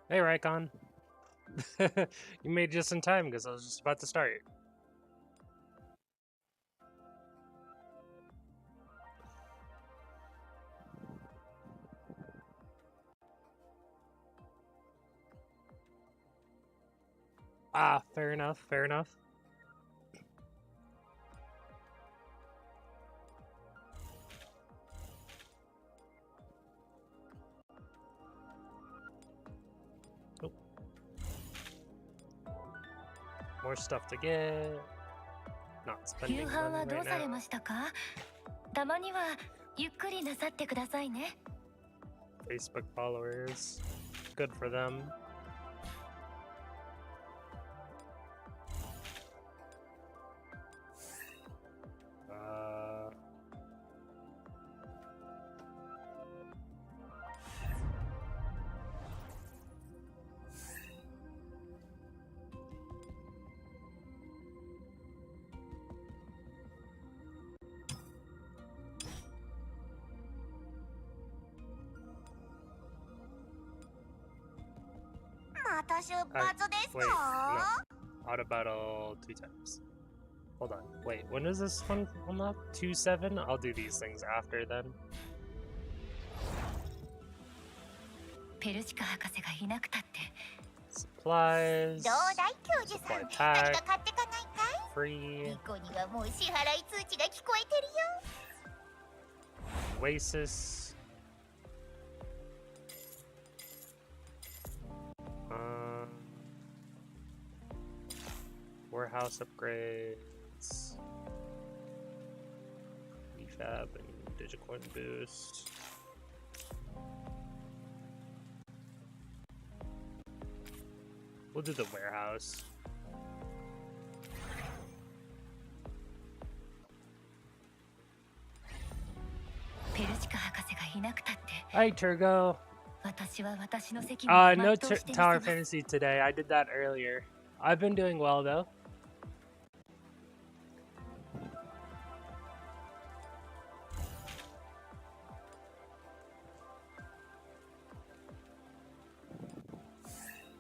Hey, Raikon. You made just in time because I was just about to start. Ah, fair enough, fair enough. Oh. More stuff to get. Not spending money right now. たまにはゆっくりなさってくださいね。 Facebook followers. Good for them. Wait, no. Auto battle 2 times. Hold on. Wait, when is this one unlock? 2-7? I'll do these things after then. ペルシカ博士がいなくたって。 Supplies. どうだい、教授さん。 Supply 何 pack. か買ってかないかい？ Free. ニコにはもう支払い通知が聞こえてるよ。 Oasis. Warehouse upgrades. EFAB and Digicoin boost. We'll do the warehouse. Hi, Turgo. No Tower Fantasy today. I did that earlier. I've been doing well, though.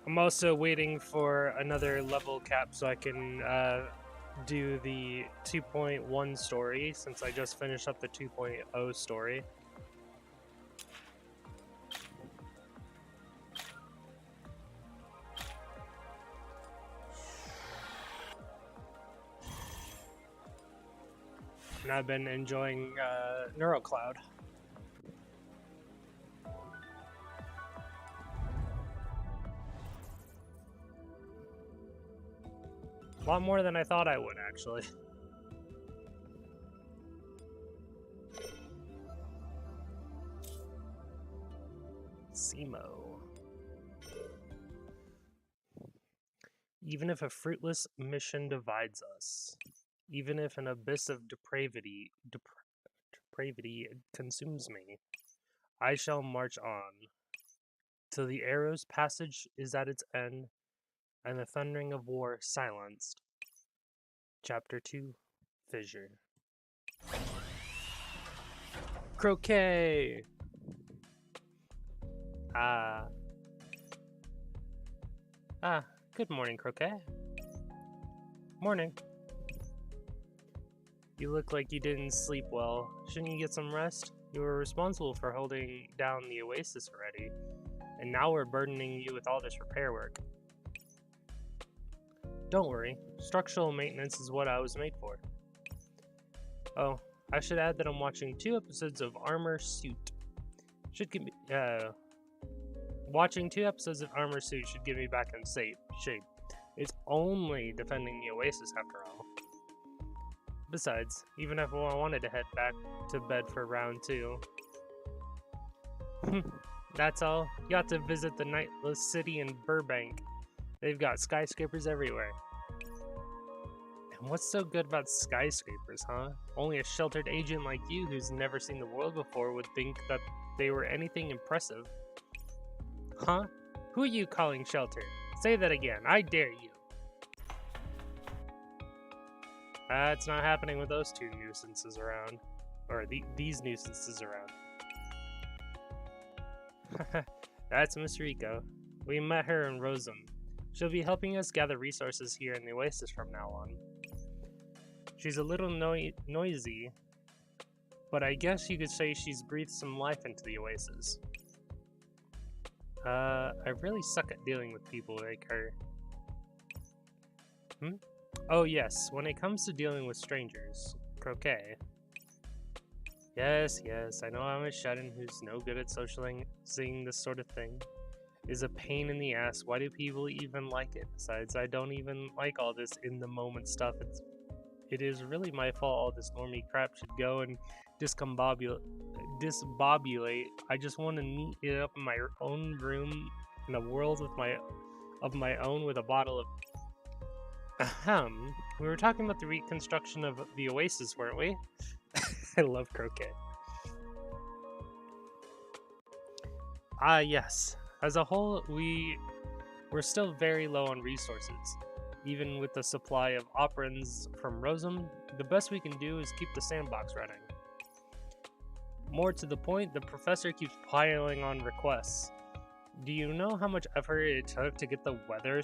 I'm also waiting for another level cap so I can do the 2.1 story, since I just finished up the 2.0 story. And I've been enjoying NeuroCloud. A lot more than I thought I would, actually. Simo. Even if a fruitless mission divides us, even if an abyss of depravity consumes me, I shall march on till the arrow's passage is at its end and the thundering of war silenced. Chapter 2, Fissure. Croquet! Good morning, Croquet. Morning. You look like you didn't sleep well. Shouldn't you get some rest? You were responsible for holding down the oasis already, and now we're burdening you with all this repair work. Don't worry, structural maintenance is what I was made for. Oh, I should add that I'm watching 2 episodes of Armor Suit. Watching 2 episodes of Armor Suit should get me back in shape. It's only defending the oasis after all. Besides, even if I wanted to head back to bed for round 2. That's all. You got to visit the Nightless City in Burbank. They've got skyscrapers everywhere. And what's so good about skyscrapers, huh? Only a sheltered agent like you who's never seen the world before would think that they were anything impressive. Huh? Who are you calling sheltered? Say that again. I dare you. It's not happening with those 2 nuisances around. Or these nuisances around. That's Miss Rico. We met her in Rosum. She'll be helping us gather resources here in the Oasis from now on. She's a little noisy, but I guess you could say she's breathed some life into the Oasis. I really suck at dealing with people like her. Oh yes, when it comes to dealing with strangers, Croquet. Yes, I know I'm a shut-in who's no good at socializing this sort of thing. Is a pain in the ass. Why do people even like it? Besides, I don't even like all this in-the-moment stuff. It is really my fault all this normie crap should go and discombobulate. I just want to neat it up in my own room in a world of my own with a bottle of... Ahem. We were talking about the reconstruction of the Oasis, weren't we? I love Croquet. Ah, yes. As a whole, we're still very low on resources. Even with the supply of operans from Rosum, the best we can do is keep the sandbox running. More to the point, the professor keeps piling on requests. Do you know how much effort it took to get the weather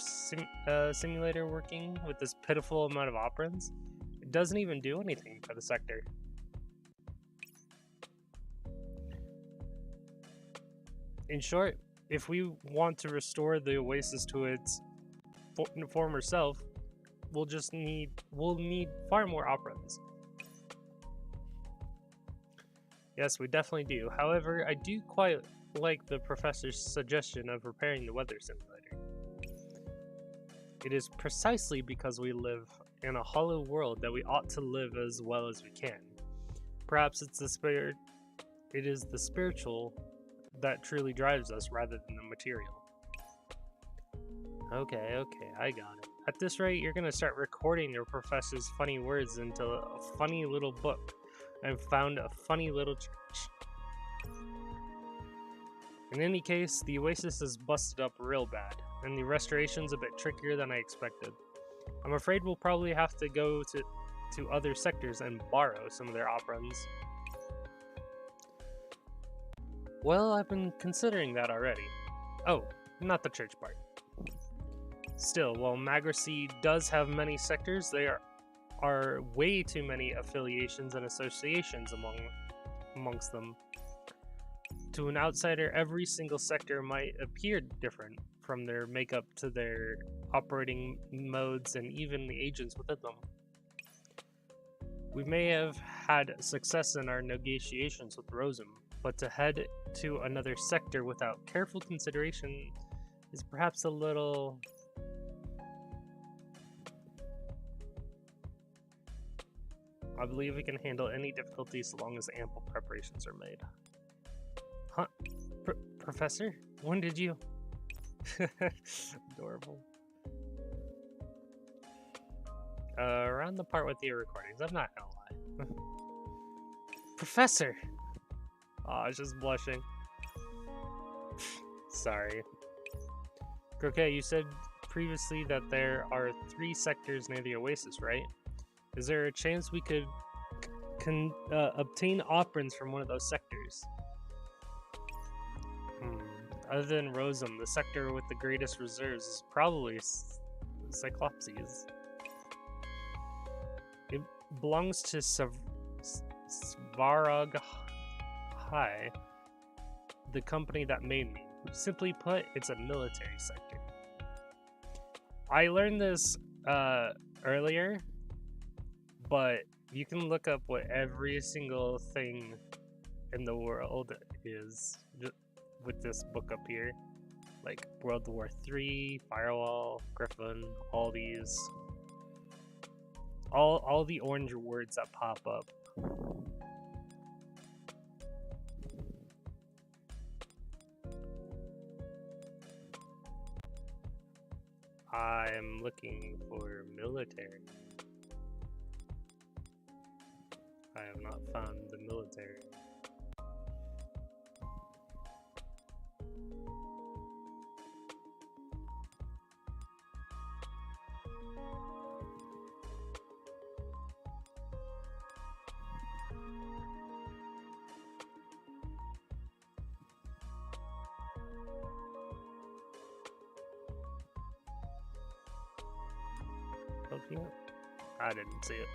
simulator working with this pitiful amount of operans? It doesn't even do anything for the sector. In short, if we want to restore the Oasis to its former self, we'll need far more operans. Yes, we definitely do. However, I do quite like the professor's suggestion of repairing the weather simulator. It is precisely because we live in a hollow world that we ought to live as well as we can. Perhaps it is the spiritual that truly drives us rather than the material. Okay, I got it. At this rate, you're gonna start recording your professor's funny words into a funny little book. I've found a funny little church. In any case, the Oasis is busted up real bad, and the restoration's a bit trickier than I expected. I'm afraid we'll probably have to go to other sectors and borrow some of their operans. Well, I've been considering that already. Oh, not the church part. Still, while Magracy does have many sectors, there are way too many affiliations and associations amongst them. To an outsider, every single sector might appear different, from their makeup to their operating modes and even the agents within them. We may have had success in our negotiations with Rosum, but to head to another sector without careful consideration is perhaps a little... I believe we can handle any difficulty so long as ample preparations are made. Huh? Professor? When did you... Adorable. Around the part with the recordings, I'm not gonna lie. Professor! Aw, I was just blushing. Sorry. Croquet, you said previously that there are 3 sectors near the Oasis, right? Is there a chance we could obtain operans from one of those sectors? Other than Rosum, the sector with the greatest reserves is probably Cyclopses. It belongs to Svarog High, the company that made me. Simply put, it's a military sector. I learned this earlier, but you can look up what every single thing in the world is with this book up here, like World War III, Firewall, Griffin, all these, all the orange words that pop up. I'm looking for military. I have not found the military. I didn't see it.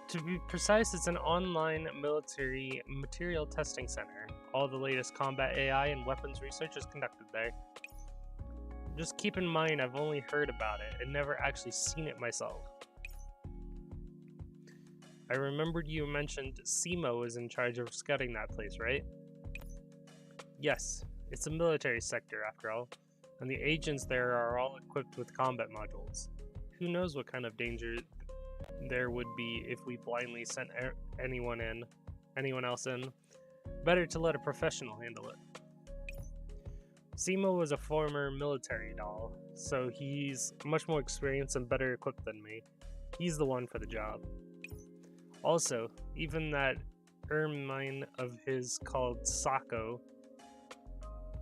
To be precise, it's an online military material testing center. All the latest combat AI and weapons research is conducted there. Just keep in mind, I've only heard about it and never actually seen it myself. I remembered you mentioned SEMO is in charge of scouting that place, right? Yes, it's a military sector after all, and the agents there are all equipped with combat modules. Who knows what kind of danger there would be if we blindly sent anyone else in. Better to let a professional handle it. SEMO was a former military doll, so he's much more experienced and better equipped than me. He's the one for the job. Also, even that ermine of his called Sako,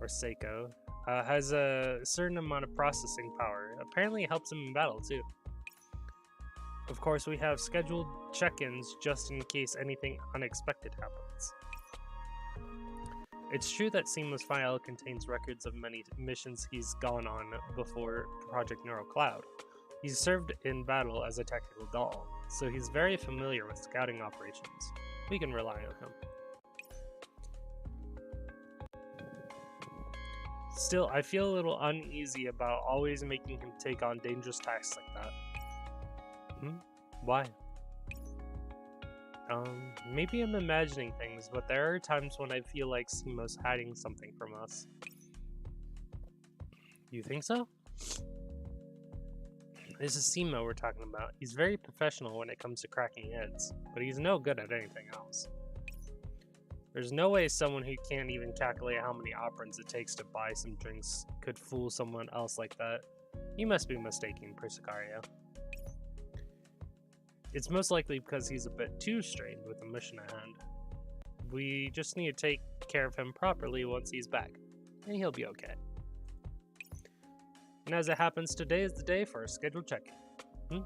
or Seiko, has a certain amount of processing power. Apparently it helps him in battle too. Of course, we have scheduled check-ins just in case anything unexpected happens. It's true that SEMO's file contains records of many missions he's gone on before Project Neural Cloud. He's served in battle as a tactical doll, so he's very familiar with scouting operations. We can rely on him. Still, I feel a little uneasy about always making him take on dangerous tasks like that. Why? Maybe I'm imagining things, but there are times when I feel like SEMO's hiding something from us. You think so? This is SEMO we're talking about. He's very professional when it comes to cracking heads, but he's no good at anything else. There's no way someone who can't even calculate how many operants it takes to buy some drinks could fool someone else like that. You must be mistaken, Persicario. It's most likely because he's a bit too strained with the mission at hand. We just need to take care of him properly once he's back, and he'll be okay. And as it happens, today is the day for a scheduled check-in.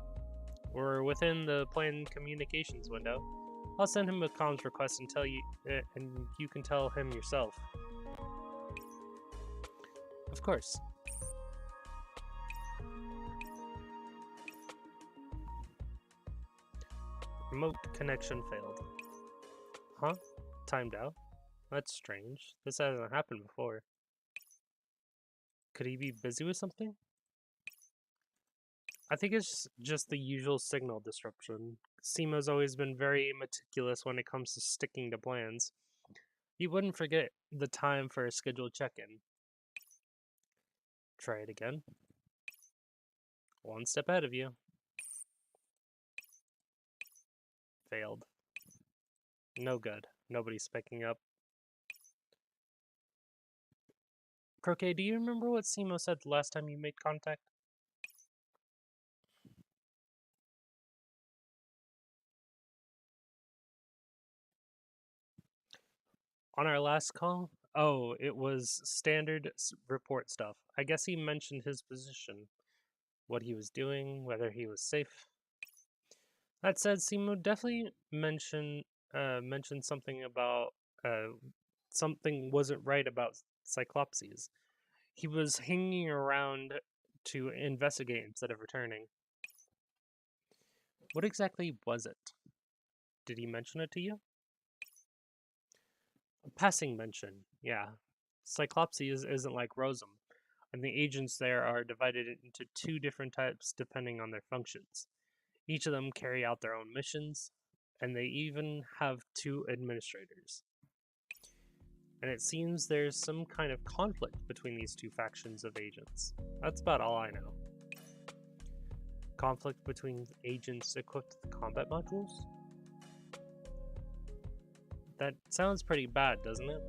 We're within the planned communications window. I'll send him a comms request and you can tell him yourself. Of course. Remote connection failed. Huh? Timed out? That's strange. This hasn't happened before. Could he be busy with something? I think it's just the usual signal disruption. SEMO's always been very meticulous when it comes to sticking to plans. He wouldn't forget the time for a scheduled check-in. Try it again. One step ahead of you. Failed. No good. Nobody's picking up. Croquet, do you remember what SEMO said the last time you made contact? On our last call? Oh, it was standard report stuff. I guess he mentioned his position, what he was doing, whether he was safe. That said, SEMO definitely mentioned something about something wasn't right about Cyclopses. He was hanging around to investigate instead of returning. What exactly was it? Did he mention it to you? A passing mention, yeah. Cyclopses isn't like Rosum, and the agents there are divided into two different types depending on their functions. Each of them carry out their own missions, and they even have two administrators. And it seems there's some kind of conflict between these two factions of agents. That's about all I know. Conflict between agents equipped with combat modules? That sounds pretty bad, doesn't it?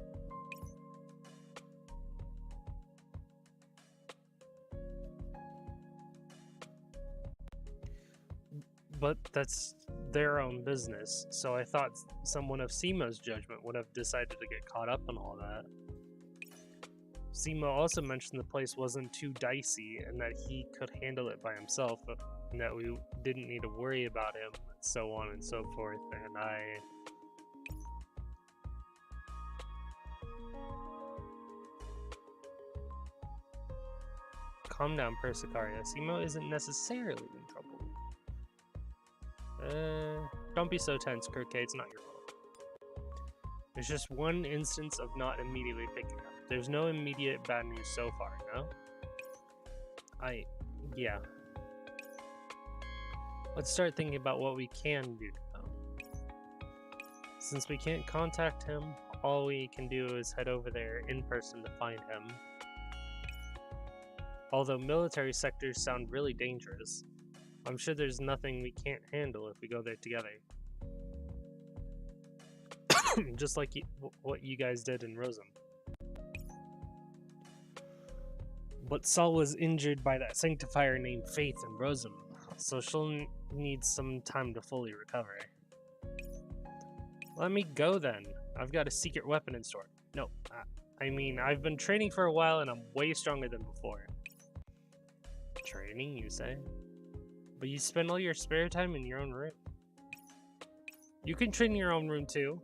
But that's their own business, so I thought someone of SEMO's judgment would have decided to get caught up in all that. SEMO also mentioned the place wasn't too dicey and that he could handle it by himself, and that we didn't need to worry about him, so on and so forth, and Calm down, Persicaria. Simo isn't necessarily in trouble. Don't be so tense, Kirke. It's not your fault. There's just one instance of not immediately picking up. There's no immediate bad news so far, no? Yeah. Let's start thinking about what we can do now. Since we can't contact him, all we can do is head over there in person to find him. Although military sectors sound really dangerous, I'm sure there's nothing we can't handle if we go there together. Just like what you guys did in Rosum. But Saul was injured by that sanctifier named Faith in Rosum, so she'll need some time to fully recover. Let me go then. I've got a secret weapon in store. No, I mean, I've been training for a while and I'm way stronger than before. Training, you say? But you spend all your spare time in your own room. You can train in your own room too.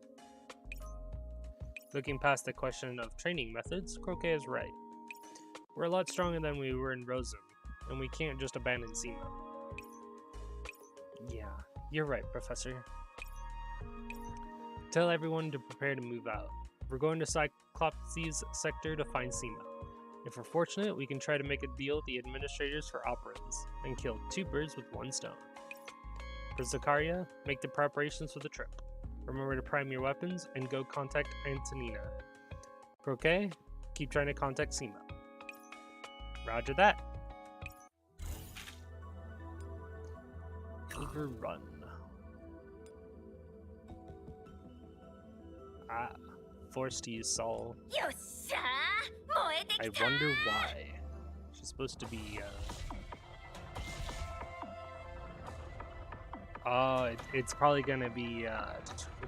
Looking past the question of training methods, Croquet is right. We're a lot stronger than we were in Rosum, and we can't just abandon Simo. Yeah, you're right, Professor. Tell everyone to prepare to move out. We're going to Cyclopses sector to find Simo. If we're fortunate, we can try to make a deal with the administrators for operants, and kill 2 birds with 1 stone. For Zakaria, make the preparations for the trip. Remember to prime your weapons, and go contact Antonina. Croquet, keep trying to contact Simo. Roger that. Overrun. Forced to use Saul. I wonder why. She's supposed to be, it's probably gonna be,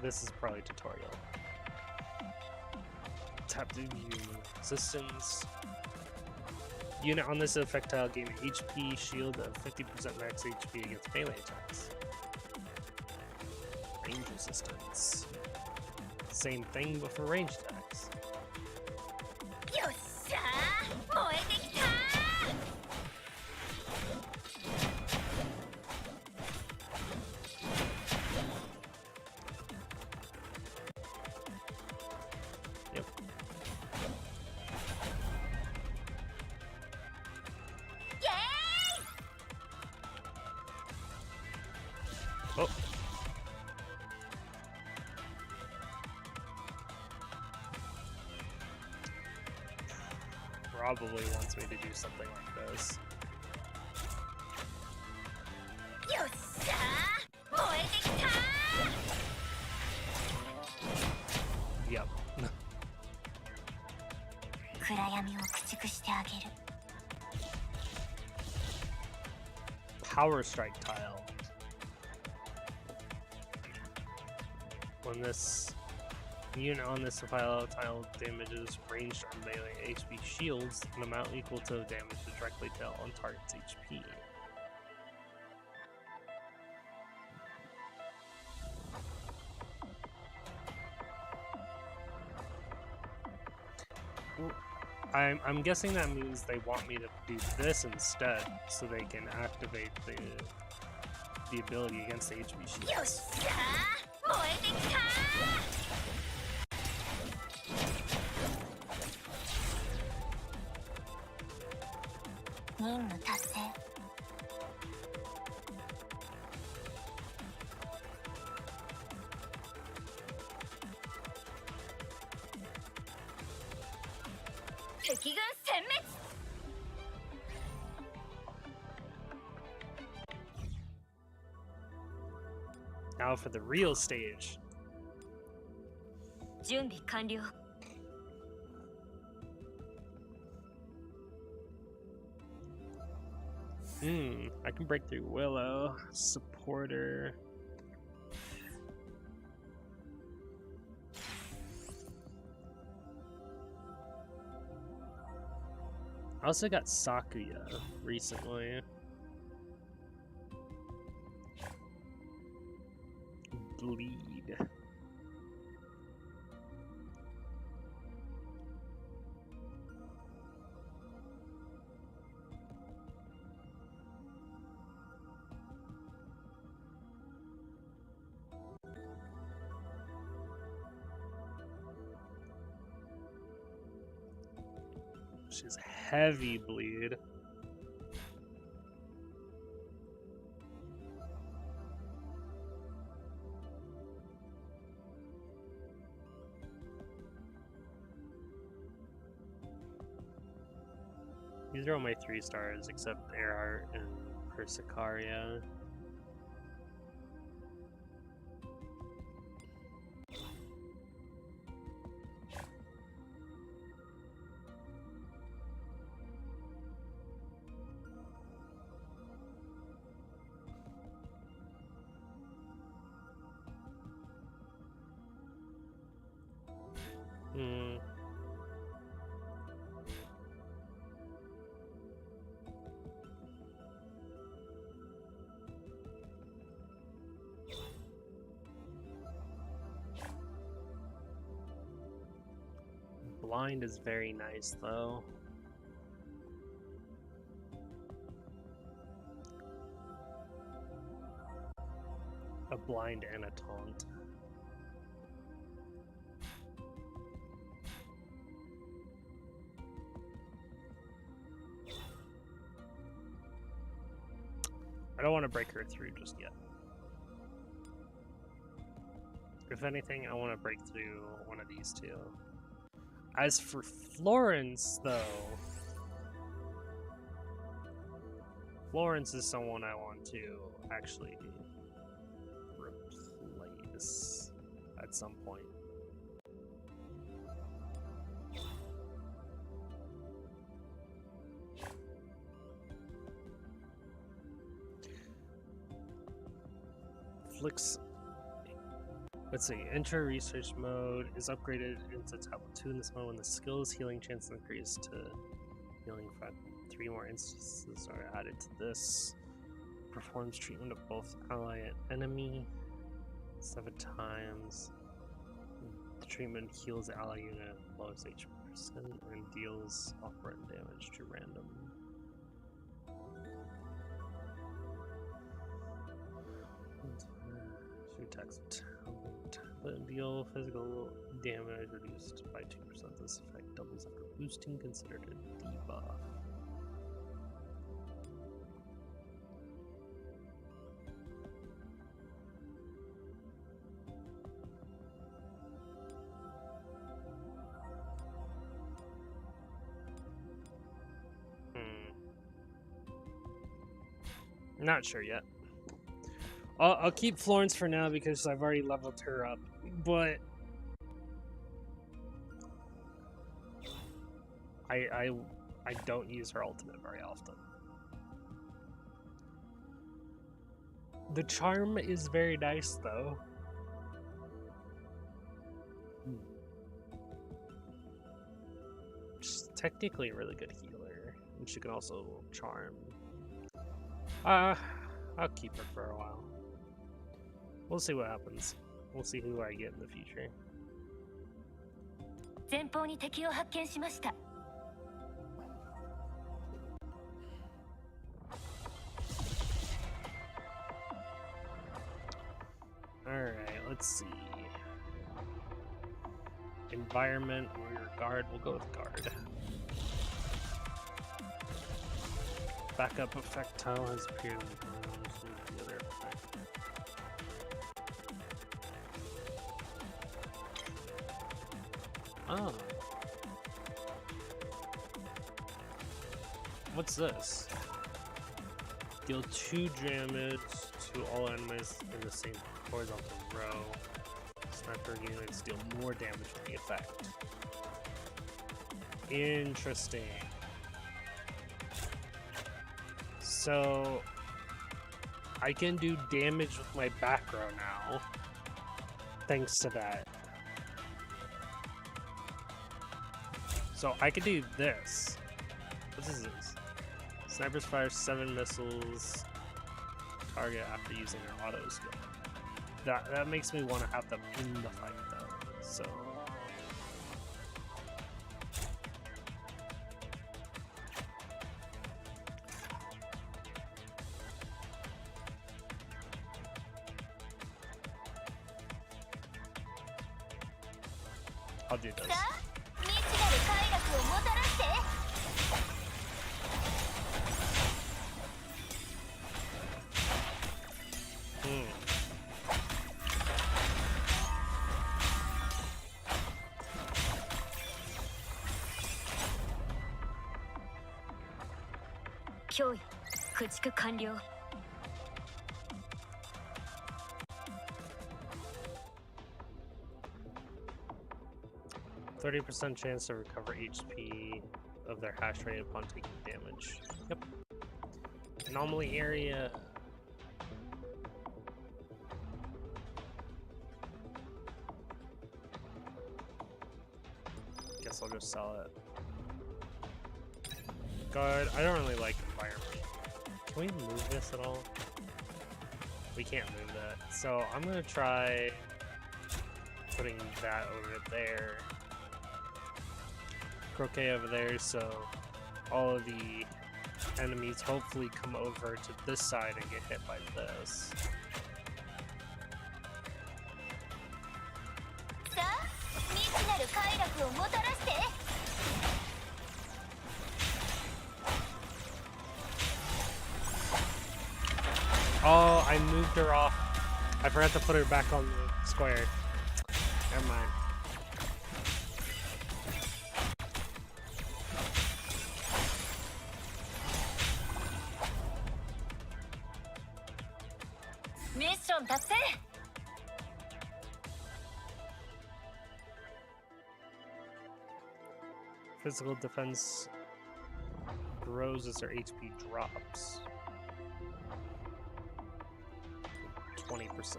this is probably tutorial. Tap to view resistance. Unit on this effect tile gain an HP shield of 50% max HP against melee attacks. Range resistance. Same thing but for range attacks. Yep. Oh. Probably wants me to do something like this. Yep. Power strike tile. When this unit on this tile damages ranged or melee HP shields, an amount equal to the damage directly dealt on target's HP. I'm guessing that means they want me to do this instead, so they can activate the ability against the HP shields. Now for the real stage. I can break through Willow, supporter. I also got Sakuya recently. Bleed. She's heavy bleed. These are all my 3 stars except Earhart and Persicaria. Blind is very nice, though. A blind and a taunt. I don't want to break her through just yet. If anything, I want to break through one of these two. As for Florence, though, Florence is someone I want to actually replace at some point. Flix. Let's see, enter research mode is upgraded into tablet 2 in this mode when the skill's healing chance increased to healing 5. 3 more instances are added to this. Performs treatment of both ally and enemy 7 times. The treatment heals the ally unit lowest HP % and deals off-run damage to random. Text. Deal physical damage reduced by 2%. This effect doubles after boosting, considered a debuff. Not sure yet. I'll keep Florence for now because I've already leveled her up, but I don't use her ultimate very often. The charm is very nice though. She's technically a really good healer, and she can also charm. I'll keep her for a while. We'll see what happens. We'll see who I get in the future. 前方に敵を発見しました。 Alright, let's see. Environment, warrior, guard. We'll go with guard. Backup effect tile has appeared. The other effect. Oh. What's this? Deal 2 damage to all enemies in the same horizontal row. Sniper units deal more damage with the effect. Interesting. So I can do damage with my back row now, thanks to that. So I could do this. What is this? Snipers fire 7 missiles target after using their auto skill. That makes me want to have them in the fight though. So I'll do this. 未知なる快楽をもたらして脅威駆逐完了。 30% chance to recover HP of their hash rate upon taking damage. Yep. Anomaly area. Guess I'll just sell it. Guard. I don't really like environment. Can we move this at all? We can't move that. So I'm gonna try putting that over there. Croquet over there, so all of the enemies hopefully come over to this side and get hit by this. さあ、未知なる快楽をもたらして。 Oh, I moved her off. I forgot to put her back on the square. Never mind. Mission 達成。 Physical defense grows as their HP drops. 20%.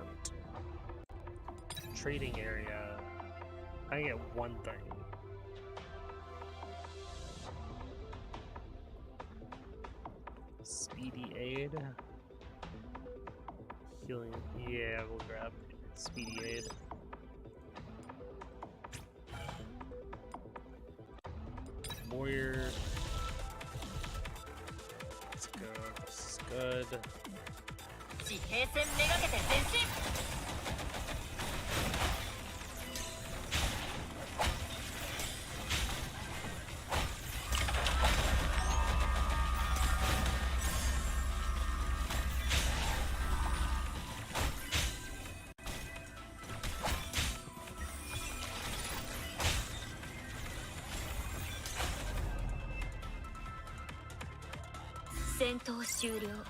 Trading area. I get one thing. Speedy aid. Healing. Yeah, we'll grab speedy aid. Warrior. Let's go. This is good. 地平線めがけて前進。 戦闘終了。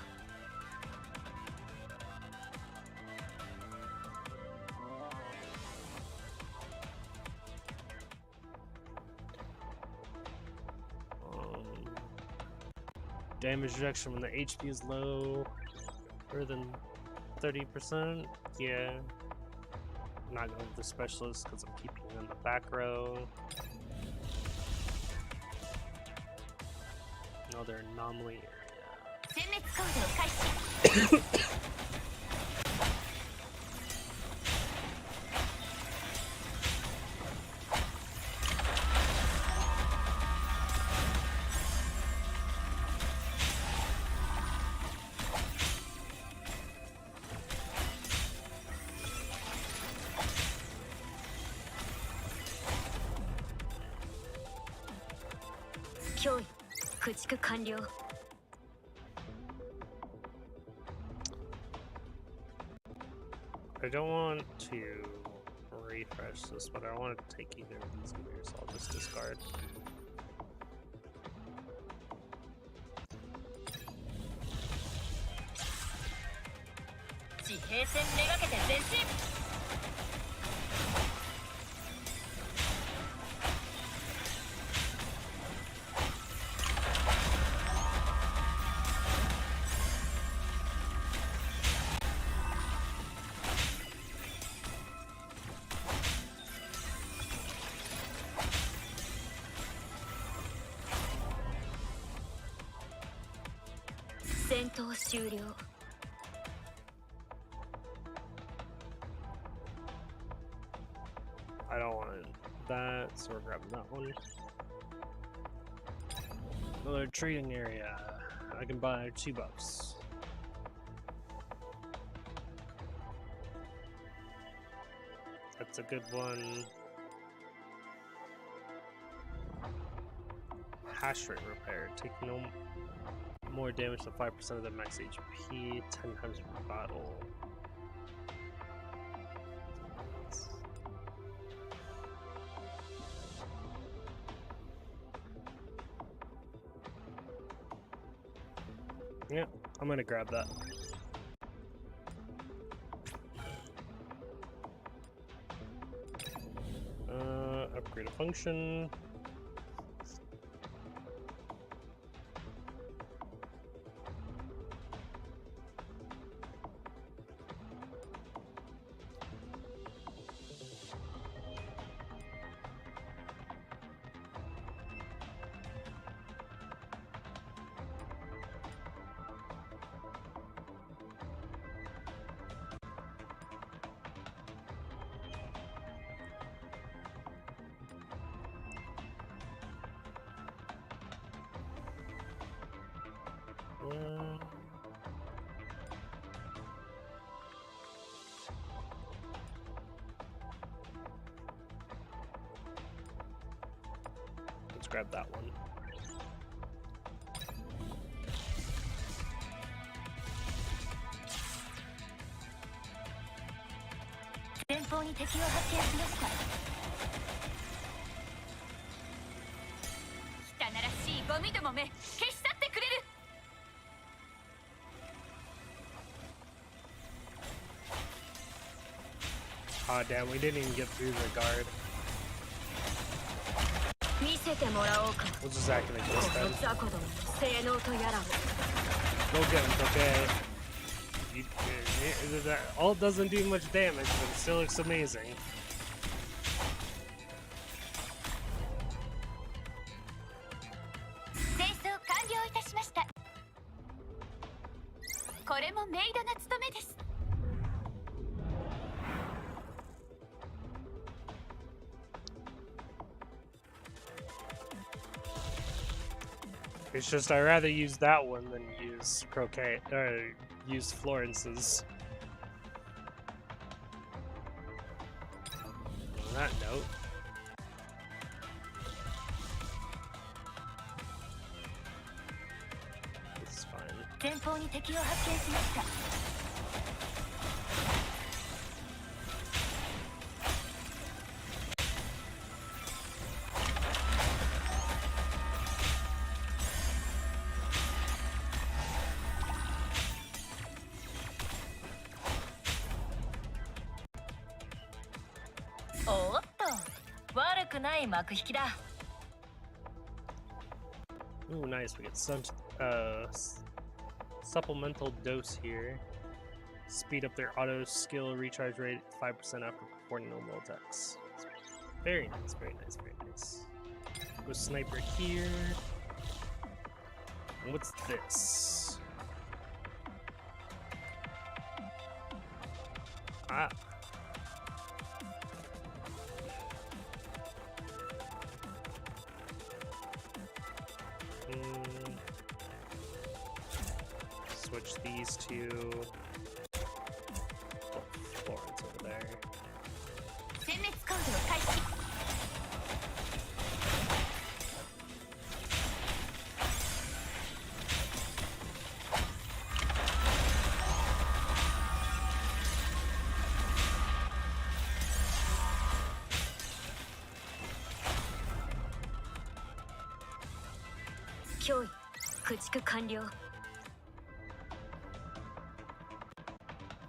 Damage reduction when the HP is lower than 30%. Yeah. I'm not going with the specialist because I'm keeping it in the back row. Another anomaly area. 殲滅コードを開始。 脅威駆逐完了。 I don't want to refresh this, but I don't want to take either of these either, so I'll just discard. I don't want that, so we're grabbing that one. Another trading area. I can buy $2. That's a good one. Hash rate repair. Take no more damage than 5% of the max HP, 10 times per battle. Yeah, I'm gonna grab that. Upgrade a function. Let's grab that one. Ah, damn, we didn't even get through the guard. We'll just activate this then. Go get him, okay? That ult doesn't do much damage, but it still looks amazing. It's just I'd rather use that one than use Croquet, or use Florence's. On that note, it's fine. Ooh, nice. We get supplemental dose here. Speed up their auto skill recharge rate 5% after performing normal attacks. Very nice, very nice, very nice. Go sniper here. And what's this? Ah. Switch these to Florence over there.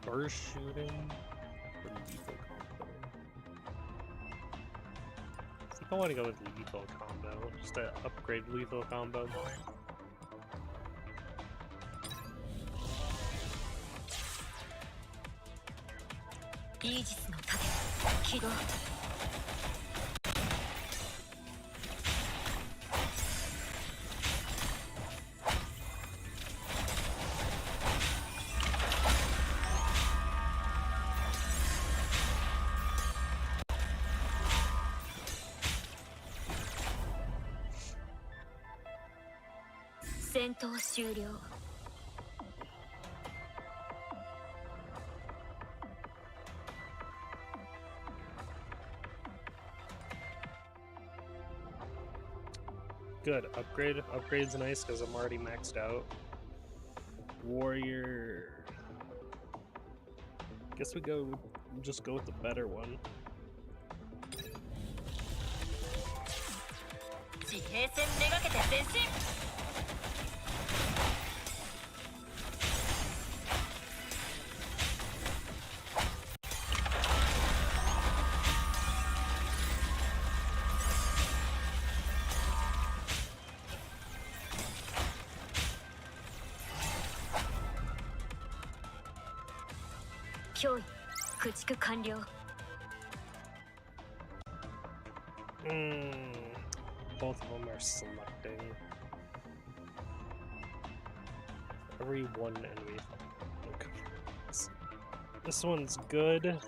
Burst shooting for lethal combo. I think I want to go with lethal combo, just to upgrade lethal combo more. Good. Upgrade's nice because I'm already maxed out. Warrior. Guess we just go with the better one. 脅威駆逐完了。 Both of them are selecting. Every one enemy. Okay. This one's good.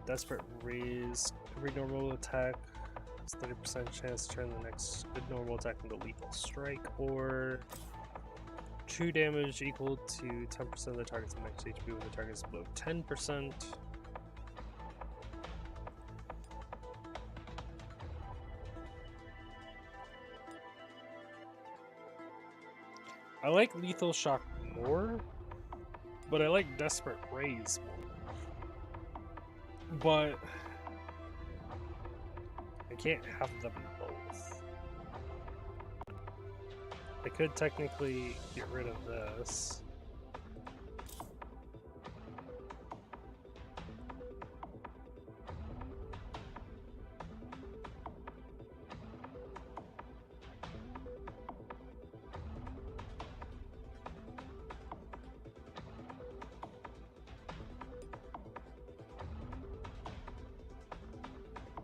Desperate Raise. Every normal attack has 30% chance to turn the next good normal attack into lethal strike, or true damage equal to 10% of the target's max HP when the target is below 10%. I like Lethal Shock more, but I like Desperate Raise more. But I can't have them both. I could technically get rid of this.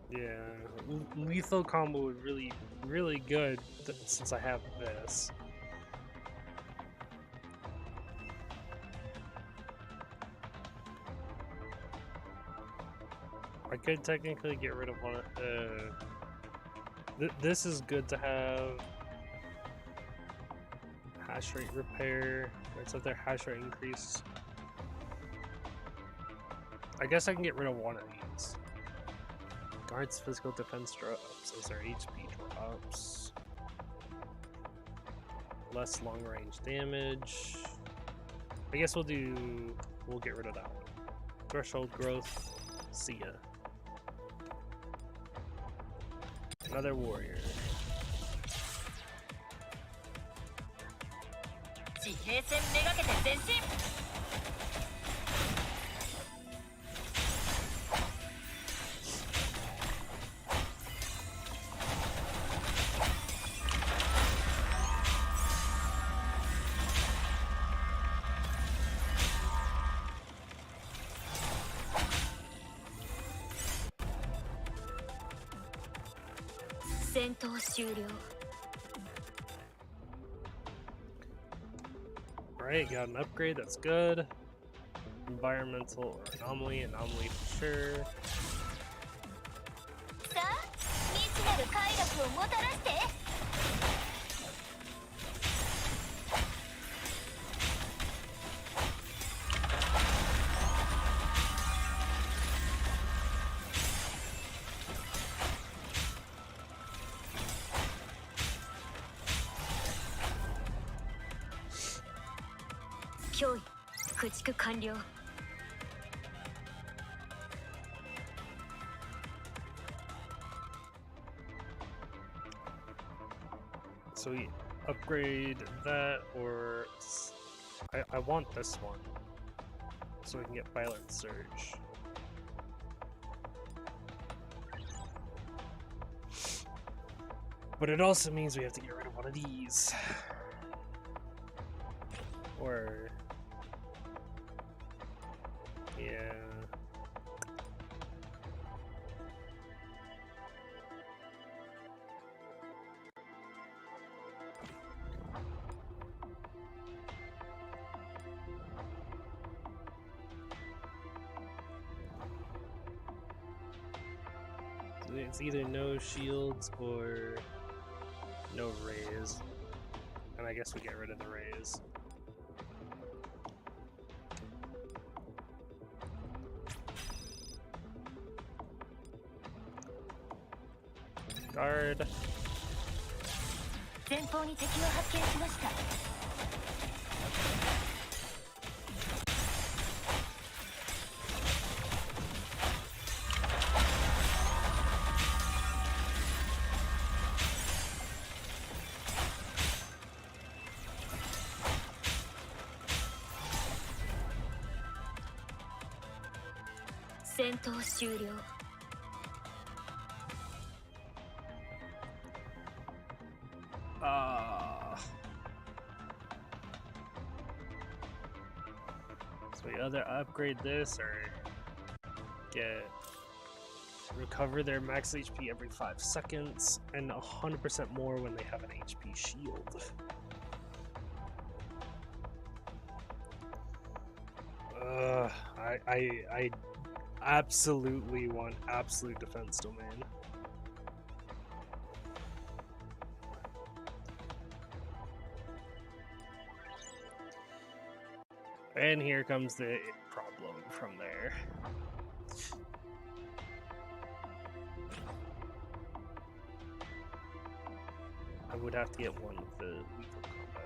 Yeah, lethal combo would really good since I have this. I could technically get rid of one. This is good to have. Hash rate repair. It's up there. Hash rate increase. I guess I can get rid of one of these. Guards physical defense drops as their HP drops. Less long range damage. I guess we'll get rid of that one. Threshold growth. See ya. Another warrior. 地平線めがけて前進。 戦闘終了。 Alright, got an upgrade, that's good. Environmental or anomaly for sure. さあ、未知なる快楽をもたらして。 脅威駆逐完了。 So we upgrade that, or I want this one so we can get Violent Surge. But it also means we have to get rid of one of these. Or yeah. It's either no shields or no raise. And I guess we get rid of the raise. Guard. 前方に敵を発見しました。 戦闘終了。So we either upgrade this or recover their max HP every 5 seconds and 100% more when they have an HP shield. I absolutely want absolute defense domain. And here comes the problem from there. I would have to get one with the lethal combo,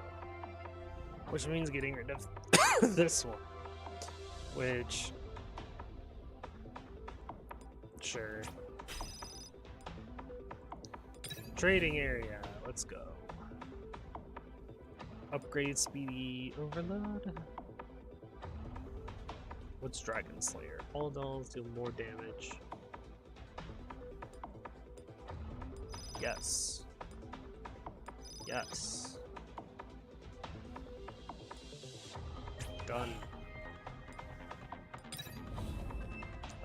which means getting rid of this one. Which, sure. Trading area, let's go. Upgrade speedy overload. What's Dragon Slayer? All dolls deal more damage. Yes. Yes. Done.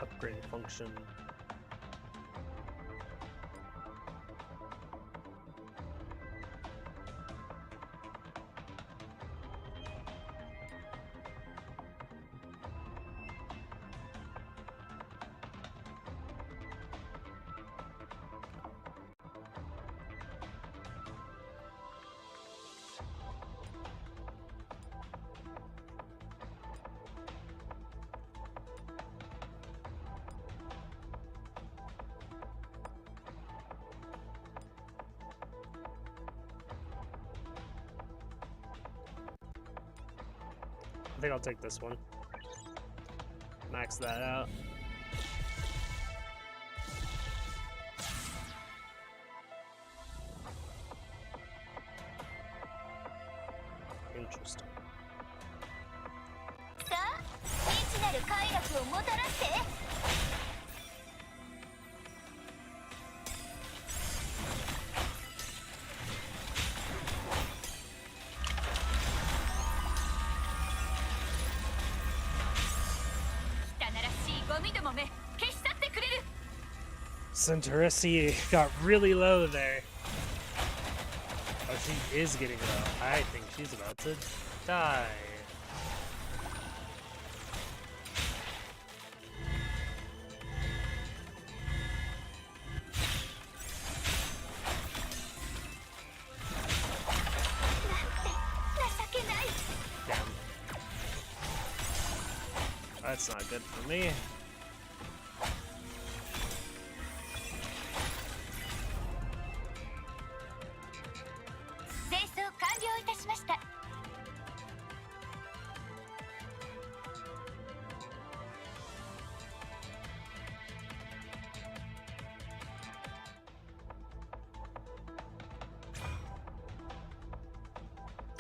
Upgrade function. I think I'll take this one. Max that out. Interesting. さあ、未知なる快楽をもたらして。Centaurus got really low there. Oh, she is getting low. I think she's about to die. Damn. That's not good for me.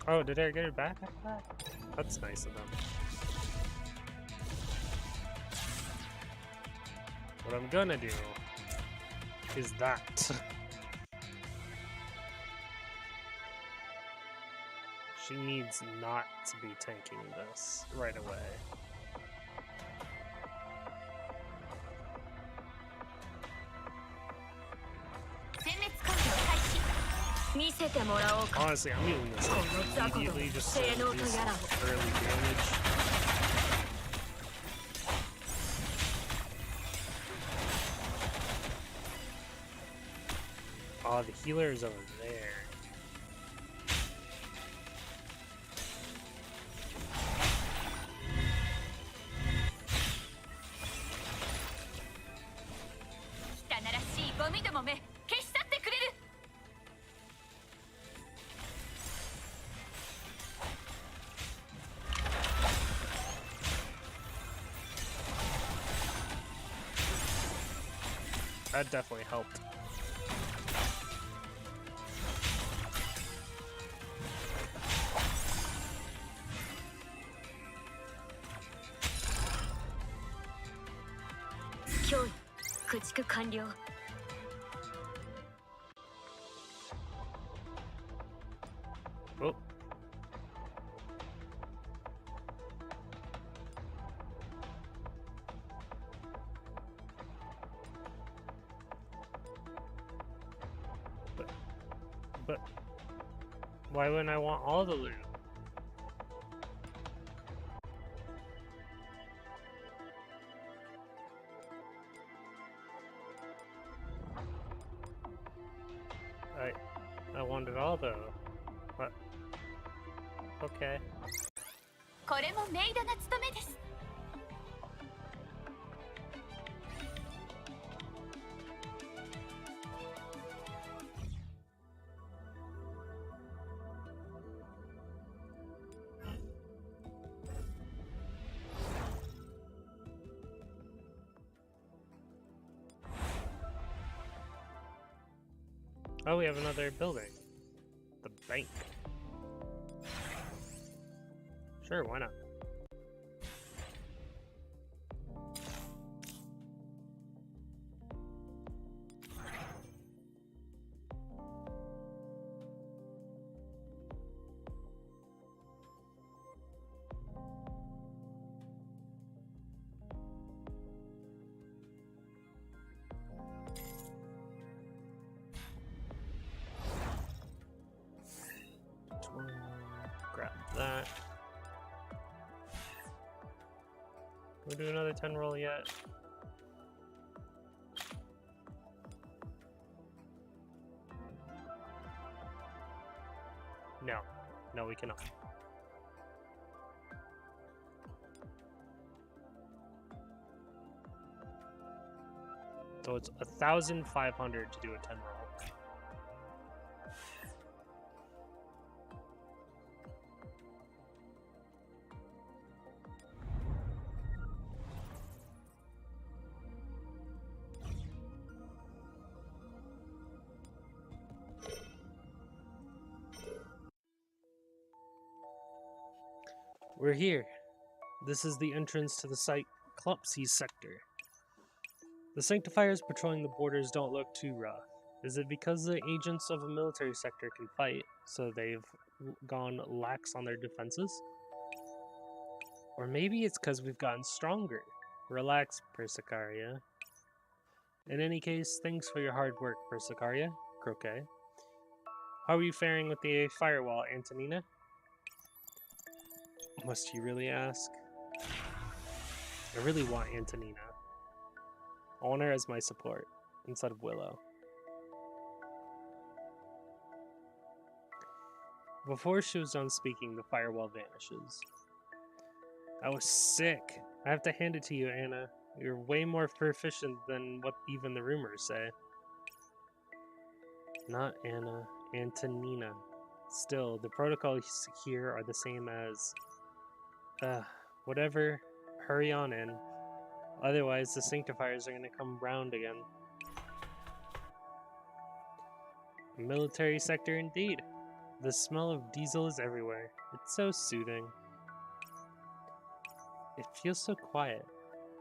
Oh, did I get it back after that? That's nice of them. What I'm gonna do is that. She needs not to be tanking this right away. Honestly, I'm using this immediately just so it is early damage. Oh, the healer is over there. That definitely helped. Oh. But why wouldn't I want all the loot? I want it all though. What? Okay. これもメイドの務めです。Oh, we have another building. The bank. Sure, why not? Grab that. Can we do another 10 roll yet? No. No, we cannot. So it's 1,500 to do a 10 roll. We're here. This is the entrance to the Cyclopses sector. The Sanctifiers patrolling the borders don't look too rough. Is it because the agents of a military sector can fight, so they've gone lax on their defenses? Or maybe it's because we've gotten stronger. Relax, Persicaria. In any case, thanks for your hard work, Persicaria. Croquet. How are you faring with the firewall, Antonina? Must you really ask? I really want Antonina. I want her as my support, instead of Willow. Before she was done speaking, the firewall vanishes. I was sick. I have to hand it to you, Anna. You're way more proficient than what even the rumors say. Not Anna, Antonina. Still, the protocols here are the same as... whatever. Hurry on in. Otherwise, the Sanctifiers are going to come round again. Military sector indeed. The smell of diesel is everywhere. It's so soothing. It feels so quiet,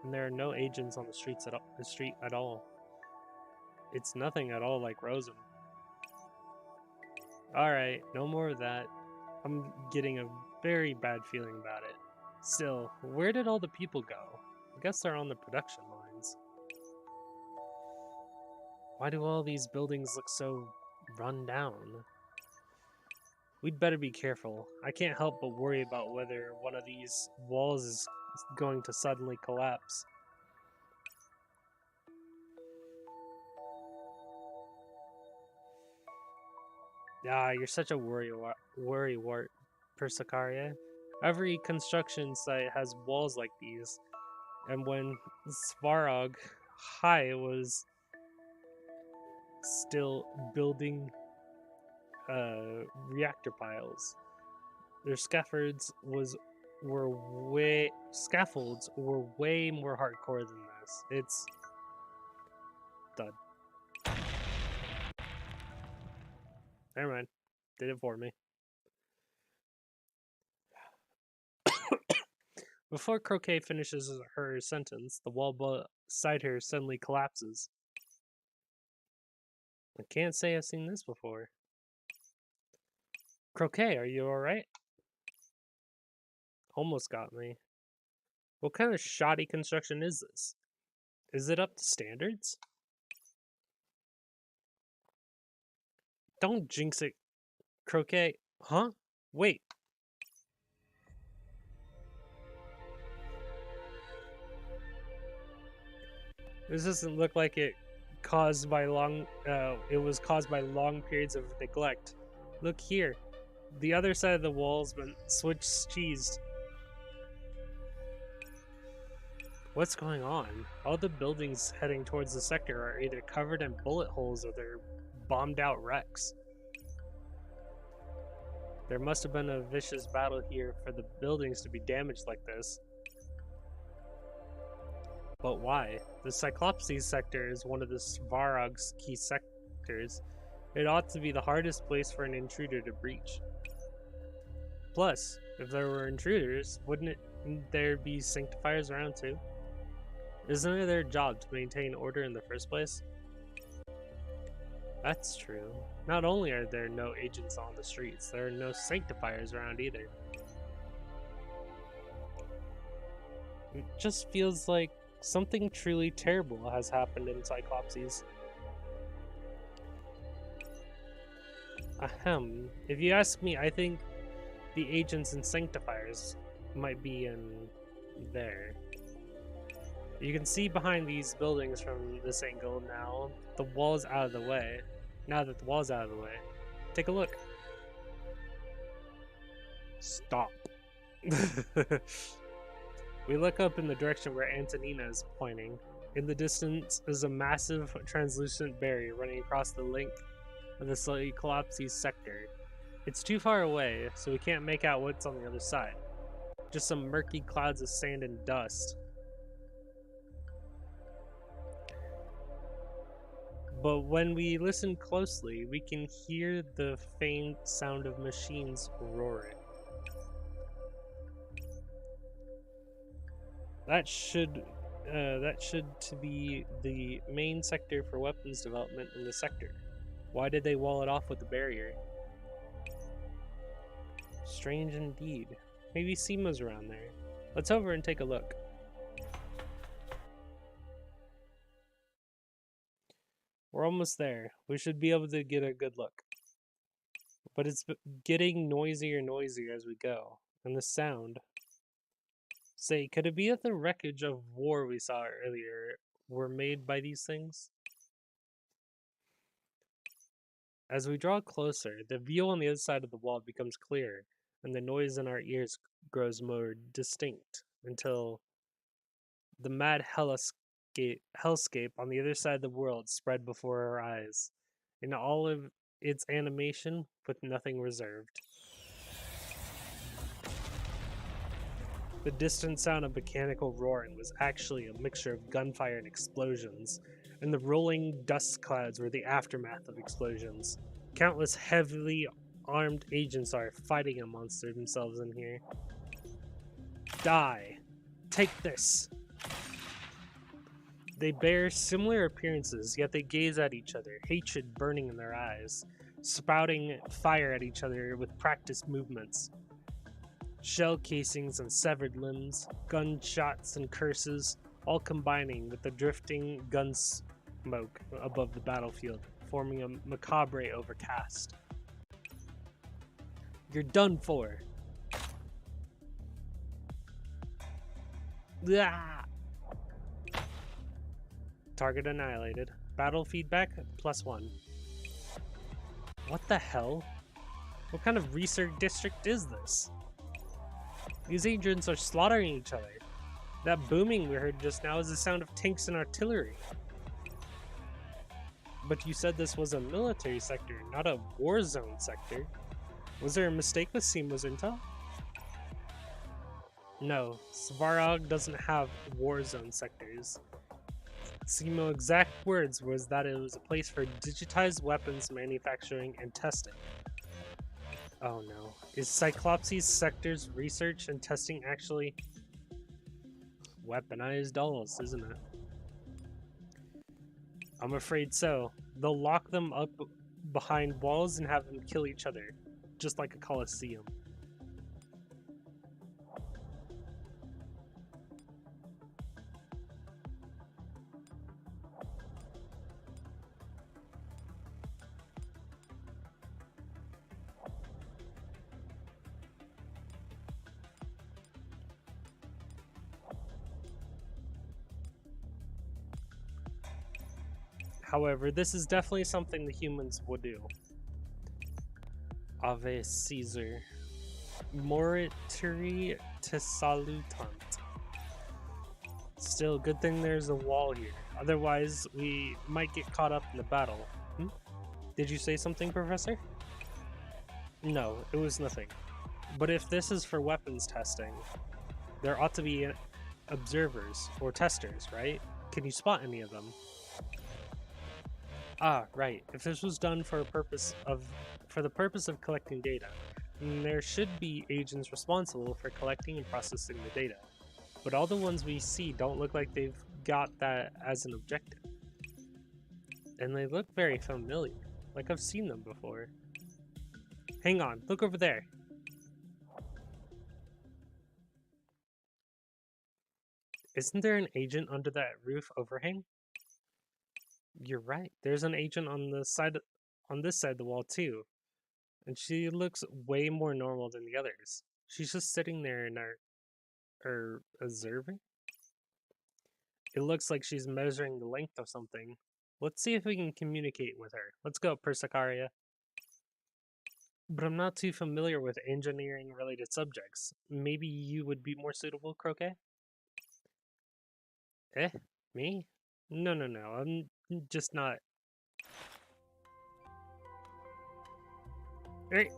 and there are no agents on the street at all. It's nothing at all like Rosen. Alright, no more of that. I'm getting a very bad feeling about it. Still, where did all the people go? I guess they're on the production lines. Why do all these buildings look so run down? We'd better be careful. I can't help but worry about whether one of these walls is going to suddenly collapse. Ah, you're such a worrywart, Persicaria. Every construction site has walls like these, and when Svarog High was still building reactor piles, their scaffolds were way more hardcore than this. It's done. Never mind. Did it for me. Before Croquet finishes her sentence, the wall beside her suddenly collapses. I can't say I've seen this before. Croquet, are you alright? Almost got me. What kind of shoddy construction is this? Is it up to standards? Don't jinx it, Croquet. Huh? Wait. This doesn't look like it caused by it was caused by long periods of neglect. Look here. The other side of the wall's been cheesed. What's going on? All the buildings heading towards the sector are either covered in bullet holes or they're bombed out wrecks. There must have been a vicious battle here for the buildings to be damaged like this. But why? The Cyclopses sector is one of the Svarog's key sectors. It ought to be the hardest place for an intruder to breach. Plus, if there were intruders, wouldn't there be sanctifiers around too? Isn't it their job to maintain order in the first place? That's true. Not only are there no agents on the streets, there are no sanctifiers around either. It just feels like something truly terrible has happened in Cyclopses. Ahem. If you ask me, I think the agents and sanctifiers might be in there. You can see behind these buildings from this angle now. The wall's out of the way. Now that the wall's out of the way, take a look. Stop. We look up in the direction where Antonina is pointing. In the distance is a massive translucent barrier running across the length of the Cyclopses sector. It's too far away, so we can't make out what's on the other side. Just some murky clouds of sand and dust. But when we listen closely, we can hear the faint sound of machines roaring. That should to be the main sector for weapons development in the sector. Why did they wall it off with a barrier? Strange indeed. Maybe Seema's around there. Let's over and take a look. We're almost there. We should be able to get a good look. But it's getting noisier and noisier as we go. And the sound. Say, could it be that the wreckage of war we saw earlier were made by these things? As we draw closer, the view on the other side of the wall becomes clearer, and the noise in our ears grows more distinct, until the mad hellscape on the other side of the world spread before our eyes, in all of its animation with nothing reserved. The distant sound of mechanical roaring was actually a mixture of gunfire and explosions, and the rolling dust clouds were the aftermath of explosions. Countless heavily armed agents are fighting amongst themselves in here. Die! Take this! They bear similar appearances, yet they gaze at each other, hatred burning in their eyes, spouting fire at each other with practiced movements. Shell casings and severed limbs, gunshots and curses, all combining with the drifting gun smoke above the battlefield, forming a macabre overcast. You're done for. Ah! Target annihilated. Battle feedback +1. What the hell? What kind of research district is this? These agents are slaughtering each other. That booming we heard just now is the sound of tanks and artillery. But you said this was a military sector, not a war zone sector. Was there a mistake with Seema's intel? No, Svarog doesn't have war zone sectors. Seema's exact words was that it was a place for digitized weapons manufacturing and testing. Oh no. Is Cyclopses sector's research and testing actually weaponized dolls, isn't it? I'm afraid so. They'll lock them up behind walls and have them kill each other, just like a coliseum. However, this is definitely something the humans would do. Ave Caesar. Morituri te salutant. Still, good thing there's a wall here. Otherwise, we might get caught up in the battle. Did you say something, Professor? No, it was nothing. But if this is for weapons testing, there ought to be observers or testers, right? Can you spot any of them? Ah, right. If this was done for the purpose of collecting data, then there should be agents responsible for collecting and processing the data. But all the ones we see don't look like they've got that as an objective. And they look very familiar, like I've seen them before. Hang on, look over there. Isn't there an agent under that roof overhang? You're right. There's an agent on this side of the wall too. And she looks way more normal than the others. She's just sitting there in her observing. It looks like she's measuring the length of something. Let's see if we can communicate with her. Let's go, Persicaria. But I'm not too familiar with engineering-related subjects. Maybe you would be more suitable, Croquet? Me? No, I'm just not. Hey,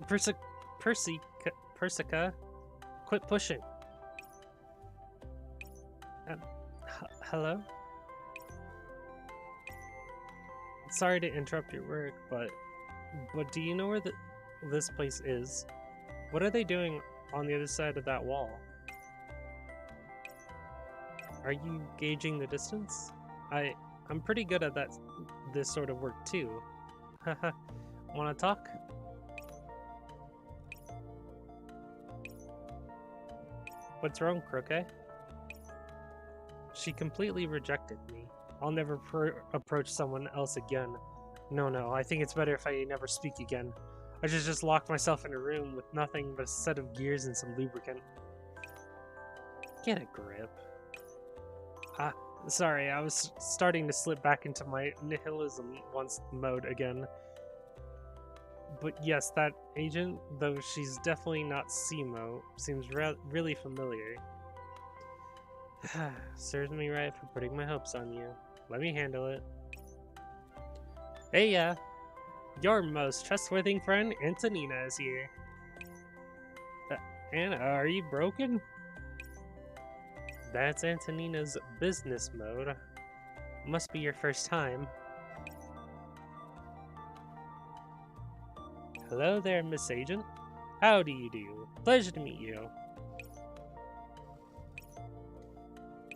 Persica, quit pushing. Hello? Sorry to interrupt your work, but do you know where this place is? What are they doing on the other side of that wall? Are you gauging the distance? I'm pretty good at this sort of work too. Haha, wanna talk? What's wrong, Croquet? She completely rejected me. I'll never approach someone else again. No, I think it's better if I never speak again. I should just lock myself in a room with nothing but a set of gears and some lubricant. Get a grip. Sorry, I was starting to slip back into my nihilism mode again. But yes, that agent, though she's definitely not Simo, seems really familiar. Serves me right for putting my hopes on you. Let me handle it. Hey, your most trustworthy friend, Antonina, is here. Anna, are you broken? That's Antonina's business mode. Must be your first time. Hello there, Miss Agent. How do you do? Pleasure to meet you.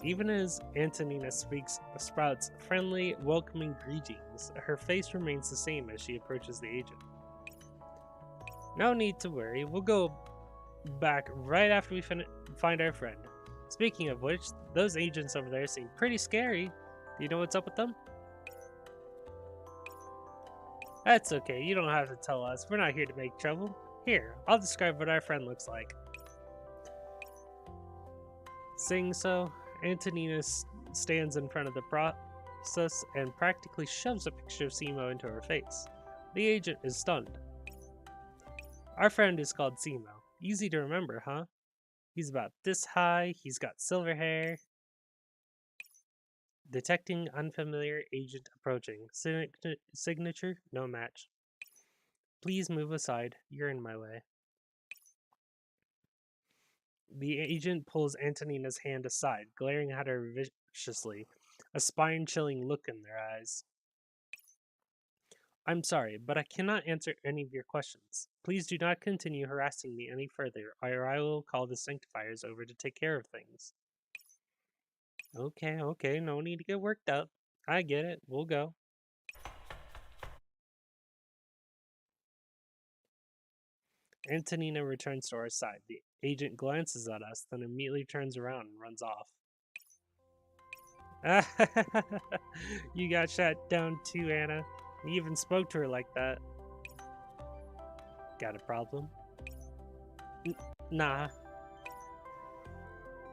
Even as Antonina sprouts friendly, welcoming greetings, her face remains the same as she approaches the agent. No need to worry, we'll go back right after we find our friend. Speaking of which, those agents over there seem pretty scary. Do you know what's up with them? That's okay, you don't have to tell us. We're not here to make trouble. Here, I'll describe what our friend looks like. Saying so, Antonina stands in front of the process and practically shoves a picture of Simo into her face. The agent is stunned. Our friend is called Simo. Easy to remember, huh? He's about this high, he's got silver hair. Detecting unfamiliar agent approaching. Signature, no match. Please move aside, you're in my way. The agent pulls Antonina's hand aside, glaring at her viciously, a spine-chilling look in their eyes. I'm sorry, but I cannot answer any of your questions. Please do not continue harassing me any further, or I will call the Sanctifiers over to take care of things. Okay, no need to get worked up. I get it, we'll go. Antonina returns to our side. The agent glances at us, then immediately turns around and runs off. You got shot down too, Anna. You even spoke to her like that. Got a problem? Nah.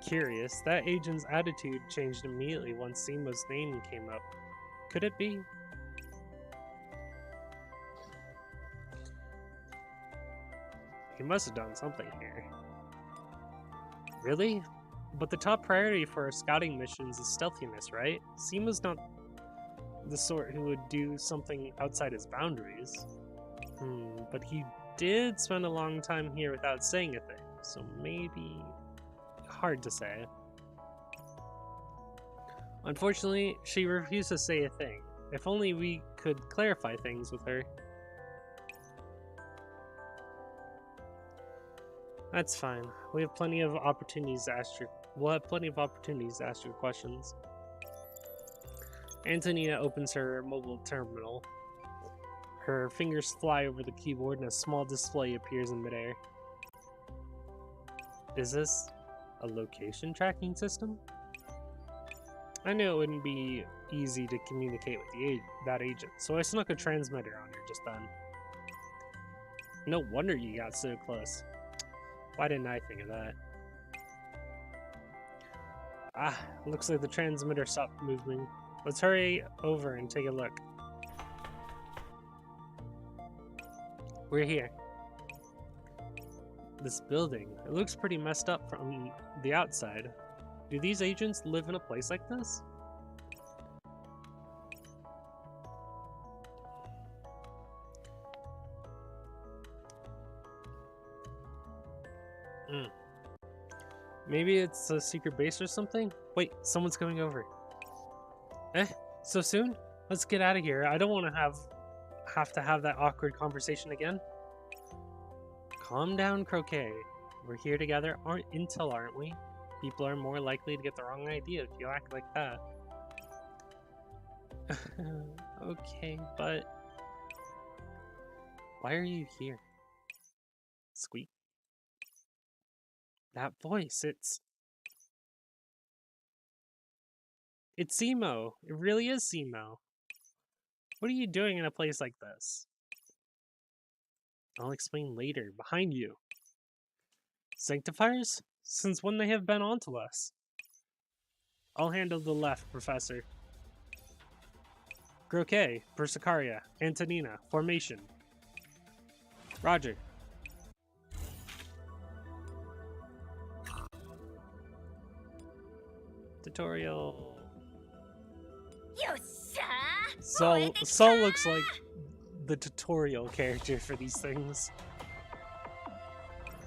Curious, that agent's attitude changed immediately once Simo's name came up. Could it be? He must have done something here. Really? But the top priority for our scouting missions is stealthiness, right? Seema's not the sort who would do something outside his boundaries. But he did spend a long time here without saying a thing, so maybe... hard to say. Unfortunately, she refused to say a thing. If only we could clarify things with her. That's fine. We have plenty of opportunities to ask we'll have plenty of opportunities to ask your questions. Antonina opens her mobile terminal. Her fingers fly over the keyboard and a small display appears in midair. Is this a location tracking system? I knew it wouldn't be easy to communicate with that agent, so I snuck a transmitter on her just then. No wonder you got so close. Why didn't I think of that? Ah, looks like the transmitter stopped moving. Let's hurry over and take a look. We're here. This building, it looks pretty messed up from the outside. Do these agents live in a place like this? Maybe it's a secret base or something? Wait, someone's coming over. So soon? Let's get out of here. I don't want to have to have that awkward conversation again. Calm down, Croquet. We're here together until, aren't we? People are more likely to get the wrong idea if you act like that. Okay, but... why are you here? Squeak. That voice, it's Seemo. It really is Seemo. What are you doing in a place like this? I'll explain later. Behind you. Sanctifiers? Since when they have been onto us? I'll handle the left, Professor. Croquet, Persicaria, Antonina, formation. Roger. Tutorial. Sol looks like the tutorial character for these things.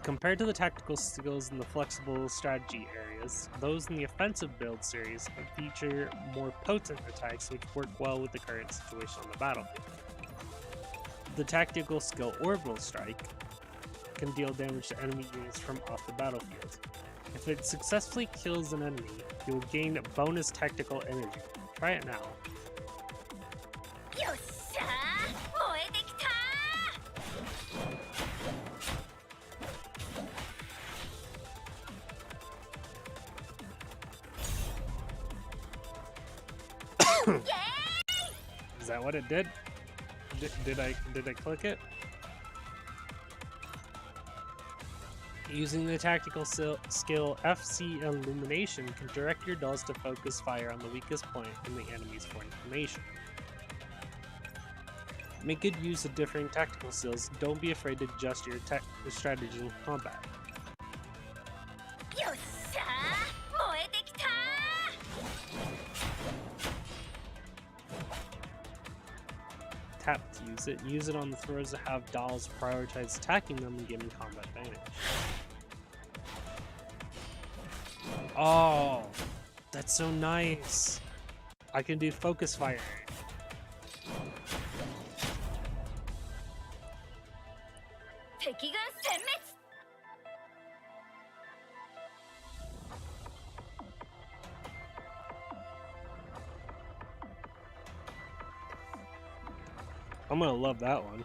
Compared to the tactical skills in the flexible strategy areas, those in the offensive build series feature more potent attacks which work well with the current situation on the battlefield. The tactical skill Orbital Strike can deal damage to enemy units from off the battlefield. If it successfully kills an enemy, you will gain bonus tactical energy. Try it now. Is that what it did? Did I click it? Using the tactical skill FC Illumination can direct your dolls to focus fire on the weakest point in the enemy's formation. Make good use of differing tactical skills. Don't be afraid to adjust your strategy in combat. Tap to use it. Use it on the throws to have dolls prioritize attacking them and giving combat advantage. Oh, that's so nice. I can do focus fire. I'm gonna love that one.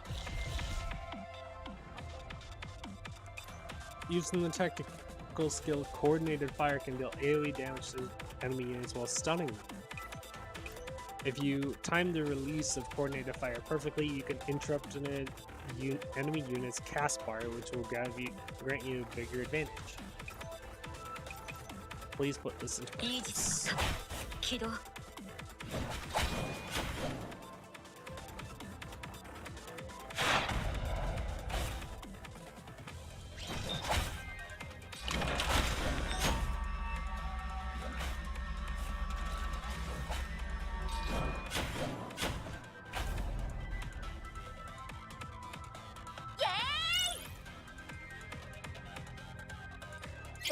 Using the tactical skill Coordinated Fire can deal AoE damage to enemy units while stunning them. If you time the release of Coordinated Fire perfectly, you can interrupt an enemy unit's cast bar, which will grant you a bigger advantage. Please put this into practice.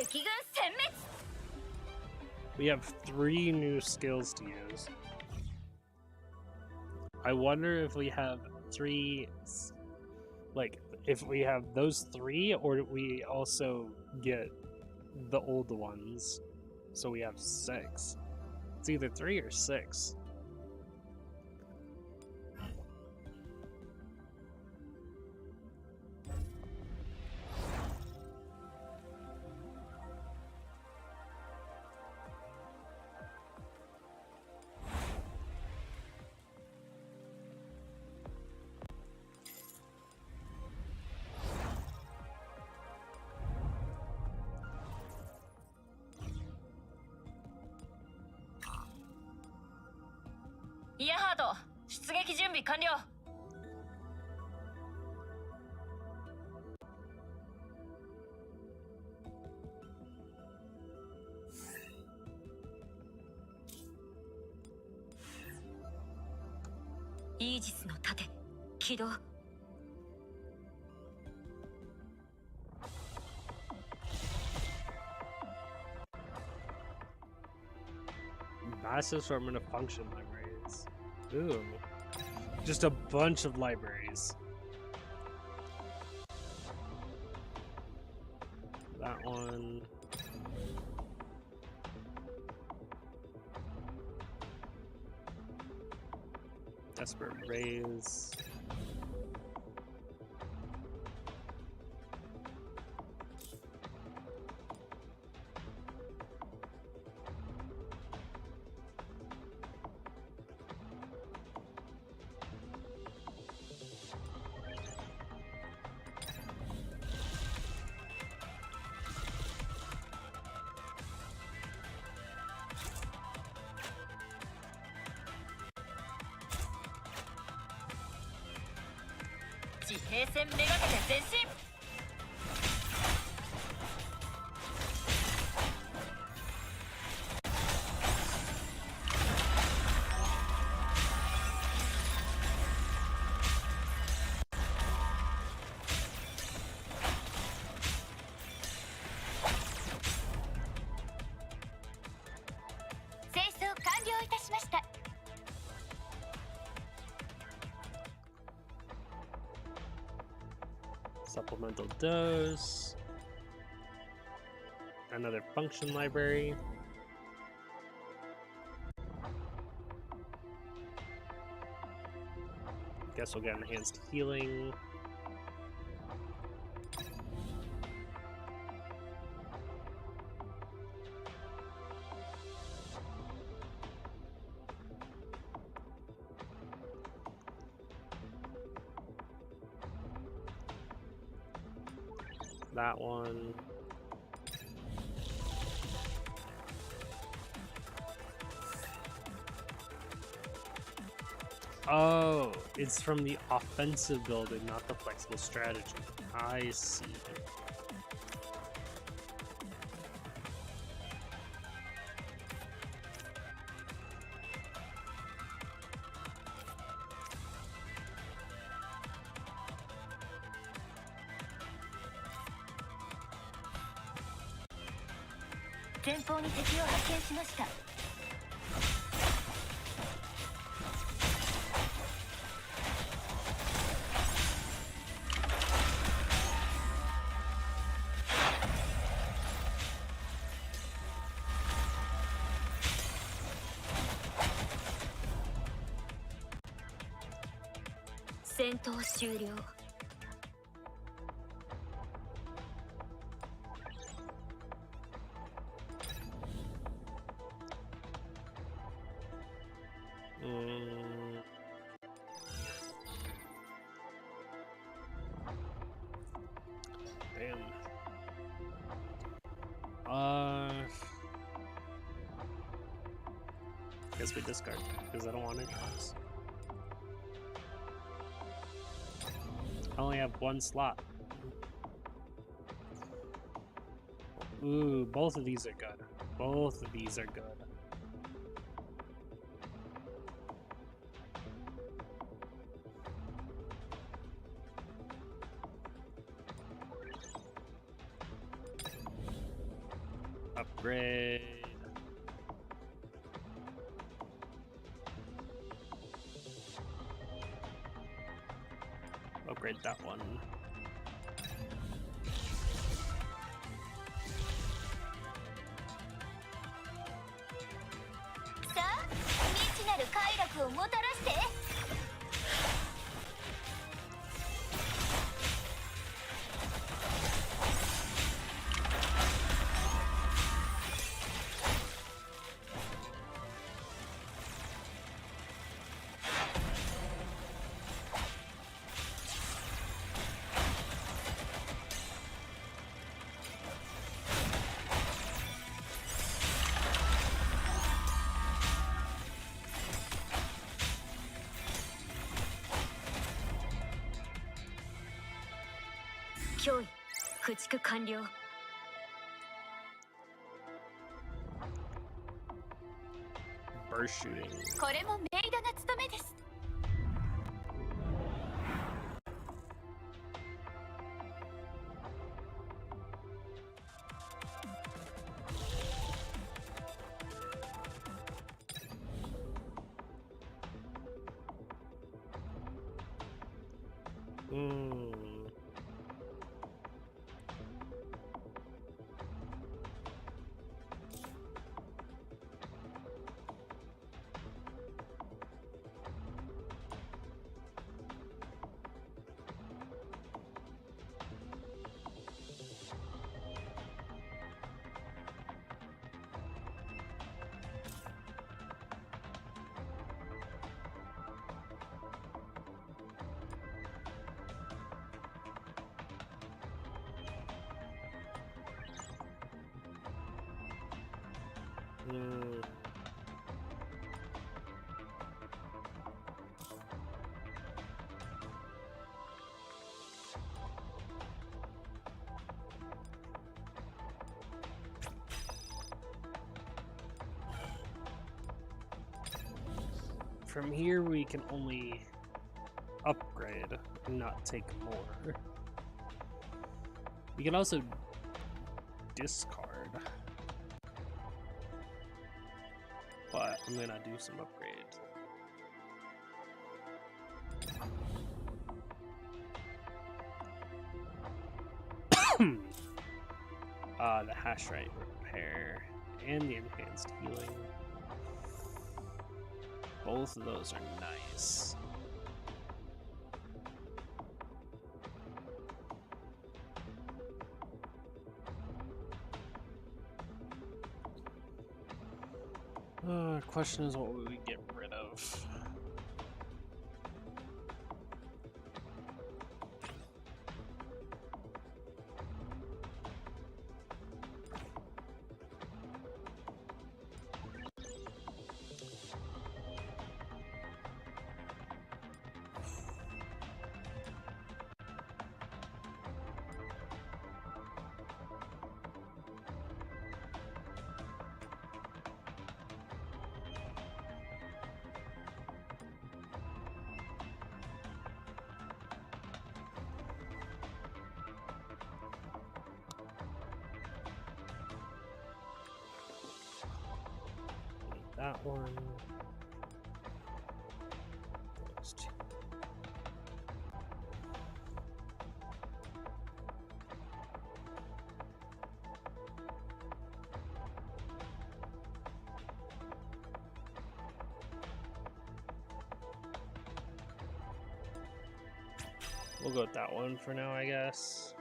敵軍殲滅 We have 3 new skills to use. I wonder if we have 3, like, if we have those 3, or do we also get the old ones? So we have 6. It's either 3 or 6.イヤハート出撃準備完了 イージスの盾起動 Massive assortment of function libraries. Ooh. Just a bunch of libraries. That one. Desperate Raise.地平線めがけて前進 清掃完了いたしました Supplemental dose. Another function library. Guess we'll get enhanced healing. That one. Oh, it's from the offensive build and not the flexible strategy. I see.戦闘終了 Damn. Guess we discard because I don't want any cards. I only have 1 slot. Ooh, both of these are good. Both of these are good. upgrade. Upgrade that one. Burst shooting. From here, we can only upgrade, not take more. We can also discard, but I'm gonna do some upgrades. The hash rate repair and the enhanced healing. Both of those are nice. Question is, what would we get rid of? That one. Those two. We'll go with that one for now, I guess.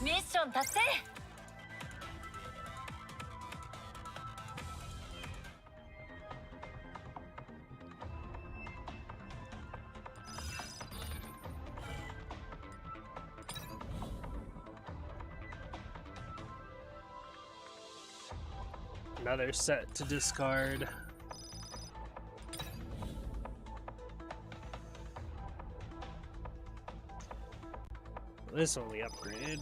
ミッション達成。Another set to discard. This one we upgrade.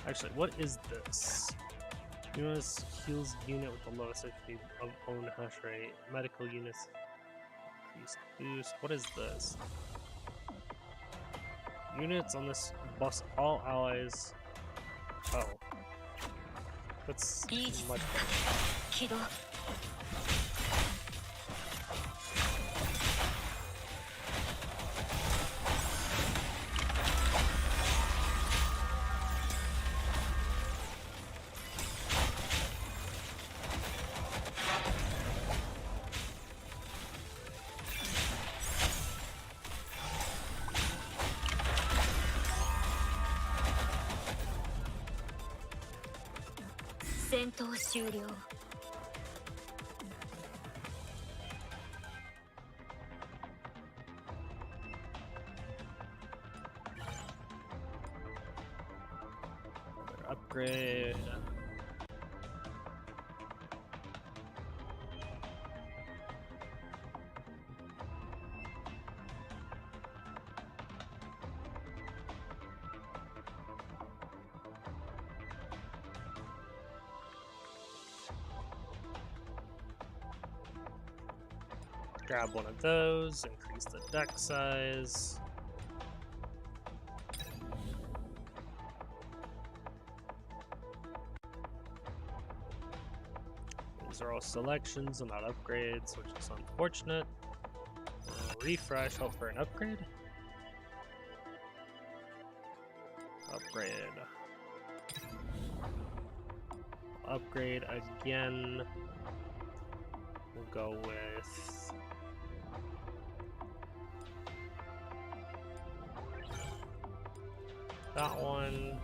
Actually, what is this? Units heals unit with the lowest HP of own hash rate. Medical units increase boost. What is this? Units on this bus all allies. Oh. That's much better. Upgrade. Grab one of those, increase the deck size. These are all selections and not upgrades, which is unfortunate. Refresh, hope for an upgrade. Upgrade. Upgrade again. We'll go with that one.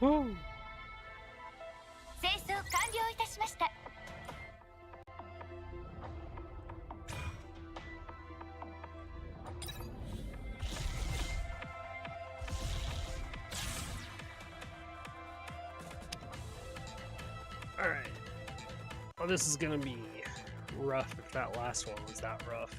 Woo! Alright. Well, this is gonna be rough if that last one was that rough.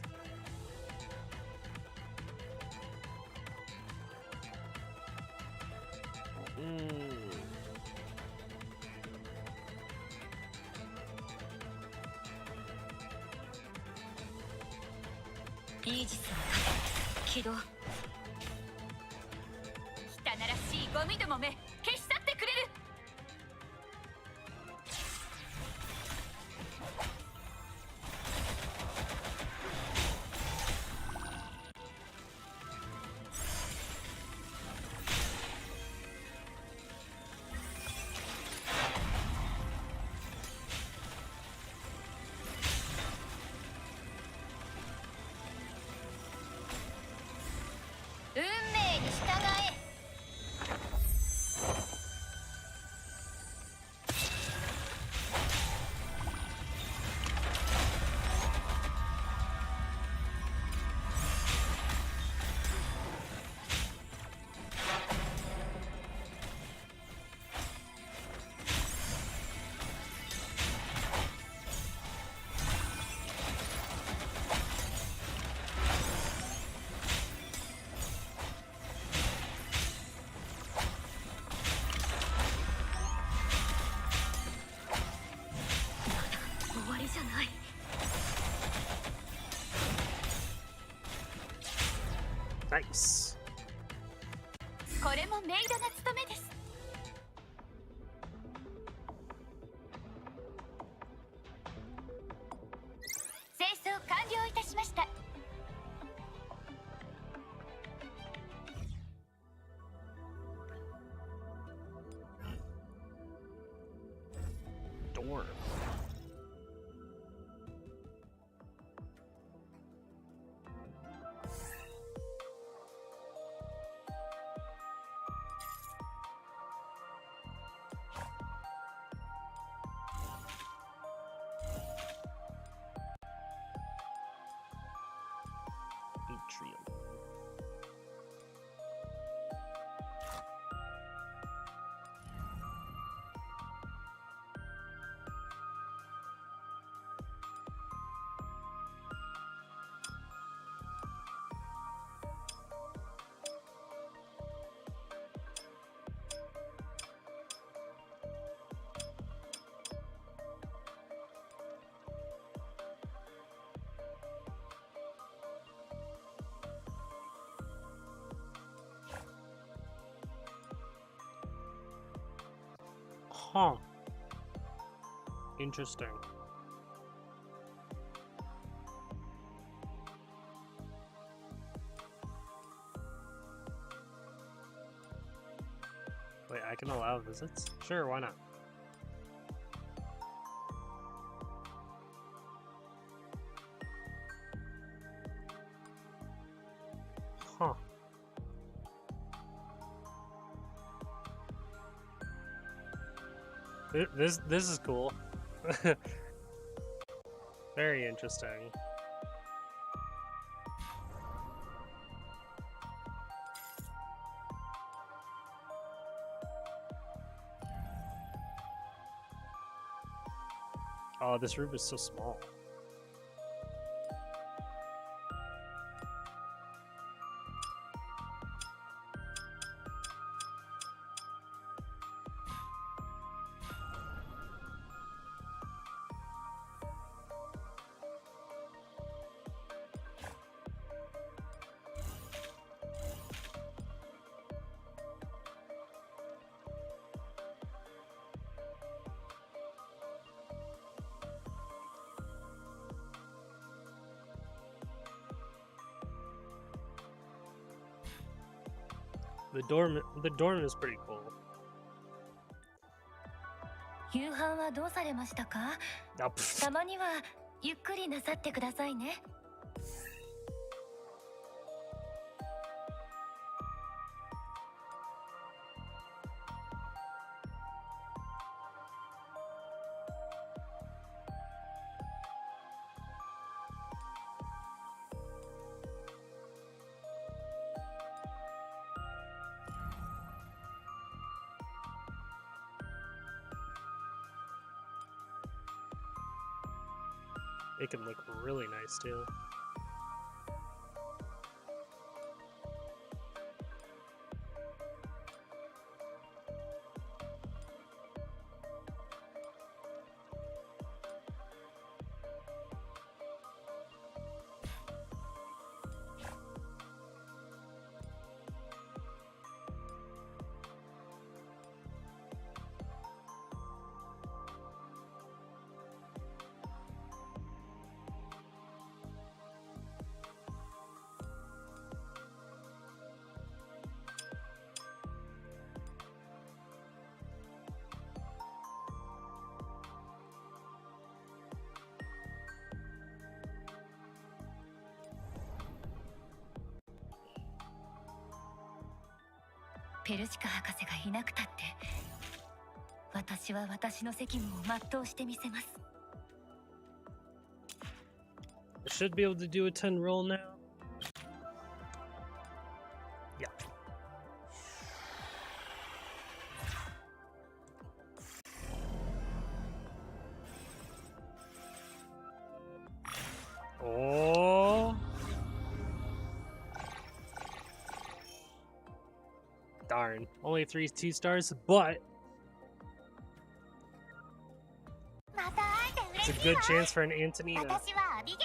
これもメイドの務めです。清掃完了いたしました。Dorm. Atrium. Huh. Interesting. Wait, I can allow visits? Sure, why not? Huh. This is cool. Very interesting. Oh, this room is so small. The dorm is pretty cool. 夕飯はどうされましたか？ Ah, pff. たまにはゆっくりなさってくださいね。It can look really nice too.「ペルシカ博士がいなくたって、私は私の責務を全うしてみせます」。I should be able to do a 10 roll now. Yeah. Oh. Darn. Only 3 2-stars, but it's a good chance for an Antony to... 私はアビゲイル。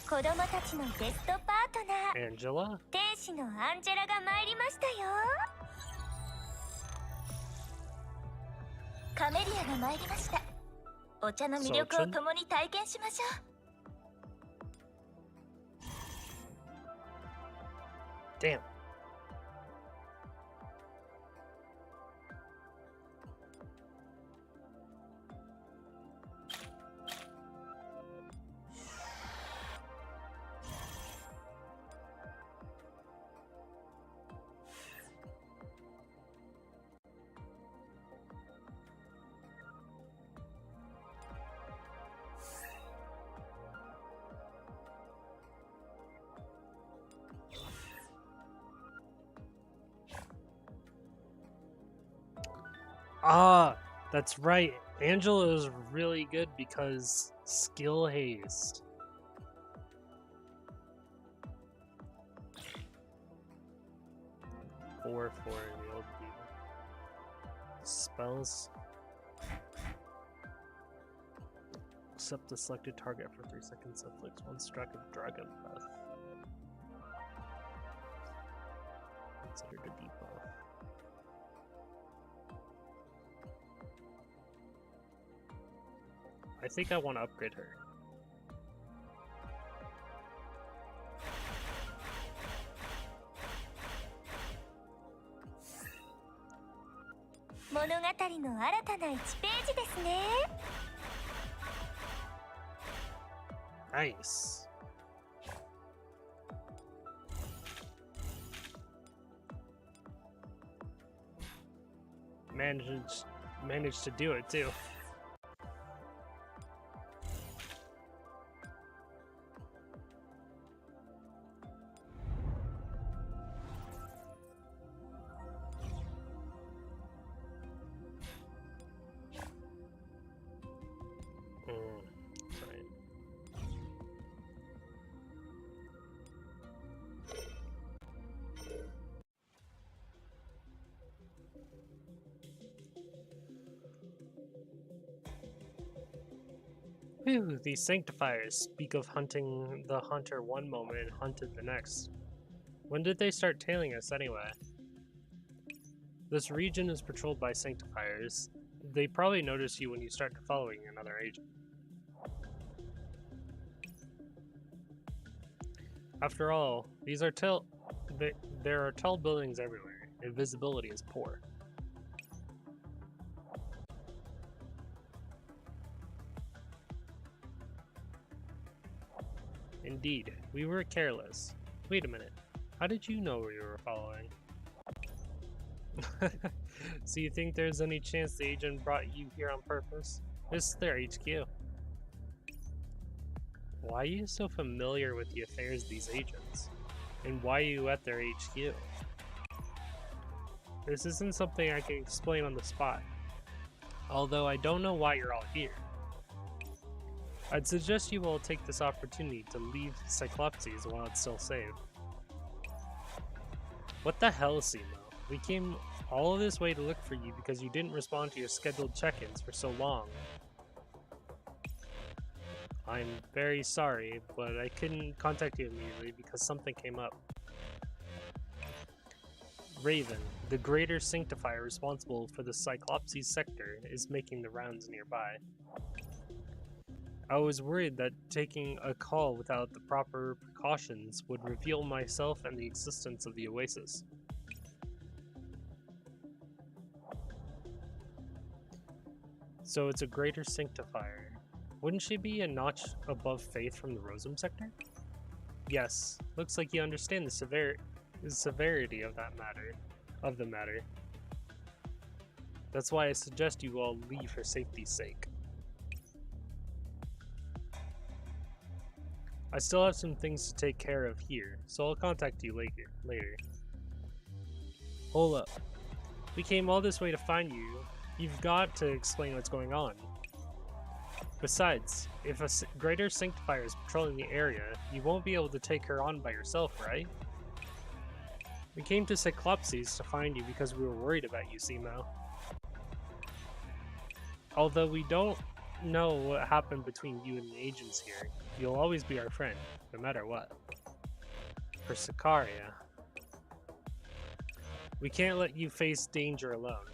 子供たちのベストパートナ Angela? 天使のアンジェラが参りましたよ。カメリアが参りました。お茶の魅力を共に体験しましょう。Damn. Ah, that's right. Angela is really good because skill haste. Four for the old people. Spells. Accept the selected target for 3 seconds. Afflicts 1 strike of dragon breath. Considered a debuff. I think I want to upgrade her. Nice. Managed to do it too. Whew, these sanctifiers speak of hunting the hunter one moment and hunted the next. When did they start tailing us anyway? This region is patrolled by sanctifiers. They probably notice you when you start following another agent. After all, these are there are tall buildings everywhere, and visibility is poor. Indeed, we were careless. Wait a minute. How did you know we were following? So you think there's any chance the agent brought you here on purpose? This is their HQ. Why are you so familiar with the affairs of these agents? And why are you at their HQ? This isn't something I can explain on the spot. Although I don't know why you're all here. I'd suggest you all take this opportunity to leave Cyclopses while it's still safe. What the hell, Simo? We came all this way to look for you because you didn't respond to your scheduled check-ins for so long. I'm very sorry, but I couldn't contact you immediately because something came up. Raven, the greater sanctifier responsible for the Cyclopses sector, is making the rounds nearby. I was worried that taking a call without the proper precautions would reveal myself and the existence of the Oasis. So it's a greater sanctifier. Wouldn't she be a notch above Faith from the Rosum sector? Yes, looks like you understand the severity of the matter. That's why I suggest you all leave for safety's sake. I still have some things to take care of here, so I'll contact you later. Hold up. We came all this way to find you. You've got to explain what's going on. Besides, if a greater sanctifier is patrolling the area, you won't be able to take her on by yourself, right? We came to Cyclopses to find you because we were worried about you, Simo. Although we don't know what happened between you and the agents here, you'll always be our friend, no matter what. for Sicaria. We can't let you face danger alone.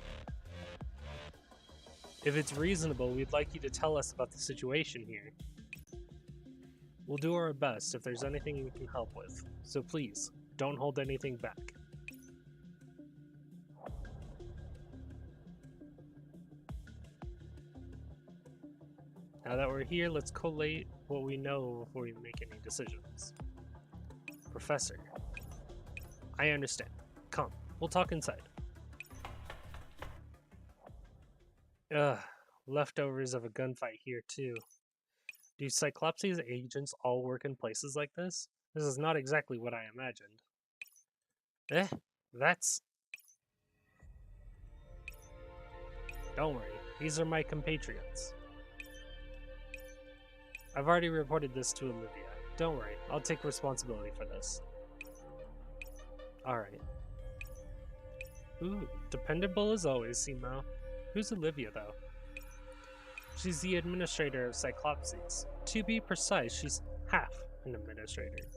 If it's reasonable, we'd like you to tell us about the situation here. We'll do our best if there's anything we can help with, so please, don't hold anything back. Now that we're here, let's collate what we know before we make any decisions. Professor, I understand. Come, we'll talk inside. Ugh, leftovers of a gunfight here too. Do Cyclopses agents all work in places like this? This is not exactly what I imagined. That's... Don't worry, these are my compatriots. I've already reported this to Olivia. Don't worry, I'll take responsibility for this. Alright. Ooh, dependable as always, Simo. Who's Olivia, though? She's the administrator of Cyclopses. To be precise, she's half an administrator.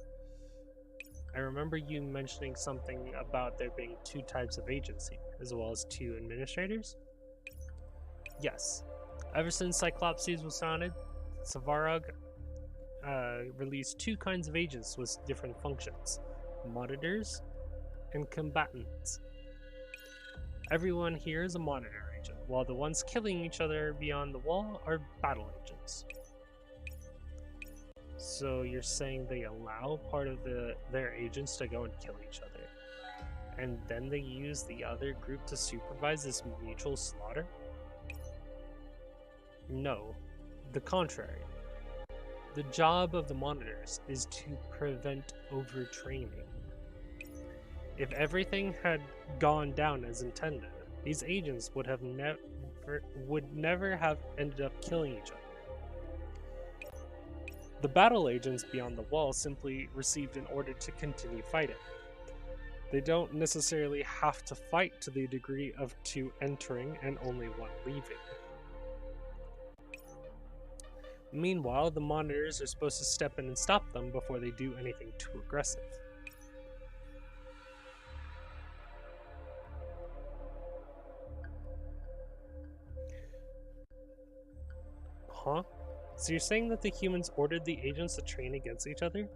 I remember you mentioning something about there being 2 types of agency, as well as 2 administrators? Yes. Ever since Cyclopses was founded, Svarog released 2 kinds of agents with different functions. Monitors and combatants. Everyone here is a monitor agent, while the ones killing each other beyond the wall are battle agents. So you're saying they allow part of their agents to go and kill each other, and then they use the other group to supervise this mutual slaughter? No, the contrary. The job of the monitors is to prevent overtraining. If everything had gone down as intended, these agents would never have ended up killing each other. The battle agents beyond the wall simply received an order to continue fighting. They don't necessarily have to fight to the degree of 2 entering and only 1 leaving. Meanwhile, the monitors are supposed to step in and stop them before they do anything too aggressive. Huh? So you're saying that the humans ordered the agents to train against each other,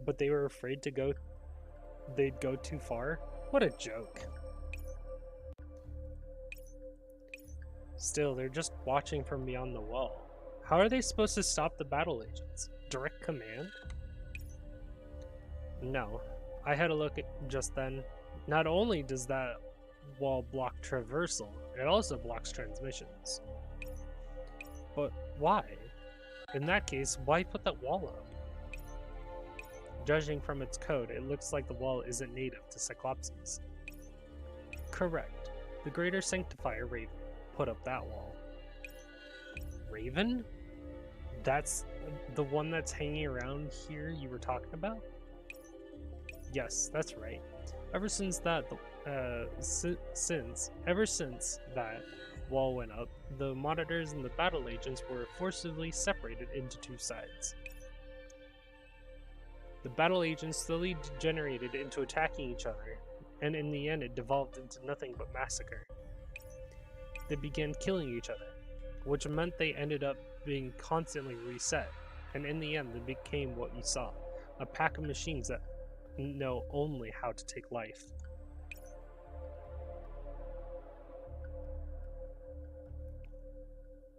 but they were afraid they'd go too far? What a joke. Still, they're just watching from beyond the wall. How are they supposed to stop the battle agents? Direct command? No. I had a look at just then. Not only does that wall block traversal, it also blocks transmissions. But why? In that case, why put that wall up? Judging from its code, it looks like the wall isn't native to Cyclopses. Correct. The Greater Sanctifier Raven put up that wall. Raven? That's the one that's hanging around here you were talking about? Yes, that's right. Ever since that wall went up, the monitors and the battle agents were forcibly separated into 2 sides. The battle agents slowly degenerated into attacking each other, and in the end it devolved into nothing but massacre. They began killing each other, which meant they ended up being constantly reset, and in the end they became what you saw, a pack of machines that know only how to take life.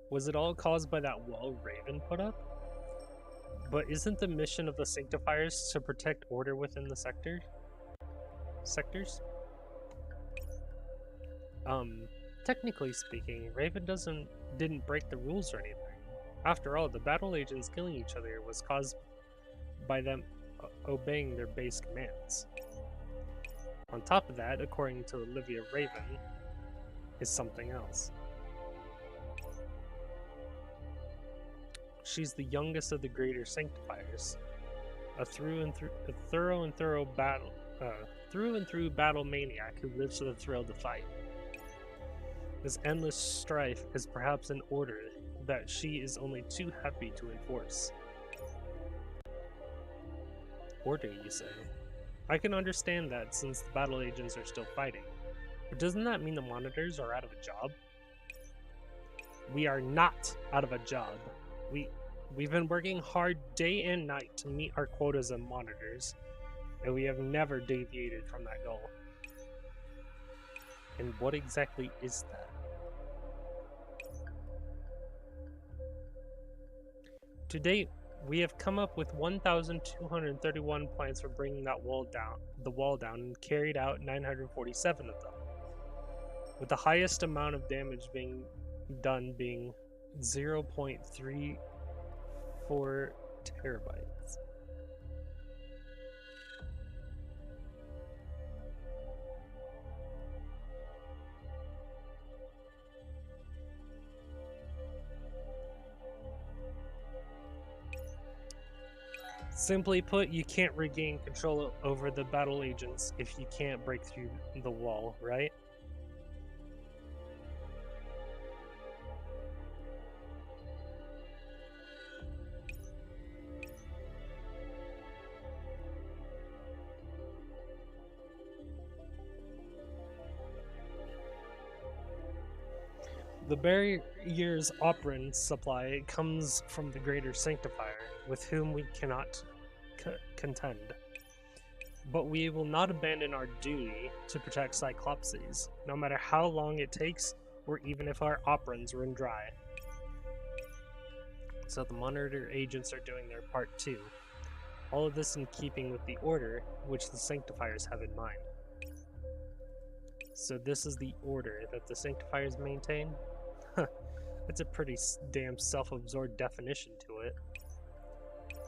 Was it all caused by that wall Raven put up? But isn't the mission of the Sanctifiers to protect order within the sectors? Technically speaking, Raven didn't break the rules or anything. After all, the battle agents killing each other was caused by them obeying their base commands. On top of that, according to Olivia, Raven is something else. She's the youngest of the Greater Sanctifiers, a through and through battle maniac who lives for the thrill to fight. This endless strife is perhaps an order that she is only too happy to enforce. Order, you say? I can understand that since the battle agents are still fighting. But doesn't that mean the monitors are out of a job? We are not out of a job. We've been working hard day and night to meet our quotas of monitors, and we have never deviated from that goal. And what exactly is that? To date, we have come up with 1,231 plans for bringing the wall down, and carried out 947 of them, with the highest amount of damage being done being 0.34 terabytes. Simply put, you can't regain control over the battle agents if you can't break through the wall, right? The barrier's operand supply comes from the Greater Sanctifier, with whom we cannot contend. But we will not abandon our duty to protect Cyclopses, no matter how long it takes, or even if our operands run dry. So the monitor agents are doing their part too. All of this in keeping with the order which the Sanctifiers have in mind. So this is the order that the Sanctifiers maintain? That's a pretty damn self-absorbed definition to it.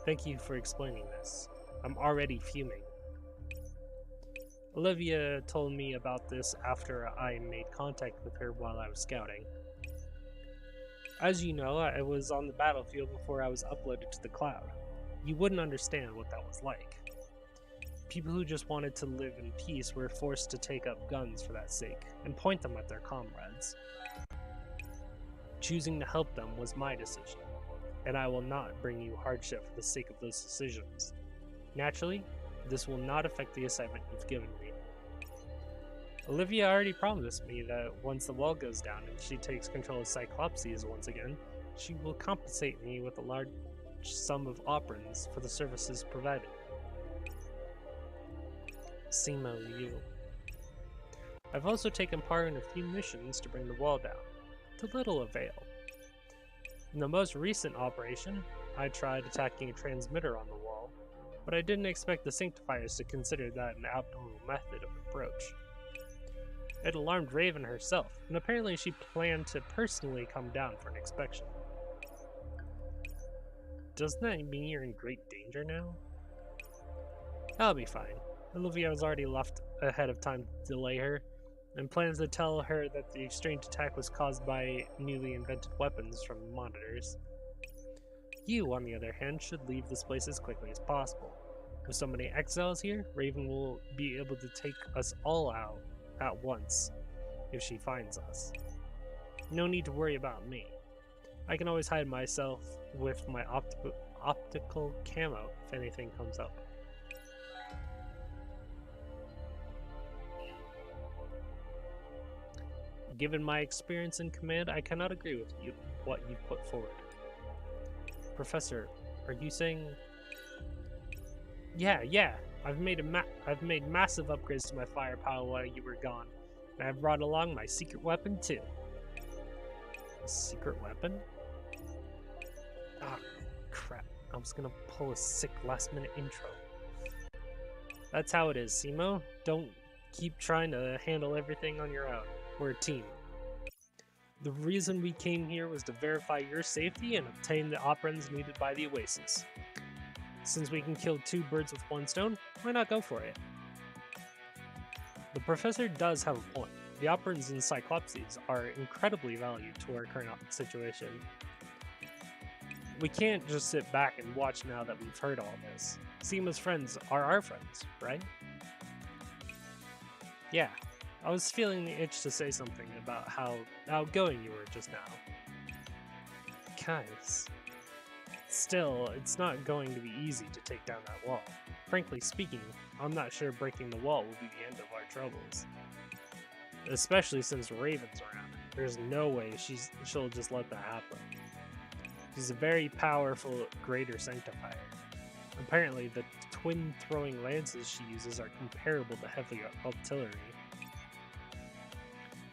Thank you for explaining this. I'm already fuming. Olivia told me about this after I made contact with her while I was scouting. As you know, I was on the battlefield before I was uploaded to the cloud. You wouldn't understand what that was like. People who just wanted to live in peace were forced to take up guns for that sake, and point them at their comrades. Choosing to help them was my decision, and I will not bring you hardship for the sake of those decisions. Naturally, this will not affect the assignment you've given me. Olivia already promised me that once the wall goes down and she takes control of Cyclopses once again, she will compensate me with a large sum of operands for the services provided. Simo Yu. I've also taken part in a few missions to bring the wall down, to little avail. In the most recent operation, I tried attacking a transmitter on the wall, but I didn't expect the Sanctifiers to consider that an optimal method of approach. It alarmed Raven herself, and apparently she planned to personally come down for an inspection. Doesn't that mean you're in great danger now? I'll be fine. Olivia has already left ahead of time to delay her, and plans to tell her that the strange attack was caused by newly invented weapons from the monitors. You, on the other hand, should leave this place as quickly as possible. With so many exiles here, Raven will be able to take us all out at once if she finds us. No need to worry about me. I can always hide myself with my optical camo if anything comes up. Given my experience in command, I cannot agree with you what you've put forward. Professor, are you saying? Yeah. I've made massive upgrades to my firepower while you were gone, and I've brought along my secret weapon too. A secret weapon? Ah, crap! I was gonna pull a sick last-minute intro. That's how it is, Simo. Don't keep trying to handle everything on your own. We're a team. The reason we came here was to verify your safety and obtain the operands needed by the Oasis. Since we can kill two birds with one stone, why not go for it? The professor does have a point. The operands in Cyclopses are incredibly valued to our current situation. We can't just sit back and watch now that we've heard all this. Simo's friends are our friends, right? Yeah. I was feeling the itch to say something about how outgoing you were just now. Guys, still, it's not going to be easy to take down that wall. frankly speaking, I'm not sure breaking the wall will be the end of our troubles. Especially since Raven's around. There's no way she'll just let that happen. She's a very powerful Greater Sanctifier. Apparently, the twin throwing lances she uses are comparable to heavy artillery.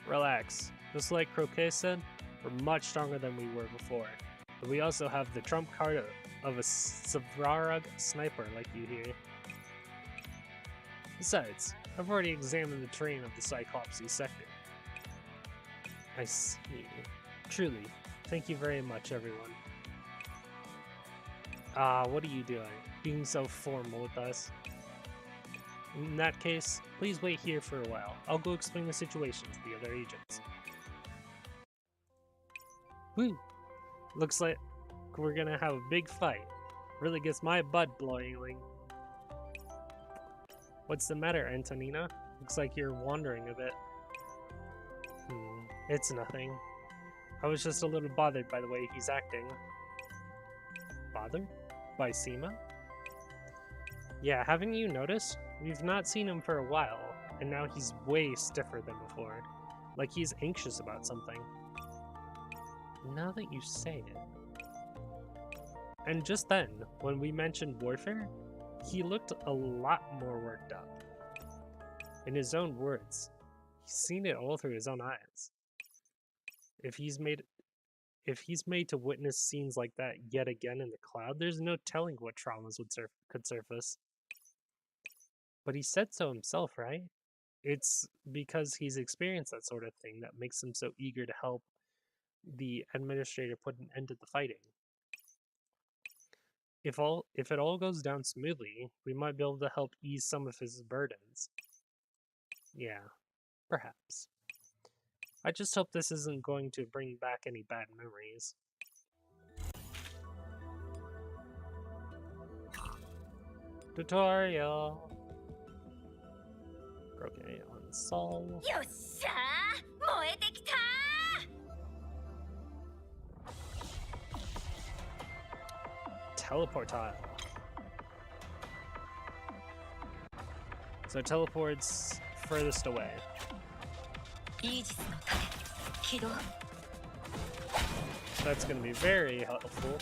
Relax. Just like Croquet said, we're much stronger than we were before. But we also have the trump card of a Savrarag sniper like you here. Besides, I've already examined the terrain of the Cyclopsy sector. I see. Truly, thank you very much, everyone. What are you doing? Being so formal with us? In that case, please wait here for a while. I'll go explain the situation to the other agents. Woo! Looks like we're gonna have a big fight. Really gets my blood boiling. What's the matter, Antonina? Looks like you're wandering a bit. It's nothing. I was just a little bothered by the way he's acting. Bothered? By Seema? Yeah, haven't you noticed? We've not seen him for a while, and now he's way stiffer than before. Like he's anxious about something. Now that you say it. And just then, when we mentioned warfare, he looked a lot more worked up. In his own words, he's seen it all through his own eyes. If he's made to witness scenes like that yet again in the cloud, there's no telling what traumas could surface. But he said so himself, right? It's because he's experienced that sort of thing that makes him so eager to help the administrator put an end to the fighting. If it all goes down smoothly, we might be able to help ease some of his burdens. Yeah, perhaps. I just hope this isn't going to bring back any bad memories. Tutorial. Okay, on Sol. Teleportile. So teleports furthest away. That's going to be very helpful.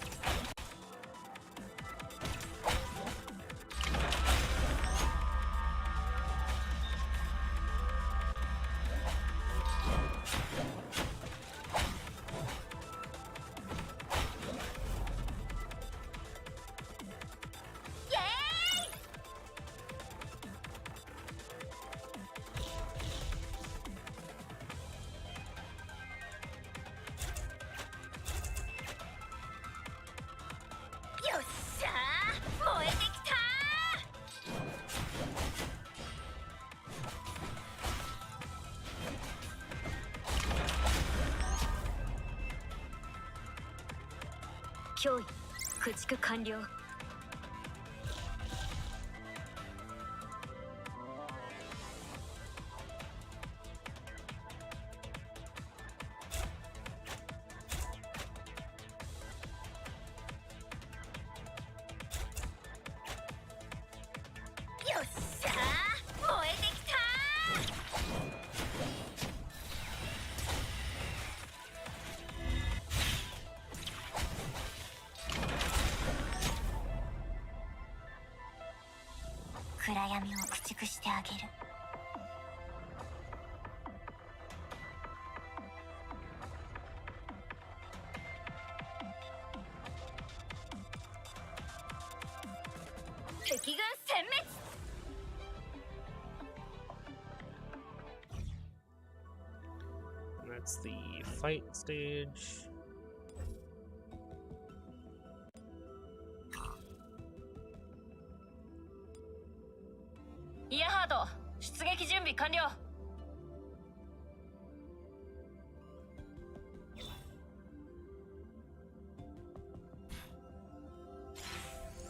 And that's the fight stage.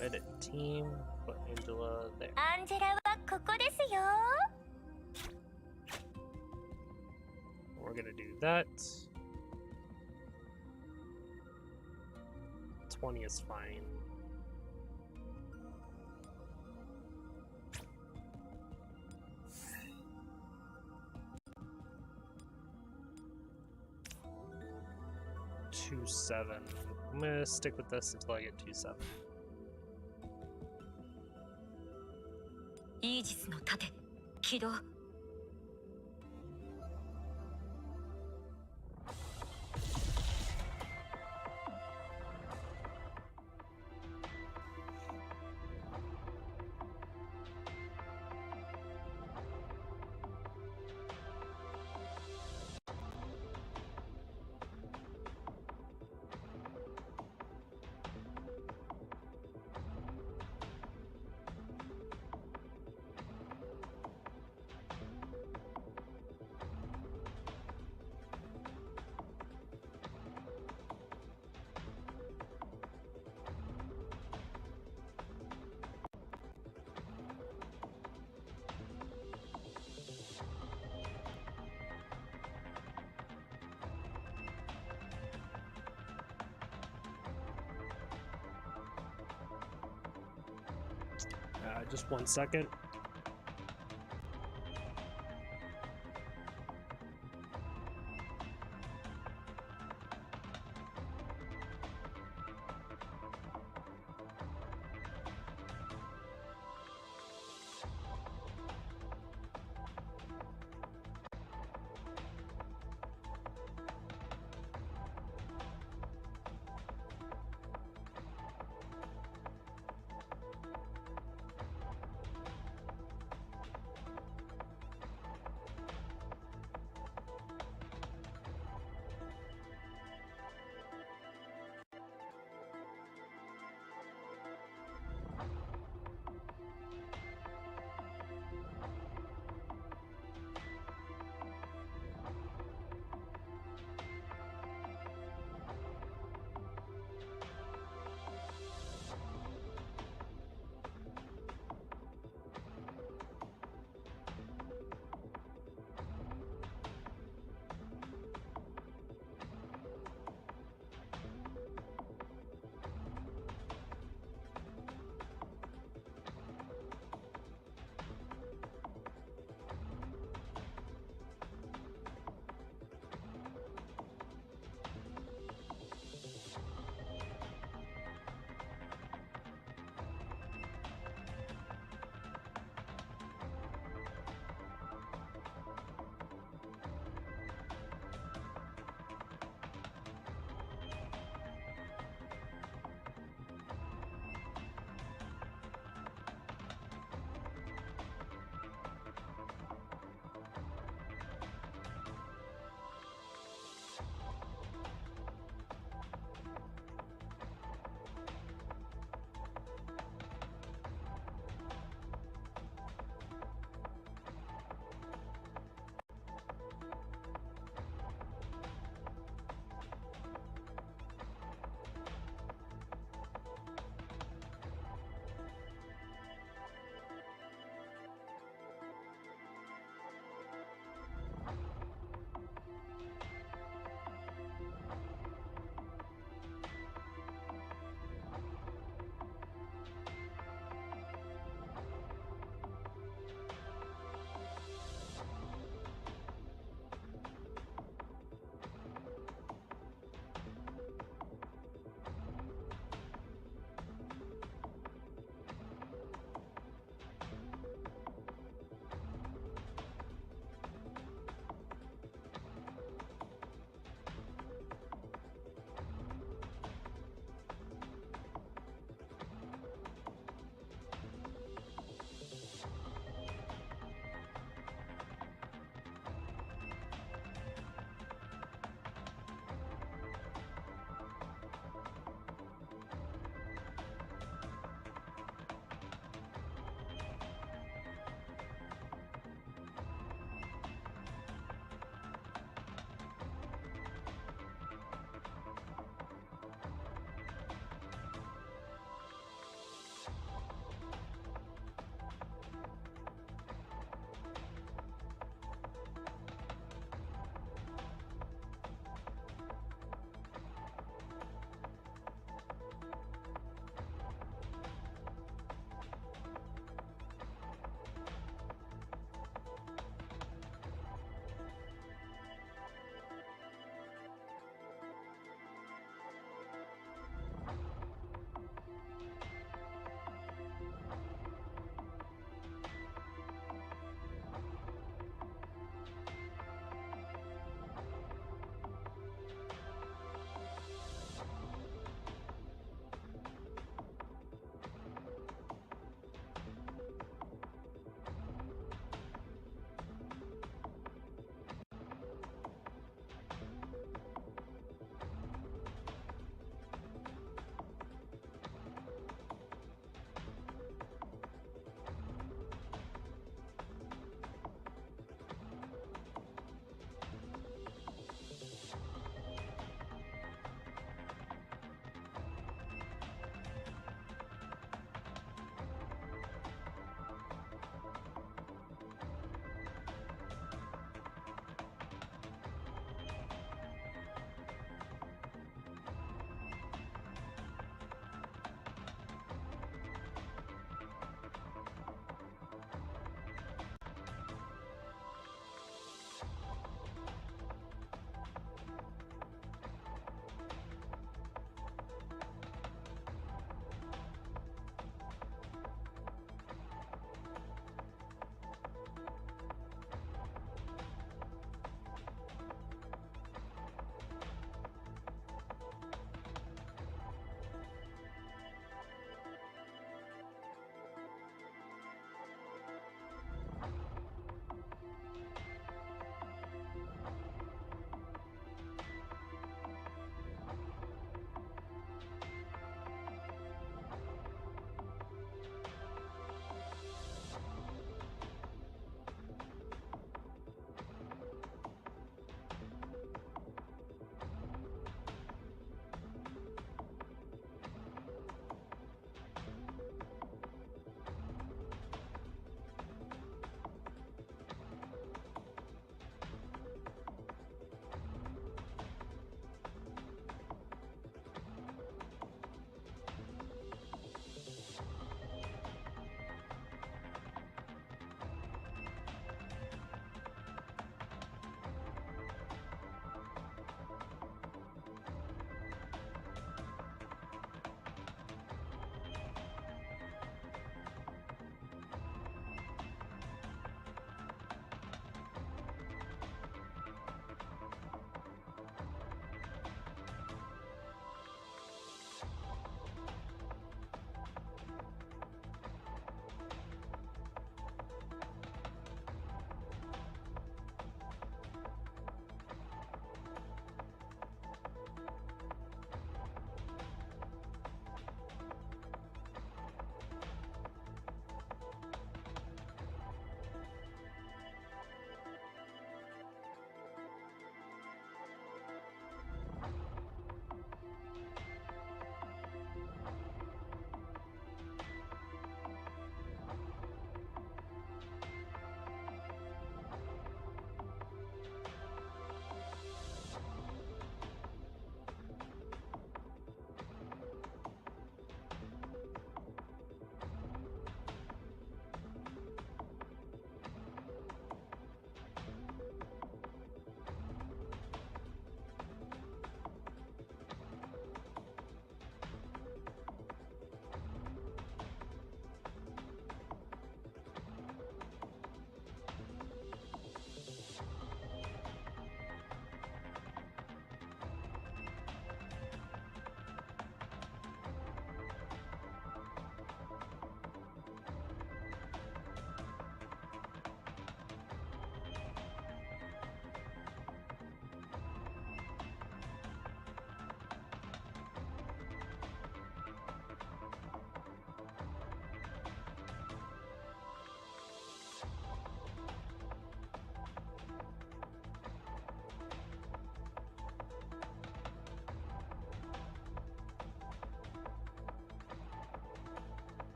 Edit team, put Angela there. We're gonna do that. 20 is fine. 2.7. I'm gonna stick with this until I get 2.7. イージスの盾起動。Just 1 second.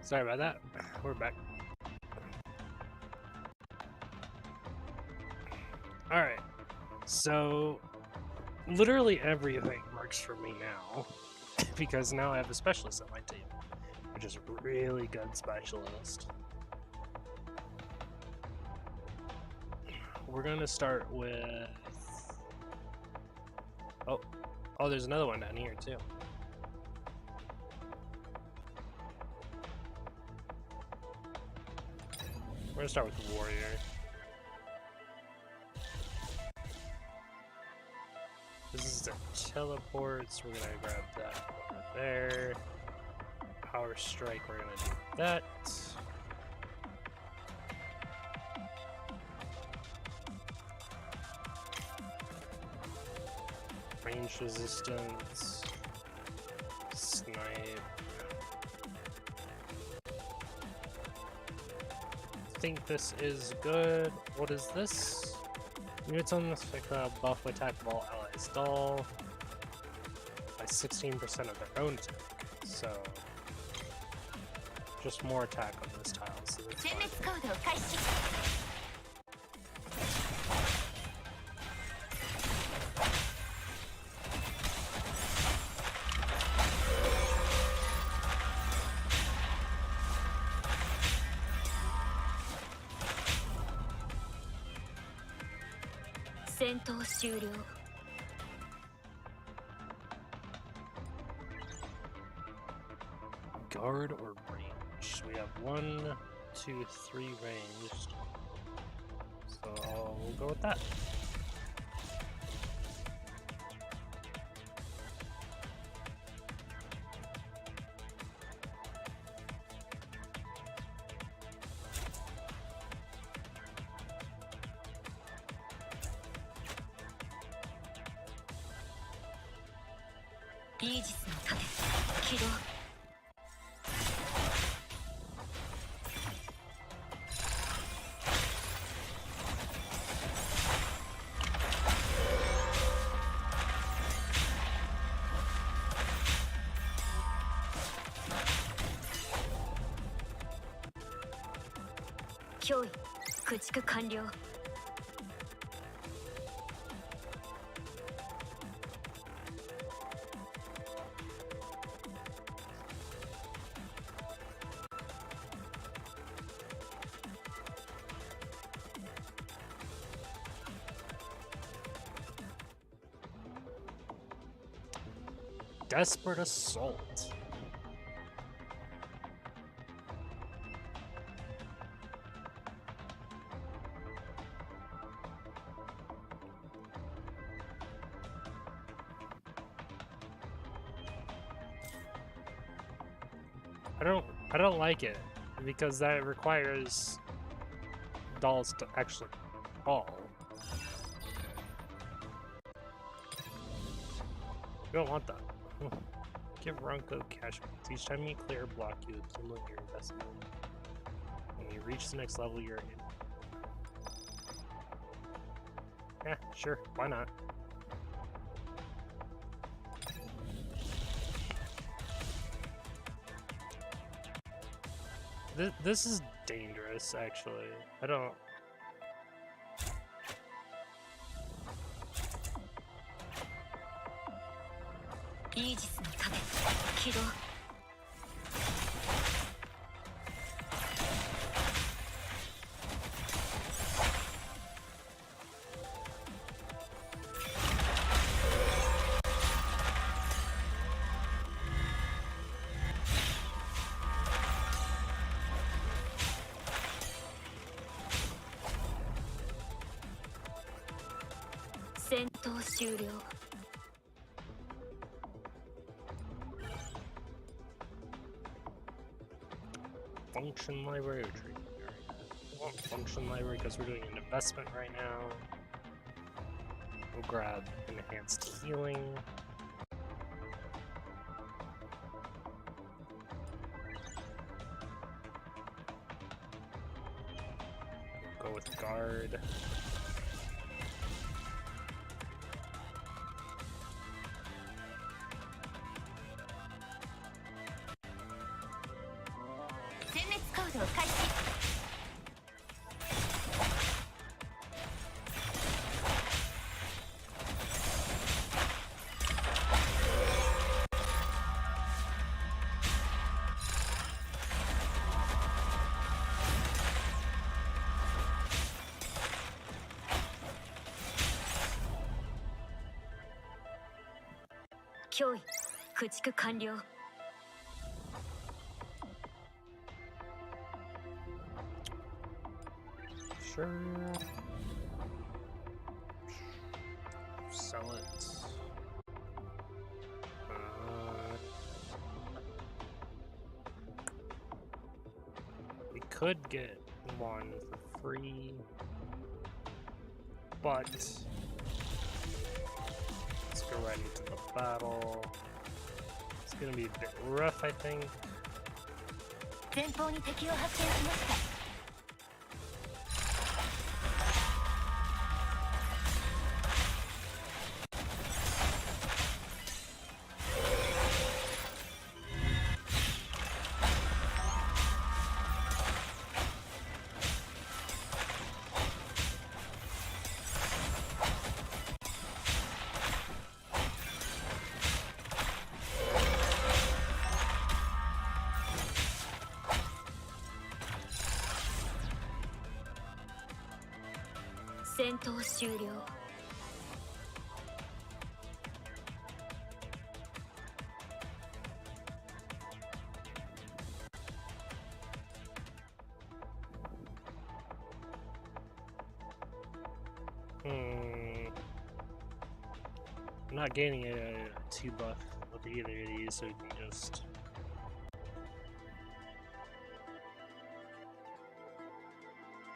Sorry about that. We're back. Alright. So, literally everything works for me now. Because now I have a specialist on my team. Which is a really good specialist. We're gonna start with... Oh, there's another one down here too. We're gonna start with Warrior. This is the teleports. We're gonna grab that over there. Power Strike, we're gonna do that. Range resistance. Snipe. I think this is good. What is this? Units on this buff attack of all allies dull by 16% of their own attack. So just more attack on this tile. So that's fine. 戦闘終了。 Guard or range? We have 1, 2, 3 ranged. So we'll go with that. Aegis の盾起動。 脅威駆逐完了。 Desperate Assault. I don't like it because that requires dolls to actually fall. You don't want that. Give Ronco cash points. Each time you clear a block, you accumulate your investment. When you reach the next level, you're in. Yeah, sure. Why not? This is dangerous, actually. I don't... Aegis の盾起動。 戦闘終了。 Function library or treatment area? I want function library because we're doing an investment right now. We'll grab enhanced healing. Go with guard. 動開始。脅威駆逐完了。 Sure. Sell it. We could get one for free, but let's go right into the battle. It's gonna be a bit rough, I think. 前方に敵を発見しました。 戦闘終了。 I'm not gaining a 2 buff with either of these, so we can just...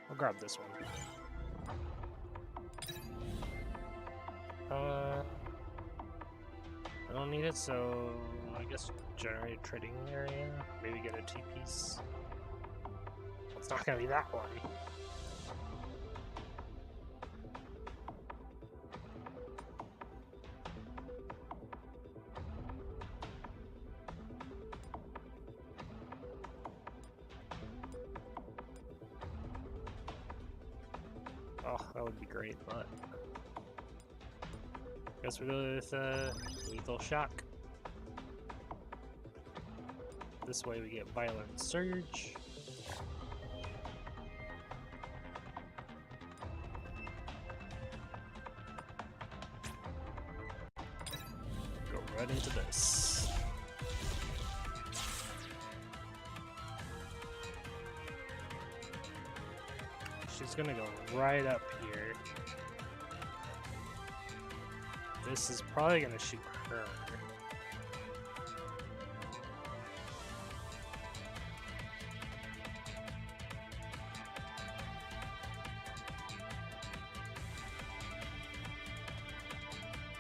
I'll grab this one. I don't need it, so I guess generate a trading area. Maybe get a 2-piece. It's not gonna be that one. Oh, that would be great, but guess we'll go with Lethal Shock. This way we get Violent Surge. Go right into this. She's gonna go right up here. This is probably gonna shoot her.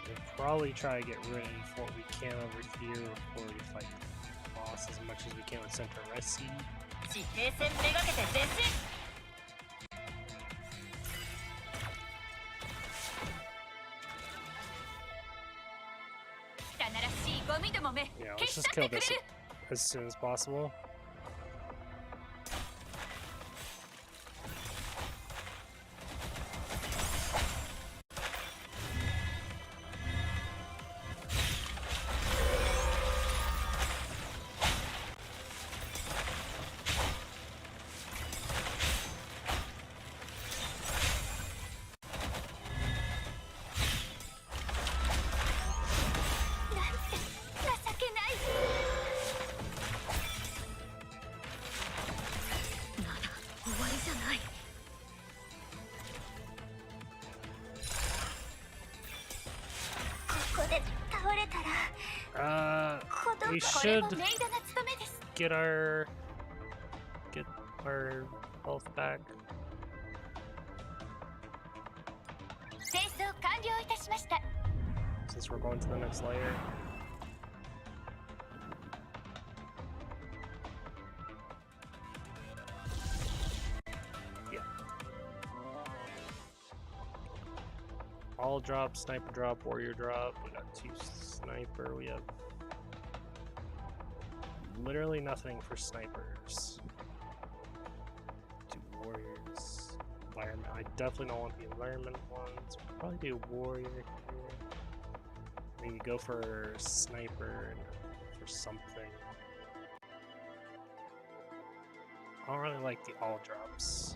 We'll probably try to get rid of what we can over here before we fight the boss as much as we can with Center Rescue. 地平線めがけて前進。 Yeah, let's just kill this as soon as possible. We should get our health back. Since we're going to the next layer. Yeah. All drop, sniper drop, warrior drop. We got 2 sniper. We have literally nothing for snipers. warriors. Environment. I definitely don't want the environment ones. We'll probably do warrior here. Maybe go for sniper and for something. I don't really like the all drops.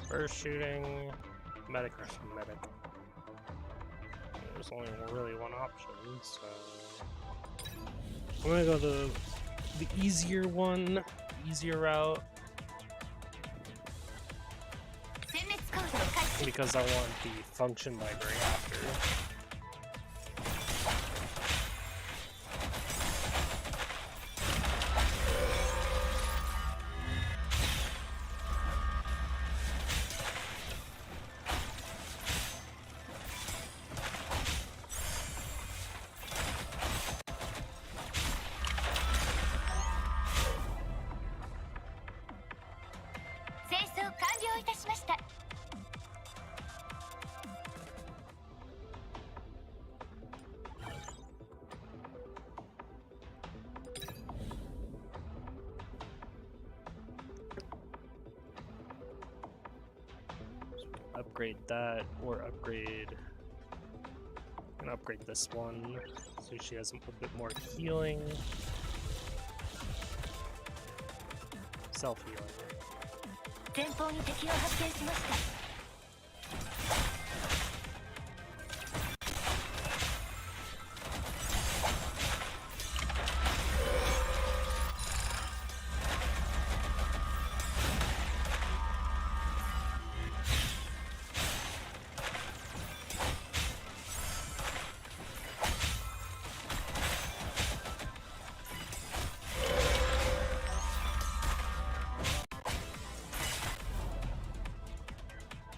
First shooting, medic or medic. There's only really one option, so I'm gonna go the easier one, easier route, because I want the function library after. Upgrade that, or upgrade. I'm gonna upgrade this one so she has a bit more healing. Self-healing. 前方に敵を発見しました。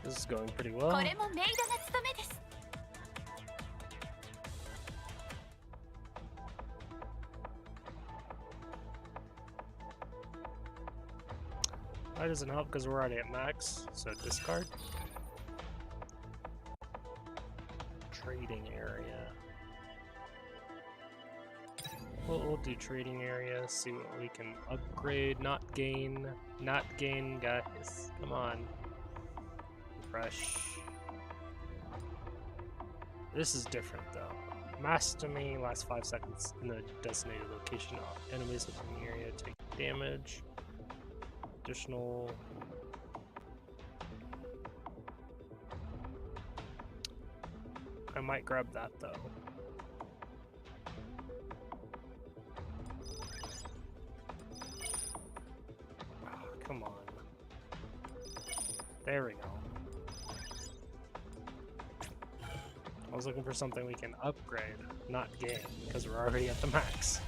This is going pretty well. これもメイドの務めです。 That doesn't help because we're already at max, so discard. Trading area. We'll do trading area, see what we can upgrade, not gain, guys. Come on. Refresh. This is different though. Mastomy lasts 5 seconds in the designated location. Enemies within the area take damage. Additional. I might grab that though. Oh, come on. There we go. I was looking for something we can upgrade, not gain, because we're already at the max.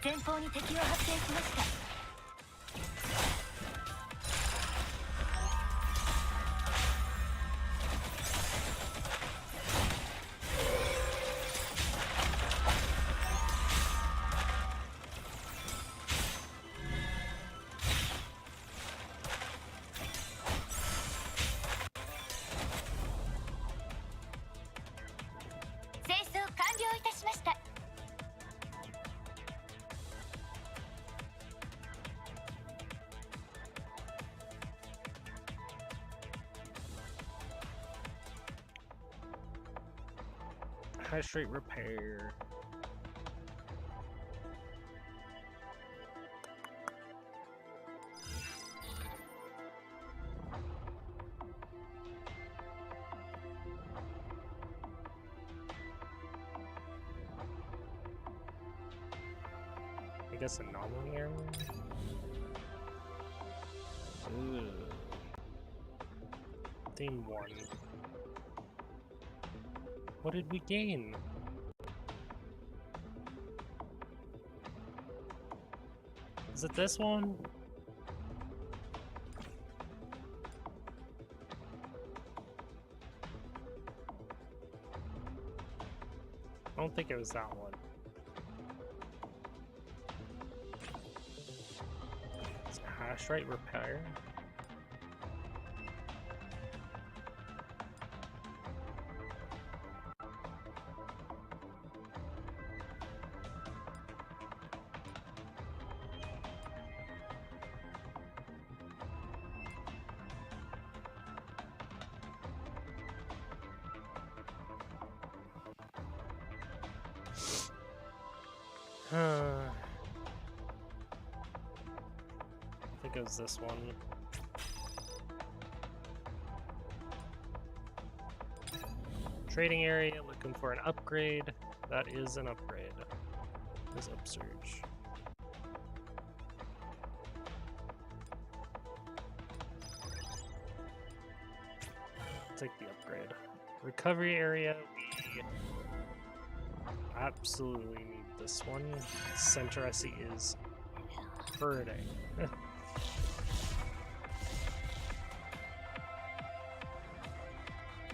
前方に敵を発見しました。 清掃完了いたしました。 Hash rate repair. I guess anomaly area? Ugh. Theme 1. What did we gain? Is it this one? I don't think it was that one. It's hash rate repair. I think it was this one. Trading area, looking for an upgrade. That is an upgrade. Is upsurge. Take the upgrade. Recovery area, we absolutely need this one. Centresi is hurting.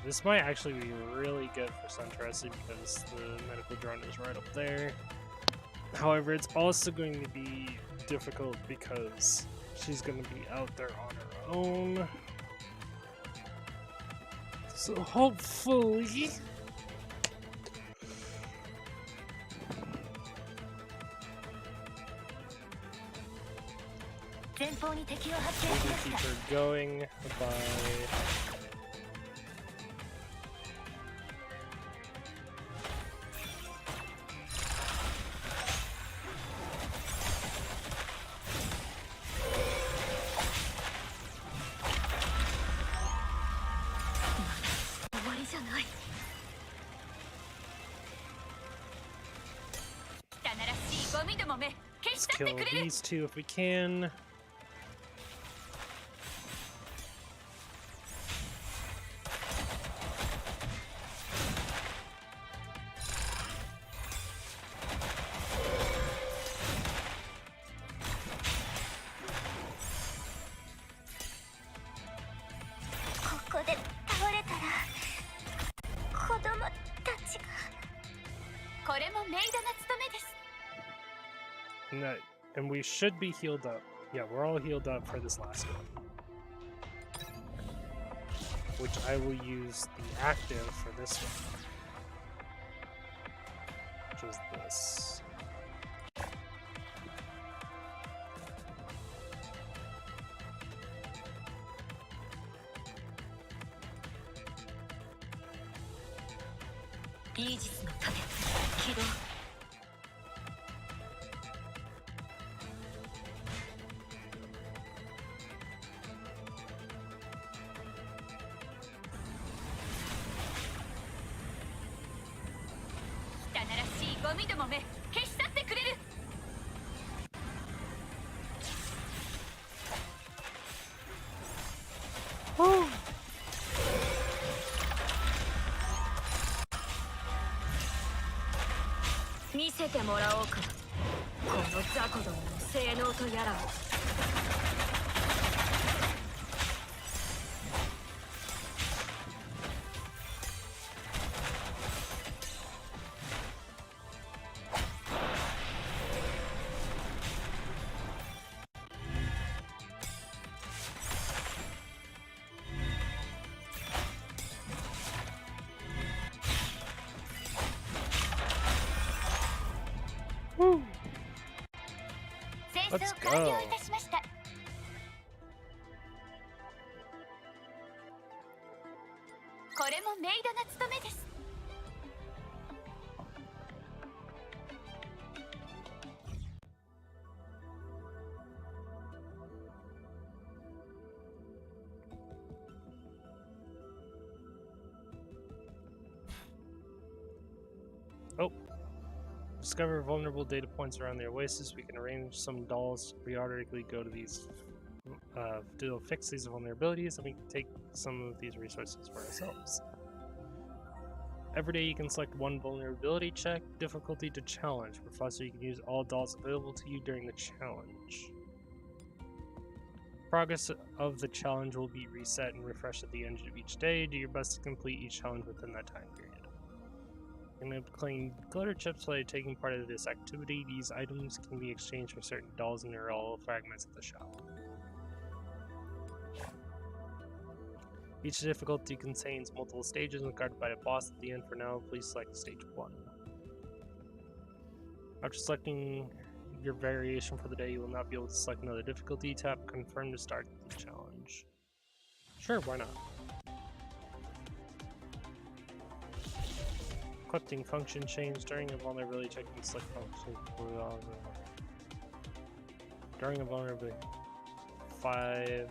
This might actually be really good for Centresi because the medical drone is right up there. However, it's also going to be difficult because she's going to be out there on her own. So hopefully... we can keep her going by... Let's kill these two if we can. And we should be healed up. Yeah, we're all healed up for this last one. Which I will use the active for this one. Which is this. Let's go. Oh. Discover vulnerable data points around the oasis. We can arrange some dolls to periodically go to these to fix these vulnerabilities, and we can take some of these resources for ourselves. Every day you can select one vulnerability check, difficulty to challenge. For Foster, you can use all dolls available to you during the challenge. Progress of the challenge will be reset and refreshed at the end of each day. Do your best to complete each challenge within that time period. You can claim glitter chips while you're taking part of this activity. These items can be exchanged for certain dolls and neural fragments at the shop. Each difficulty contains multiple stages and guarded by a boss at the end. For now, please select stage 1. After selecting your variation for the day, you will not be able to select another difficulty. Tap confirm to start the challenge. Sure, why not? Equipping function change. During a vulnerability check, you can select function for during a vulnerability. 5.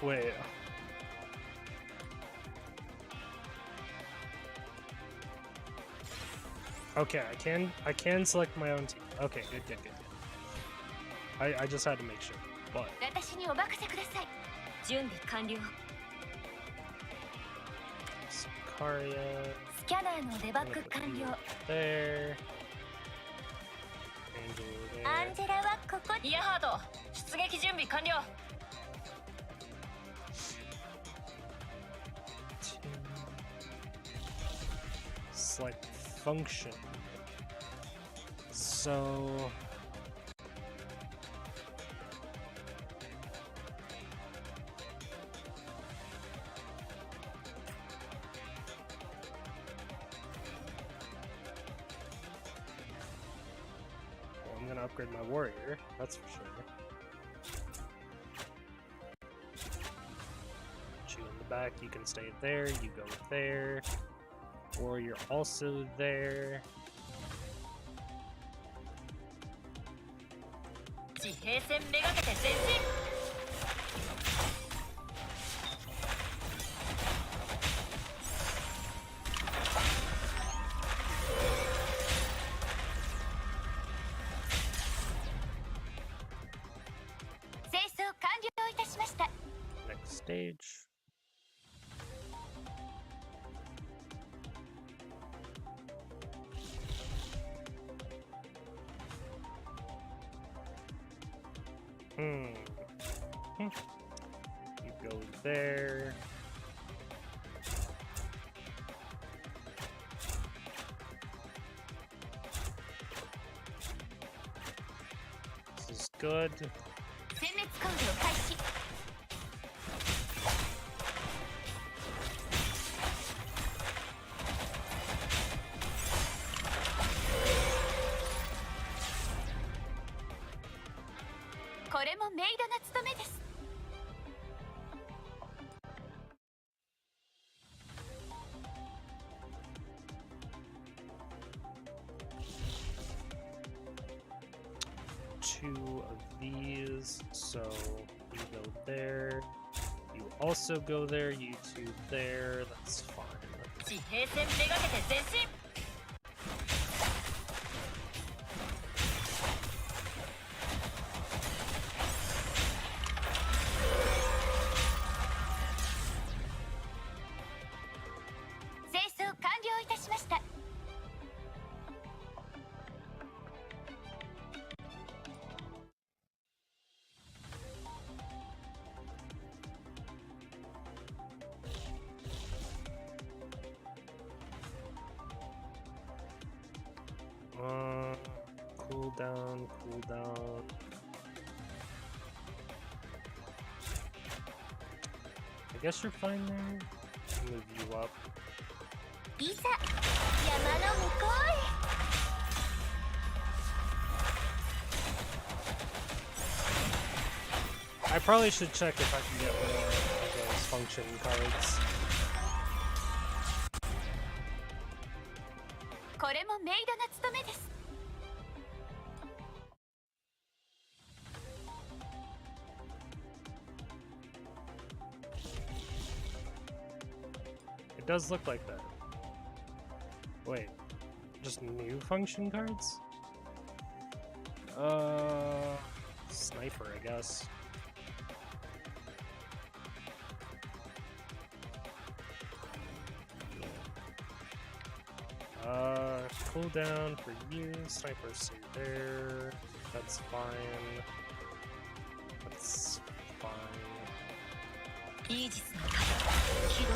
Wait. Okay, I can select my own team. Okay, good. I just had to make sure. But 私にお任せください。準備完了。 Sicaria スキャナーのデバッグ完了。 there. Angela アン there. ジェラはここ。イヤハード、出撃準備完了。 Select function. So I'm gonna upgrade my warrior, that's for sure. Put you in the back, you can stay there, you go there. Warrior also there. 地平線めがけて前進。 清掃完了いたしました。 Next stage. You go there. This is good. 殲滅行動開始。 これもメイドの務めです。 2 of these, so you go there. You also go there, you 2 there, that's fine. 地平線めがけて前進。 清掃完了いたしました。 Cool down, cool down. I guess you're fine there. Move you up. いざ山の向こうへ。 I probably should check if I can get more of those function cards. これもメイドの務めです。 It does look like that. Wait, just new function cards? Sniper, I guess. Cooldown for you, sniper stay there. That's fine. That's fine. イージスの盾起動。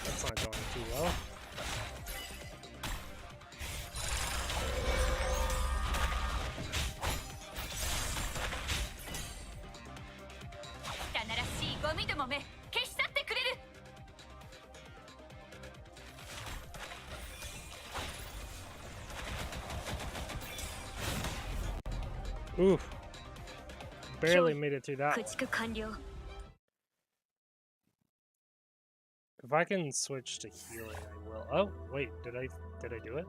That's not going too well. 汚らしいゴミどもめ消し去ってくれる。 Oof. Barely made it through that. 駆逐完了。 If I can switch to healing, I will. Oh, wait, did I do it?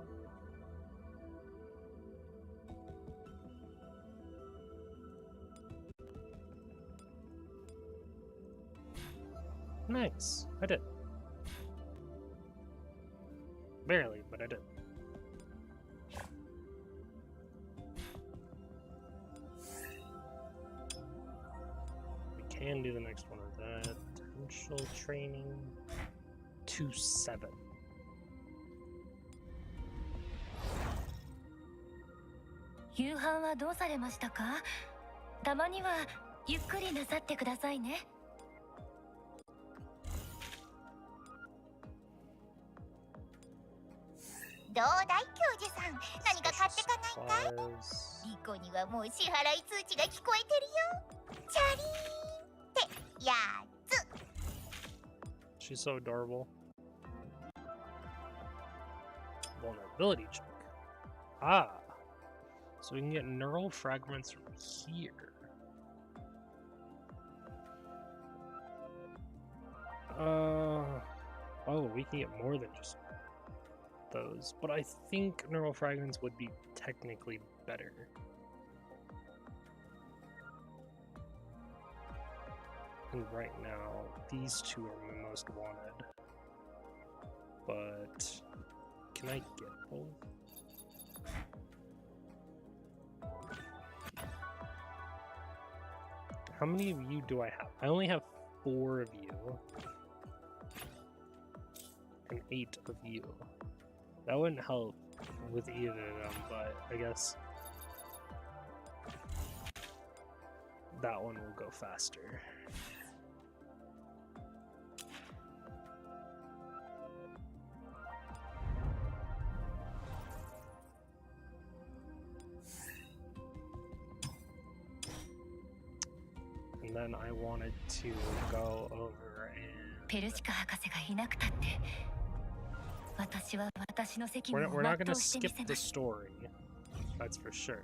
Nice, I did. Barely, but I did. We can do the next one of that. Potential training. 2-7. 夕飯はどうされましたか？たまにはゆっくりなさってくださいね。どうだい教授さん、何か買ってかないかい？ Supplies. リコにはもう支払い通知が聞こえてるよ。チャリーンってやつ。 She's so adorable. Vulnerability check. Ah. So we can get neural fragments from here. Oh, we can get more than just those. But I think neural fragments would be technically better. And right now, these two are the most wanted. But can I get both? How many of you do I have? I only have 4 of you. And 8 of you. That wouldn't help with either of them, but I guess that one will go faster. And then I wanted to go over and ペルシカ博士がいなくたって、私は私の責 we're 務を not 全 gonna うしてみ skip せ the ます。 story, that's for sure.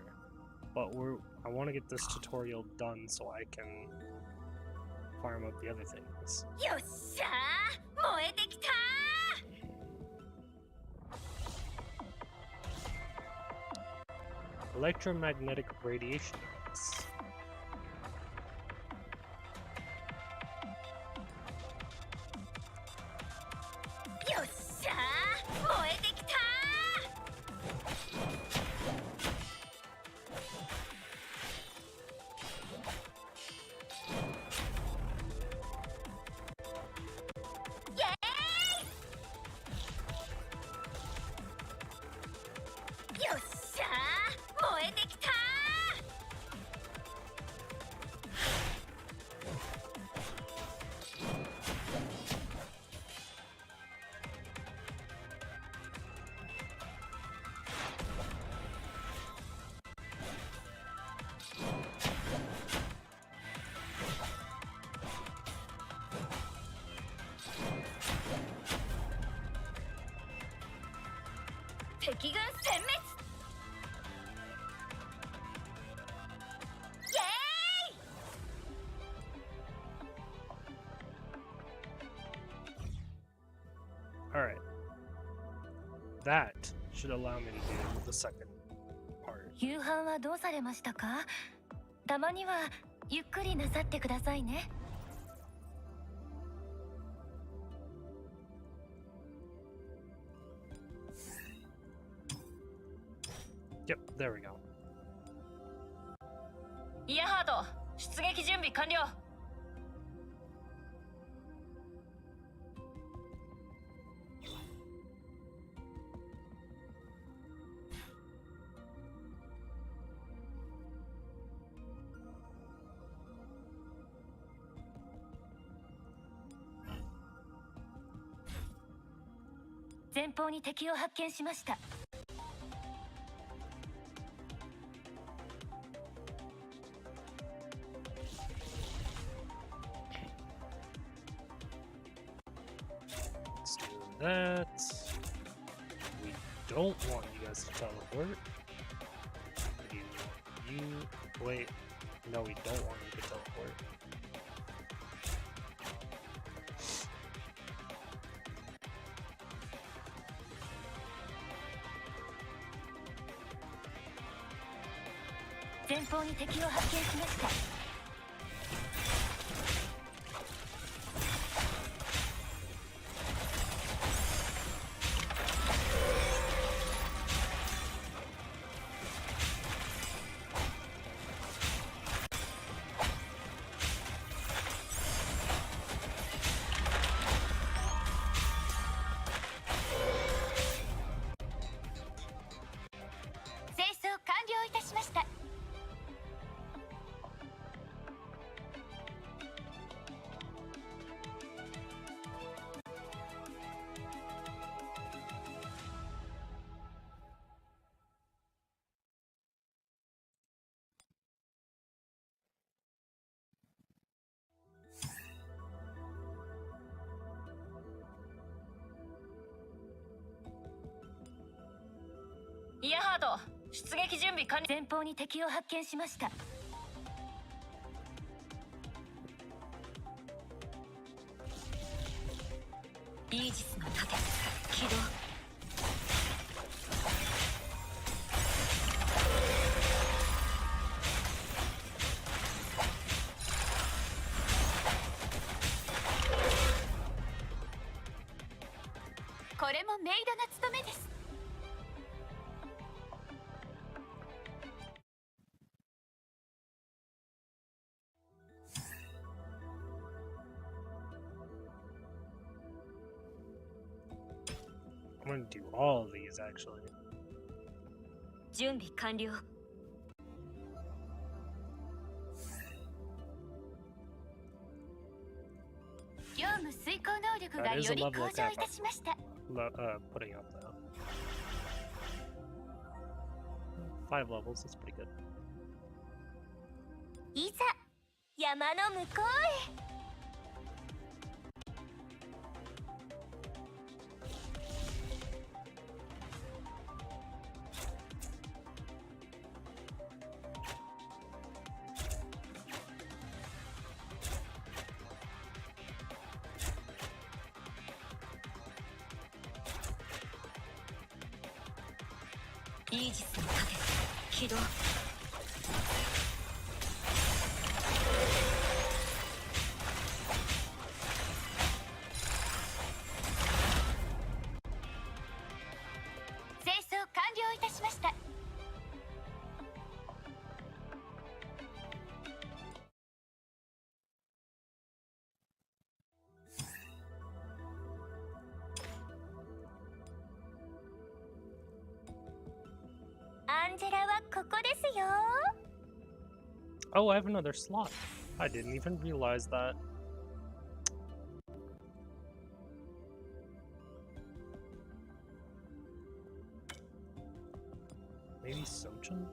But I want to get this tutorial done so I can farm up the other things. よっしゃー、燃えてきたー。 Electromagnetic radiation effects. 敵軍殲滅。イエーイ。 Alright. That should allow me to do the second part. 夕飯はどうされましたか？たまにはゆっくりなさってくださいね。Yep, there we go. イヤハート、出撃準備完了。前方に敵を発見しました。Let's do that. We don't want you guys to teleport. You wait. No, we don't want you to teleport.「前方に敵を発見しました」。清掃完了いたしました。イヤハート、出撃準備完了。前方に敵を発見しました。イージスの盾起動。これもメイドの務めです。I'm gonna do all of these actually. 準備完了。業務遂行能力がより向上いたしました。Putting up though. 5 levels, that's pretty good. いざ山の向こうへ。イージスの盾起動。清掃完了いたしました。アンジェラはここですよ。 Oh, I have another slot. I didn't even realize that. Maybe Sochin?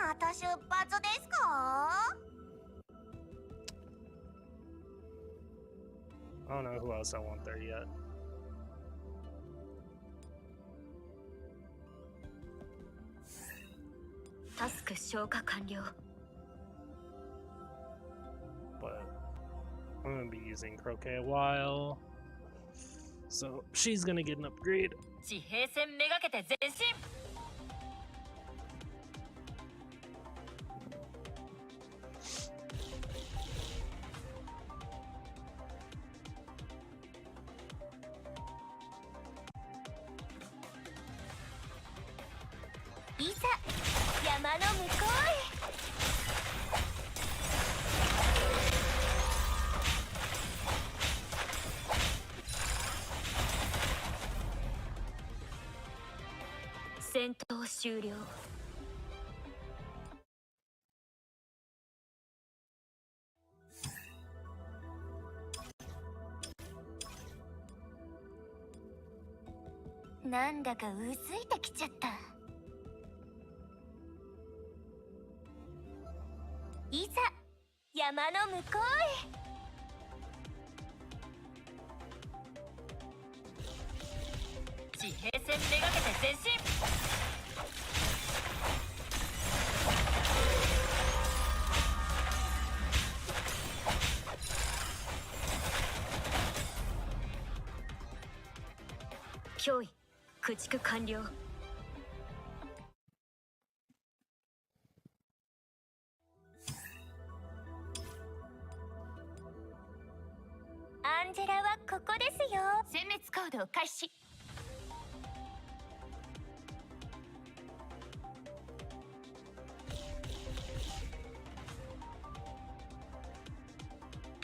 また出発ですか？ I don't know who else I want there yet. Task 消化完了。 But I'm gonna be using Croquet a while. So she's gonna get an upgrade. 地平線めがけて前進。いざ山の向こうへ。戦闘終了。なんだかうずいてきちゃった。いざ山の向こうへ。地平線めがけて前進。脅威駆逐完了。アンジェラはここですよ。殲滅行動開始。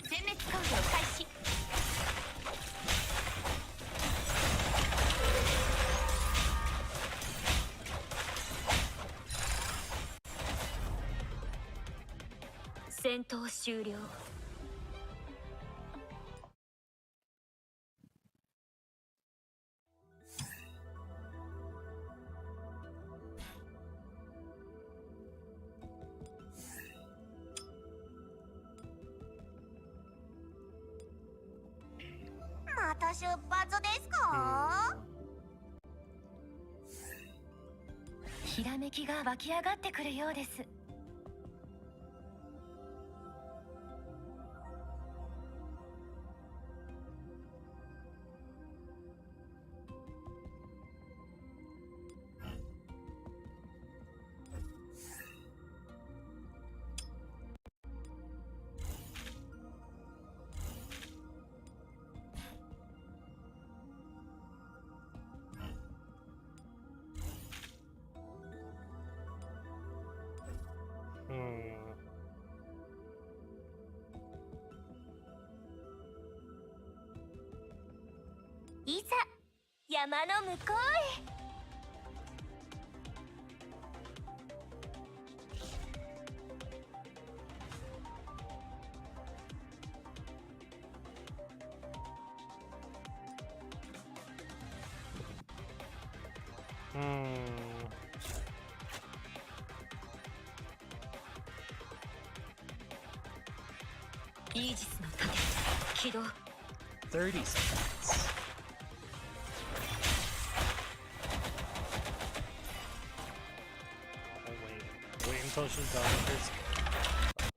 殲滅行動開始。戦闘終了。また出発ですか？ひらめきが湧き上がってくるようです。いざ山の向こうへ。イージスの盾起動。30 seconds. Oh, wait until she's done with this.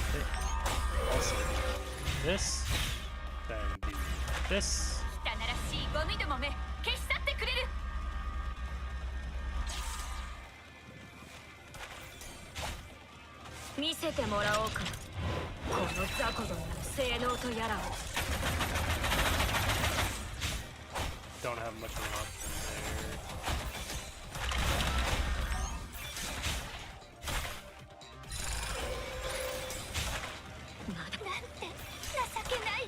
Okay. Also do this, then do this. 汚らしいゴミどもめ消し去ってくれる。見せてもらおうか、この雑魚どもの性能とやらを。 Don't have much of an option there. なんて情けない。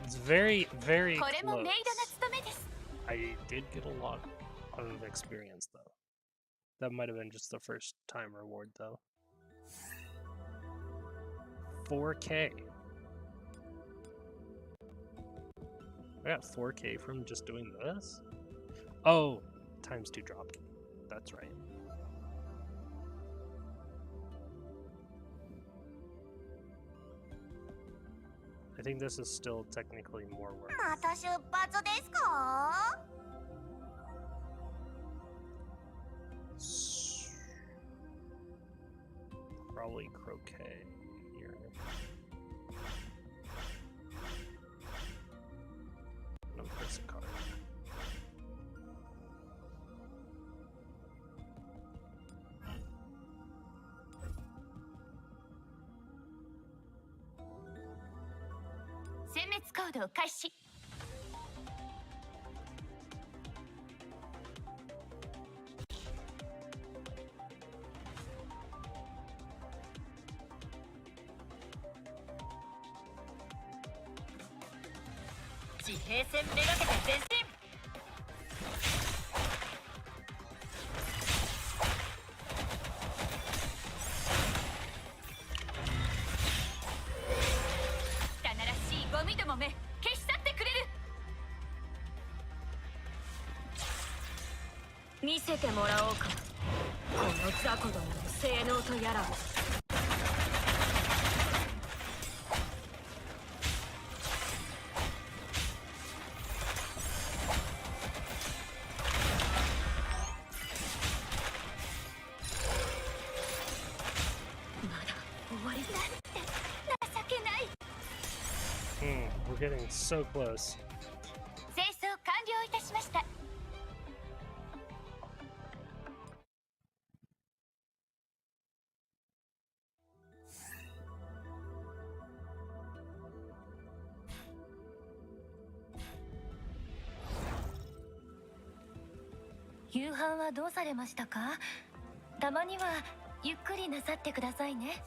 It's very, very これも close. メイドな務めです。 I did get a lot of experience though. That might have been just the first time reward though. 4K. I got 4K from just doing this? Oh, times 2 dropped. that's right. I think this is still technically more work. また出発ですか？ Probably croquet here. No, this card. Send 殲滅行動開始。地平線めがけて前進。汚らしいゴミどもめ消し去ってくれる。見せてもらおうか、この雑魚どもの性能とやらを。We're getting so close. 清掃完了いたしました。夕飯はどうされましたか？たまにはゆっくりなさってくださいね。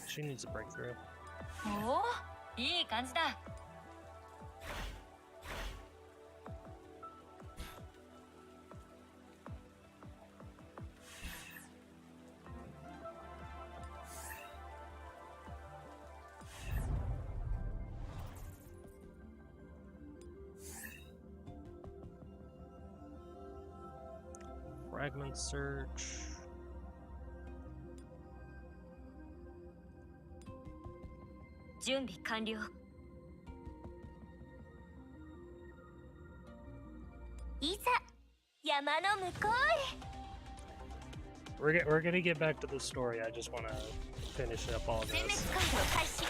She needs a breakthrough. おお、いい感じだ。Fragment search.準備完了。いざ山の向こうへ。 We're gonna get back to the story. I just want to finish up all 殲滅 this. 行動開始。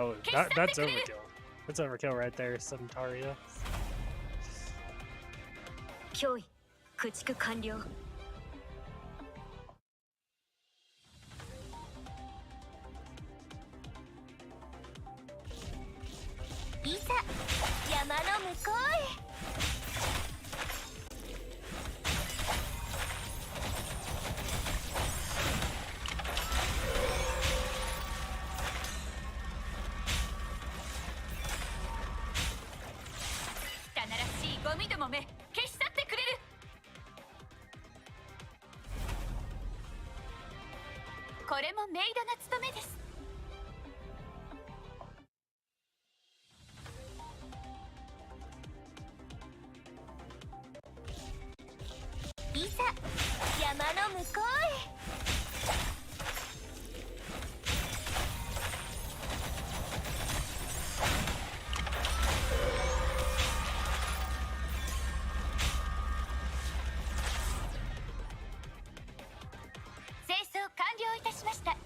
Oh, that's overkill. That's overkill right there, Centaria. 脅威駆逐完了。いざ山の向こうへ。 ゴミどもめ消し去ってくれる。これもメイドの務めです。いざ山の向こうへ。 清掃完了いたしました。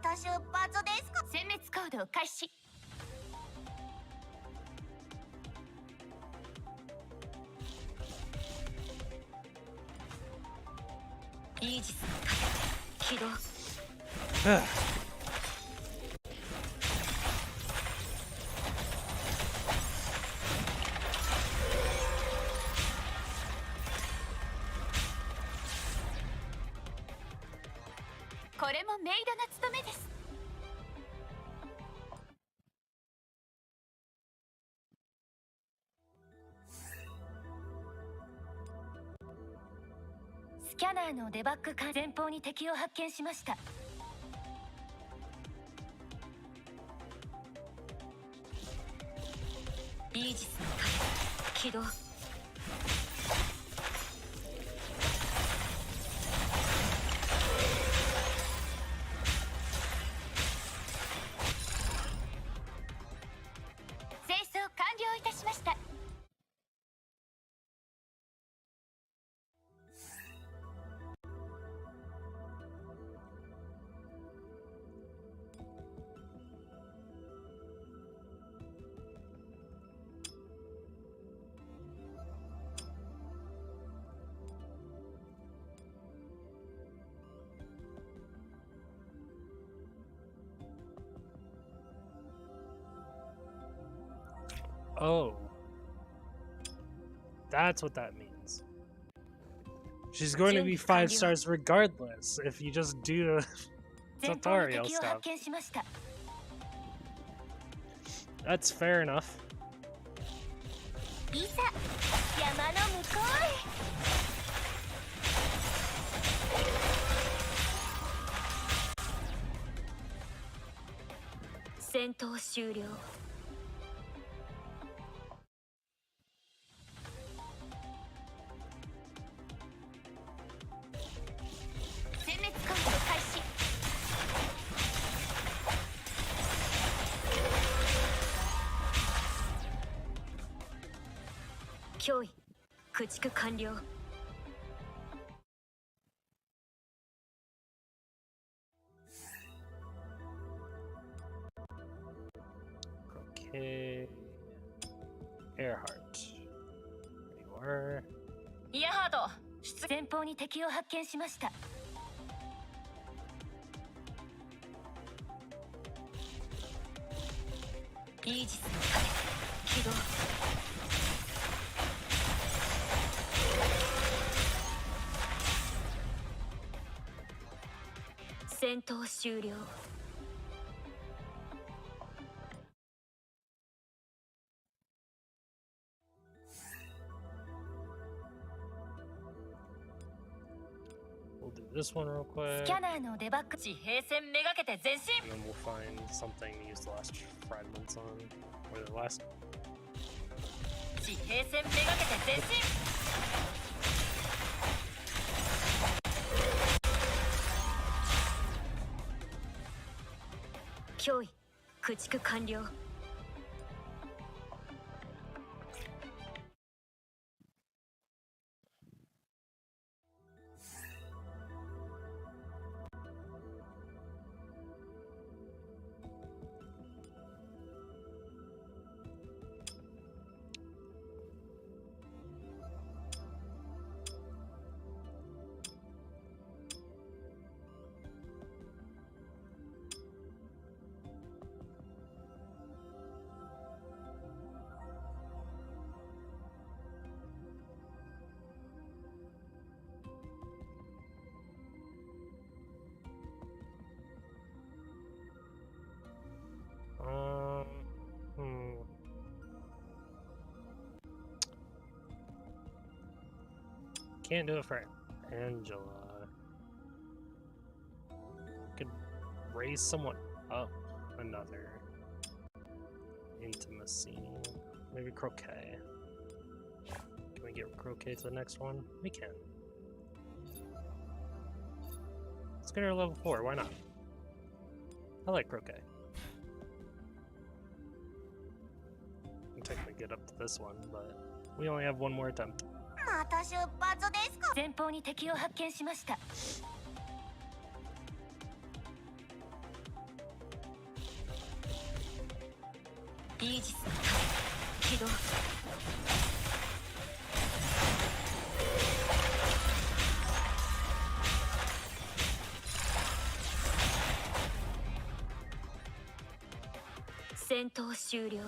た出発ですか。殲滅行動開始。イージスの風起動。これもメイドの務めです。スキャナーのデバッグ間前方に敵を発見しました。イージスの風起動。清掃完了いたしました。Oh. That's what that means. She's going to be 5 stars regardless if you just do the 前方に tutorial 敵を stuff. 発見しました。 That's fair enough. いざ山の向こ戦闘終了。殲滅コント開始。脅威駆逐完了。Okay. Earhart. There you are. イヤハード前方に敵を発見しました。イージスの風起動。戦闘終了。We'll do this one real ス quick. キャナーのデバッグ地平線めがけて前進。 And then we'll find something to use the last fragments on. Or the last. 地平線めがけて前進。脅威駆逐完了。Can't do it for Angela. Could raise someone up another. Intimacy. Maybe Croquet. Can we get Croquet to the next one? We can. Let's get her level 4, why not? I like Croquet. We can technically get up to this one, but we only have one more attempt. また出発ですか。前方に敵を発見しました。イージスの起動。戦闘終了。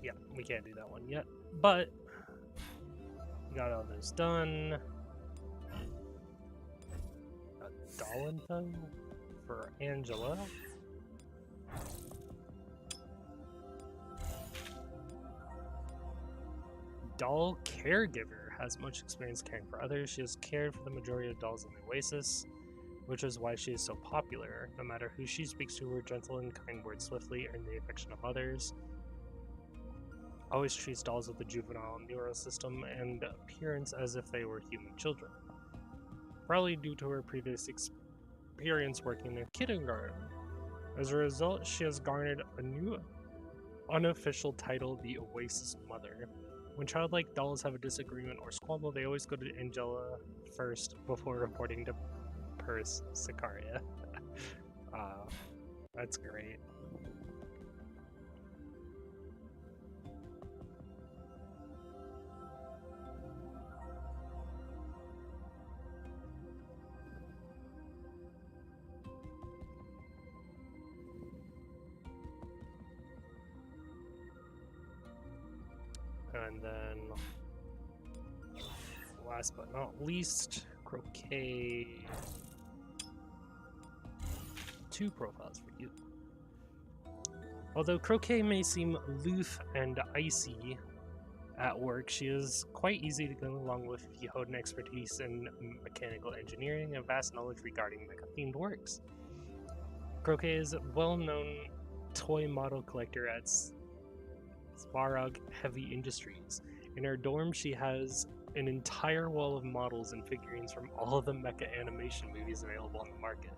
Yeah, we can't do that one yet, but we got all this done. A doll info for Angela. Doll caregiver has much experience caring for others. She has cared for the majority of dolls in the Oasis, which is why she is so popular. No matter who she speaks to, her gentle and kind words swiftly earn the affection of others. Always treats dolls with a juvenile neural system and appearance as if they were human children. Probably due to her previous experience working in a kindergarten. As a result, she has garnered a new unofficial title, the Oasis Mother. When childlike dolls have a disagreement or squabble, they always go to Angela first before reporting to Purse Sicaria. That's great. And then, last but not least, Croquet. 2 profiles for you. Although Croquet may seem aloof and icy at work, she is quite easy to go along with if you hold an expertise in mechanical engineering and vast knowledge regarding mecha-themed works. Croquet is a well-known toy model collector at Svarog Heavy Industries. In her dorm, she has an entire wall of models and figurines from all of the mecha animation movies available on the market.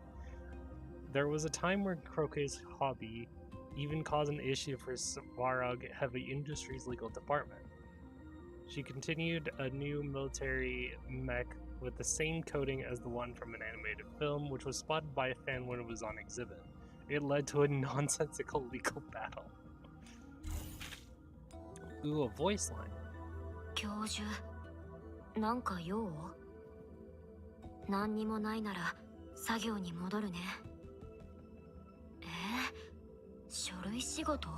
There was a time where Croquet's hobby even caused an issue for Svarog Heavy Industries' legal department. She continued a new military mech with the same coating as the one from an animated film, which was spotted by a fan when it was on exhibit. It led to a nonsensical legal battle. Ooh, a voice line. 教授、なんか用？何にもないなら作業に戻るね。書類仕事？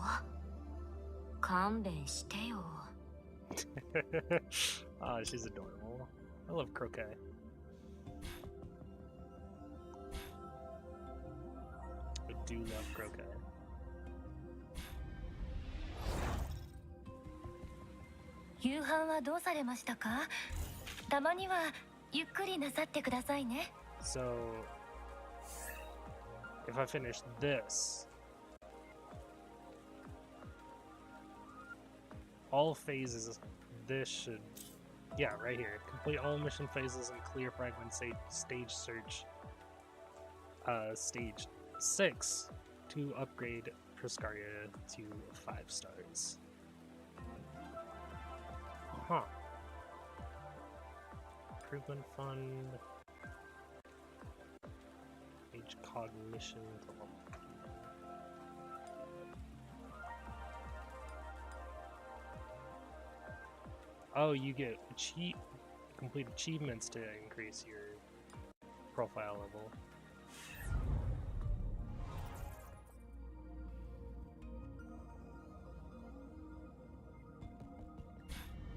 勘弁してよ。She's adorable. I love Croquet. I do love Croquet.「夕飯はどうされましたか？たまにはゆっくりなさってくださいね。」 So, if I finish this, all phases, this should, yeah, right here. Complete all mission phases and clear fragment stage search. Stage 6 to upgrade Priscaria to 5 stars. Huh. Improvement fund. Age cognition to level 2. Oh, you get complete achievements to increase your profile level.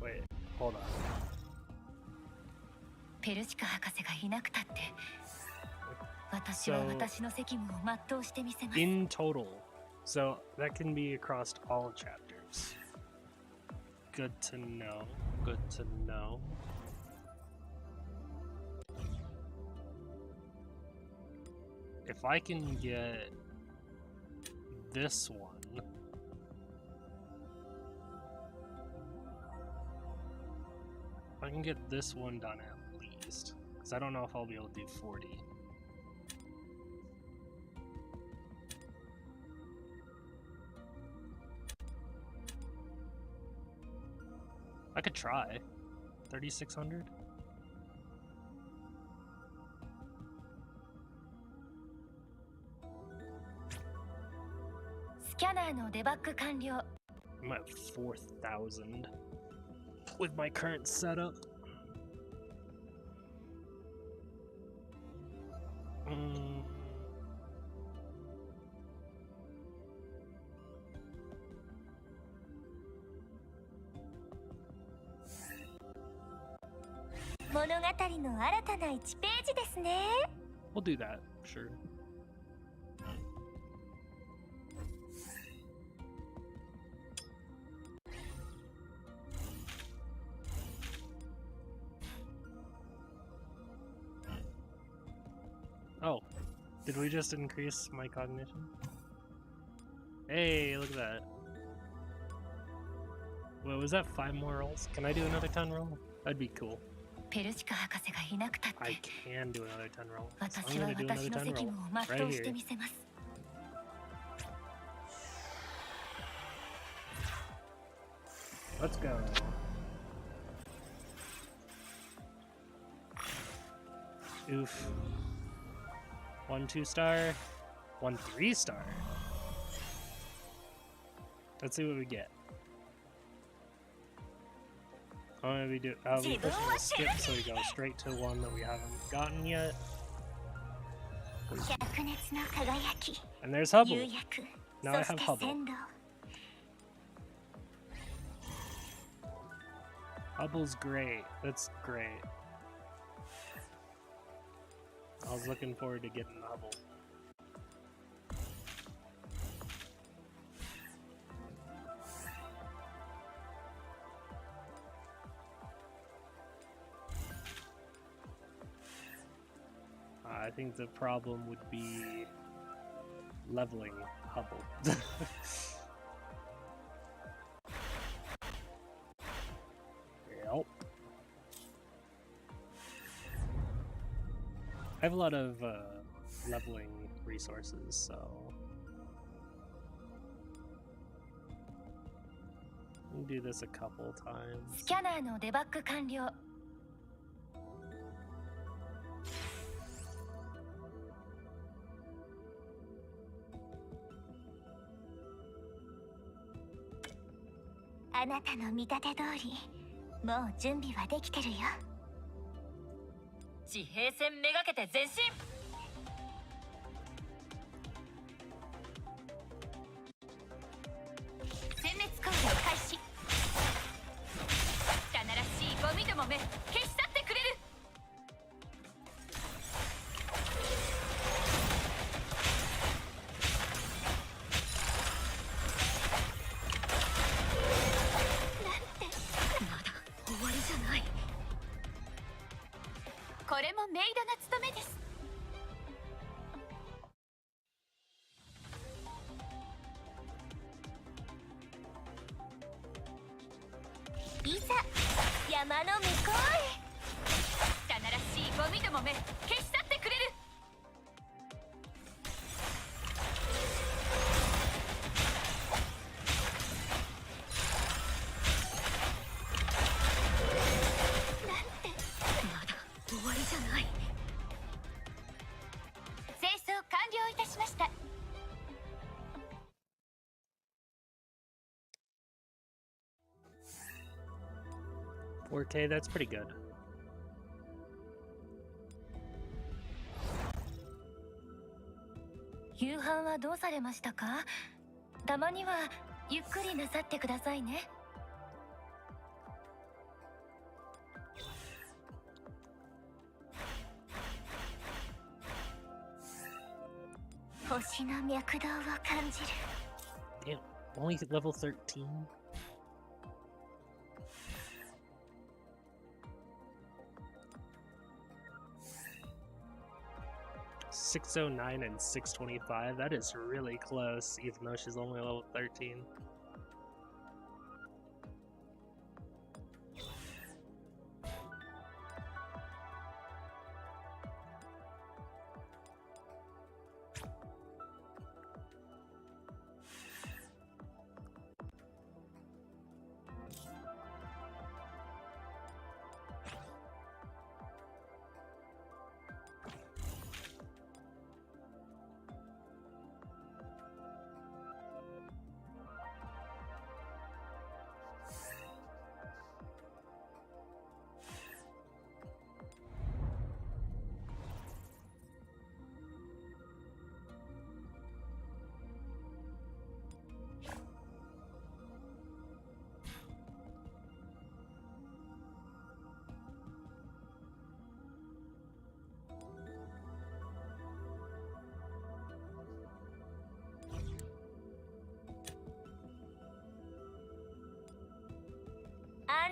Wait, hold on. ペルシカ博士がいなくたって、私は私の責務を全うしてみせます。 In total, so that can be across all chapters. Good to know. Good to know. If I can get this one, if I can get this one done at least, because I don't know if I'll be able to do 40. I could try. 3,600? スキャナーのデバッグ完了。 I'm at 4,000 with my current setup. Mm. We'll do that, sure. Oh, did we just increase my cognition? Hey, look at that. Wait, was that 5 more rolls? Can I do another 10 roll? That'd be cool. ペルシカ博士がいなくたって I can do another 10 roll. So 私 I'm は gonna do 私 another の 10責 roll. 務を全 Right うして here. みせます。 Let's go. Oof. 1 2-star. 1 3-star. Let's see what we get. I'll be pushing the skip so we go straight to one that we haven't gotten yet. 灼熱の輝き And there's 釉 Hubble. 薬 Now I そ have して Hubble. 鮮度 Hubble's great. That's great. I was looking forward to getting the Hubble. I think the problem would be leveling Hubble. Yep. I have a lot of leveling resources, so we can do this a couple ス times. キャナーのデバッグ完了。 あなたの見立て通りもう準備はできてるよ。地平線めがけて前進。殲滅行為開始。汚らしいゴミどもめ消し去ってくれる。 これもメイドの務めです。いざ山の向こうへ。汚らしいゴミどもめ消し去ってくれる。 清掃完了いたしました。 4K, that's pretty good. 夕飯はどうされましたか？たまにはゆっくりなさってくださいね。 星の脈動を感じる。 Damn, only level 13? $609 and $625. That is really close, even though she's only level 13.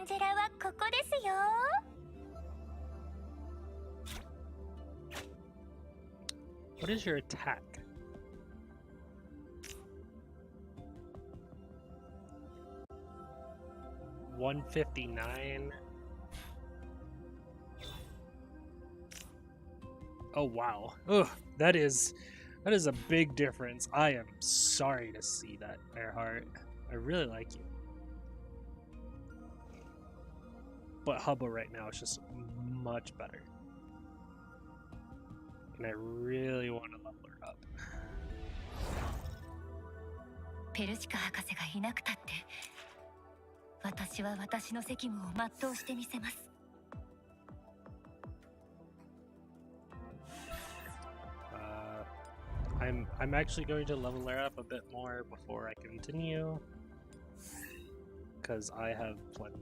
ンジェラはここですよ。 What is your attack? $159. Oh wow. Ugh, that is a big difference. I am sorry to see that, Earhart. I really like you. But Hubba right now is just much better. And I really want to level her up. ペルシカ博士がいなくたって私は私の責務を全うしてみせます。 I'm actually going to level her up a bit more before I continue, because I have plenty.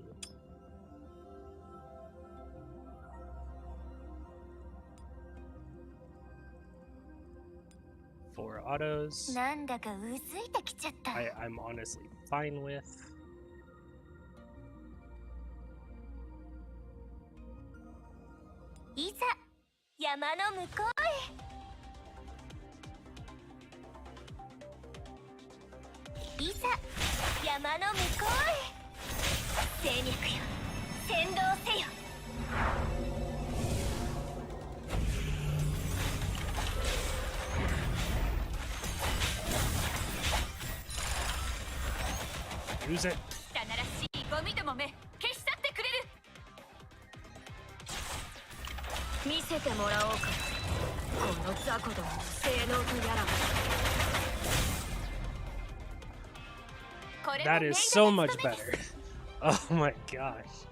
Four autos. なんだかうずいてきちゃった。 I'm honestly fine with. いざ山の向こうへ。 いざ山の向こうへ。戦略よ、先導せよ。 Use it. 汚らしいゴミどもめ消し去ってくれる。見せてもらおうか、この雑魚どもの性能とやら。 That is so much better. Oh my gosh.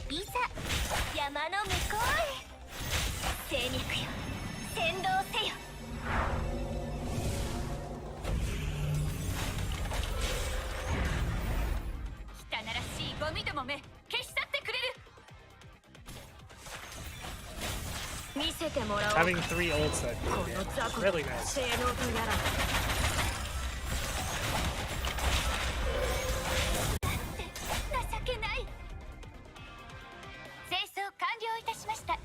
いざ山の向こうへ。戦略よ、先導せよ。 汚らしいゴミどもめ消し去ってくれる。 見せてもらおうか。 Having 3 ults that do この damage 雑 is 魚 really どもの nice. 性能とやら。 情けない。清掃完了いたしました。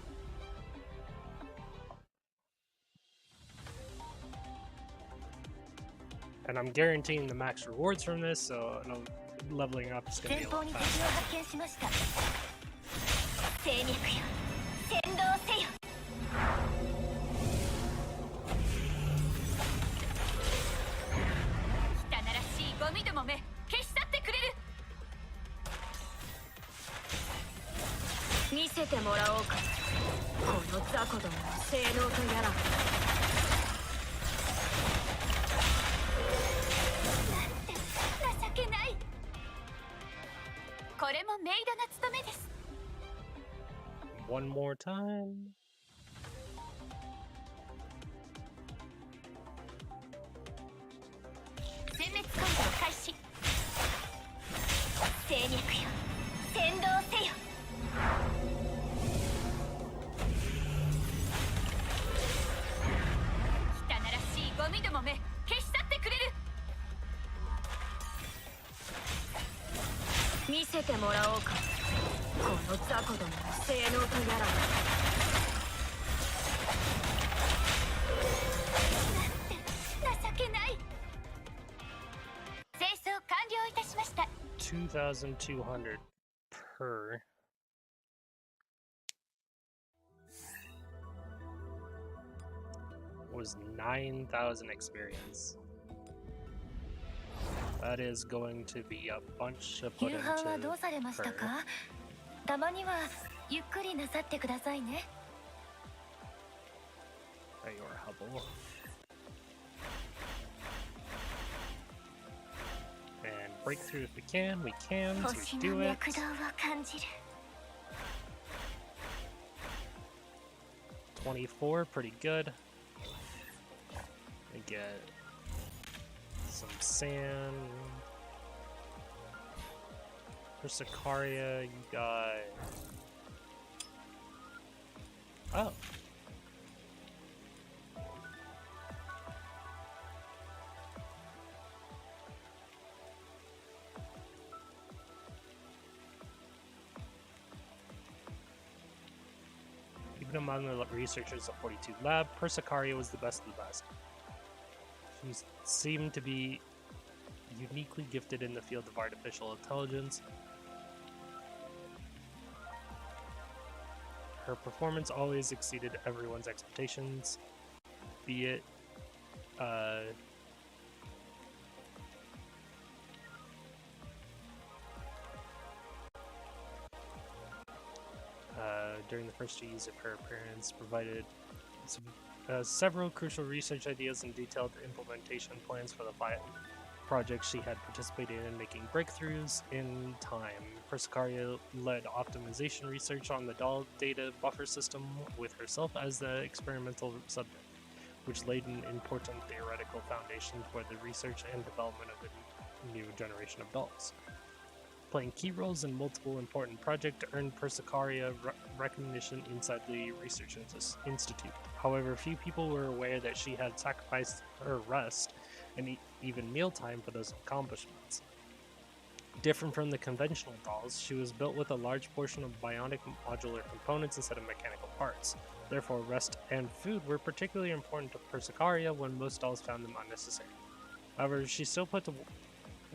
And I'm guaranteeing the max rewards from this, so leveling up is going to 前 be a 方 lot に敵を faster. 発見しました。戦略よ、先導せよ。 汚らしいゴミどもめ消し去ってくれる。見せてもらおうか、この雑魚どもの性能とやら。 情けない。 これもメイドな務めです。 One more time. 殲滅コントロ開始。戦略よ、先導せよ。 汚らしいゴミどもめ消し去ってくれる。見せてもらおうか、この雑魚どもの性能とやら。 情けない。清掃完了いたしました。 2,200 per. Was 9,000 experience. That is going to be a bunch to put 夕飯はどう into されました her. か。たまにはゆっくりなさってくださいね。 Your Hubble. And break through if we can. We can. So 星 we の do it. 脈動を感じる。 24, pretty good. I get some sand. For Sicaria, you got. Oh. even among the researchers of 42 Lab, Persicaria was the best of the best. She seemed to be uniquely gifted in the field of artificial intelligence. Her performance always exceeded everyone's expectations, be it during the first 2 years of her appearance, provided several crucial research ideas and detailed implementation plans for the projects she had participated in, making breakthroughs in time. Persicaria led optimization research on the doll data buffer system with herself as the experimental subject, which laid an important theoretical foundation for the research and development of a new generation of dolls. Playing key roles in multiple important projects earned Persicaria recognition inside the Research Institute. However, few people were aware that she had sacrificed her rest and even mealtime for those accomplishments. Different from the conventional dolls, she was built with a large portion of bionic modular components instead of mechanical parts. Therefore, rest and food were particularly important to Persicaria when most dolls found them unnecessary. However, she still put to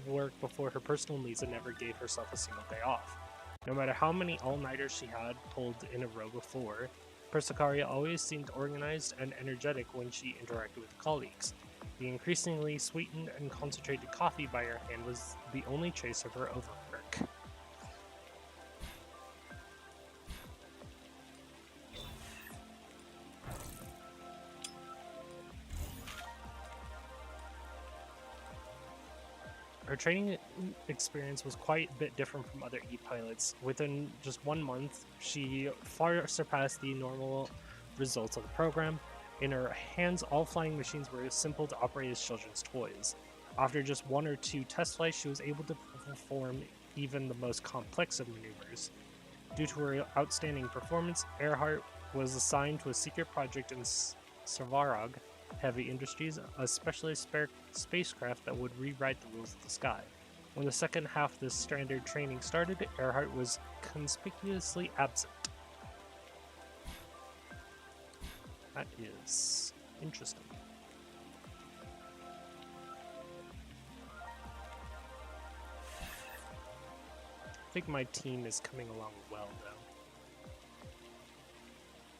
work before her personal needs and never gave herself a single day off. No matter how many all-nighters she had pulled in a row before, Persicaria always seemed organized and energetic when she interacted with colleagues. The increasingly sweetened and concentrated coffee by her hand was the only trace of her overwork. Her training experience was quite a bit different from other E-pilots. Within just 1 month, she far surpassed the normal results of the program. In her hands, all flying machines were simple to operate as children's toys. After just 1 or 2 test flights, she was able to perform even the most complex of maneuvers. Due to her outstanding performance, Earhart was assigned to a secret project in Svarog Heavy Industries, a specialist spacecraft that would rewrite the rules of the sky. When the second half of this standard training started, Earhart was conspicuously absent. That is interesting. I think my team is coming along well, though.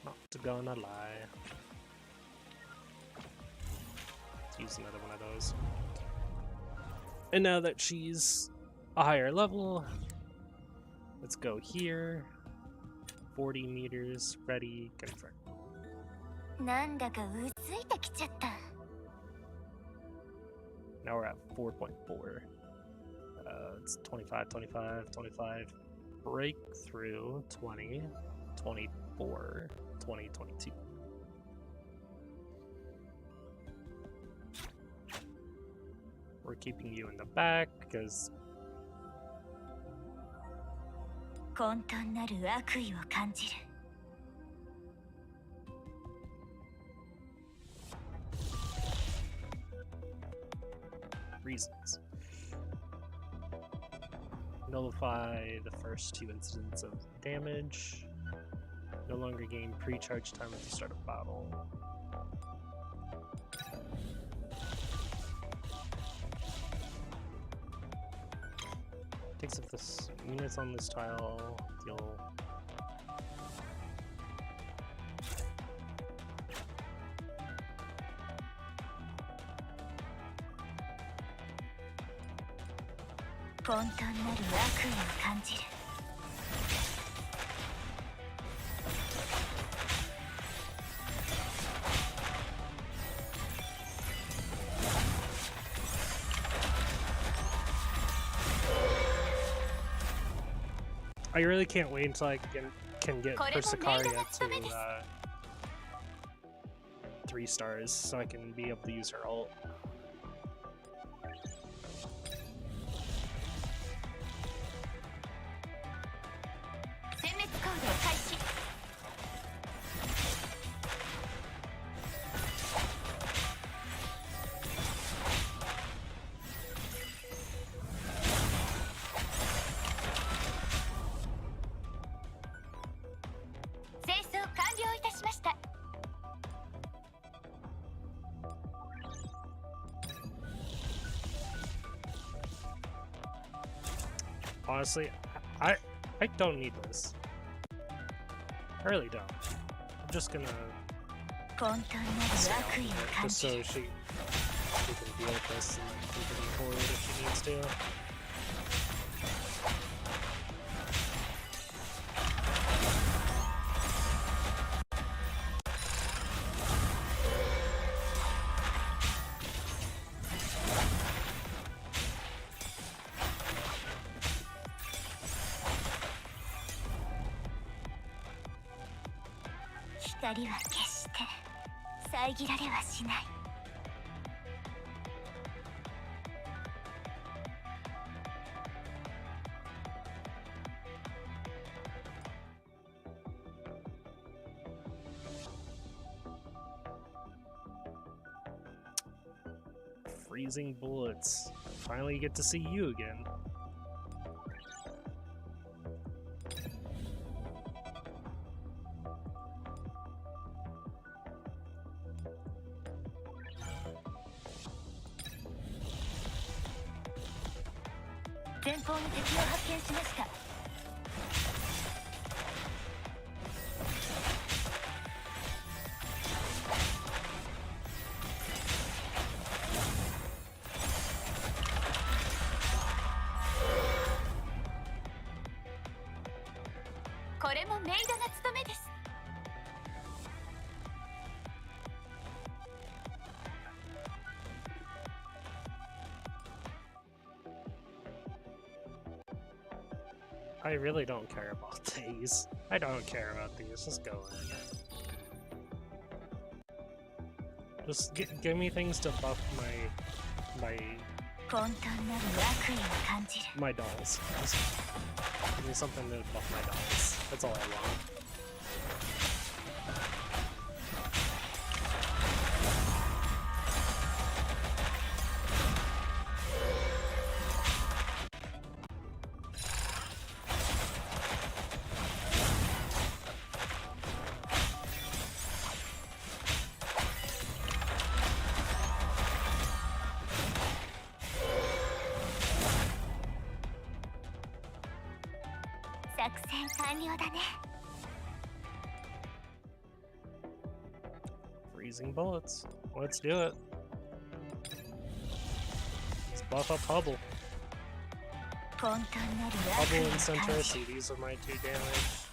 Not gonna lie. Let's use another one of those. And now that she's a higher level, let's go here. 40 meters, ready, confirm. なんだかうついてきちゃった。 Now we're at 4.4. It's 25, 25, 25. Breakthrough 20, 24, 20, 22. We're keeping you in the back because 混沌なる悪意を感じる。 reasons. Nullify the first 2 incidents of damage. No longer gain pre-charge time at the start of battle. Takes up this units on this tile. Deal. I really can't wait until I can get Persicaria to 3 stars so I can be able to use her ult. Honestly, I don't need this. I really don't. I'm just gonna 混沌なる stay 悪 off 意を of it 感 just じ so る she can deal with this and continue forward if she needs to.「光は決して遮られはしない」Freezing bullets. Finally get to see you again.「前方に敵を発見しました」これもメイドの務めです。 I really don't care about these. I don't care about these. Just go in. Just give me things to buff my 混沌なる悪意を感じる。 my dolls. Just give me something to buff my dolls. That's all I want. Freezing bullets. Let's do it. Let's buff up Hubble. Hubble and Centricity, these are my 2 damage.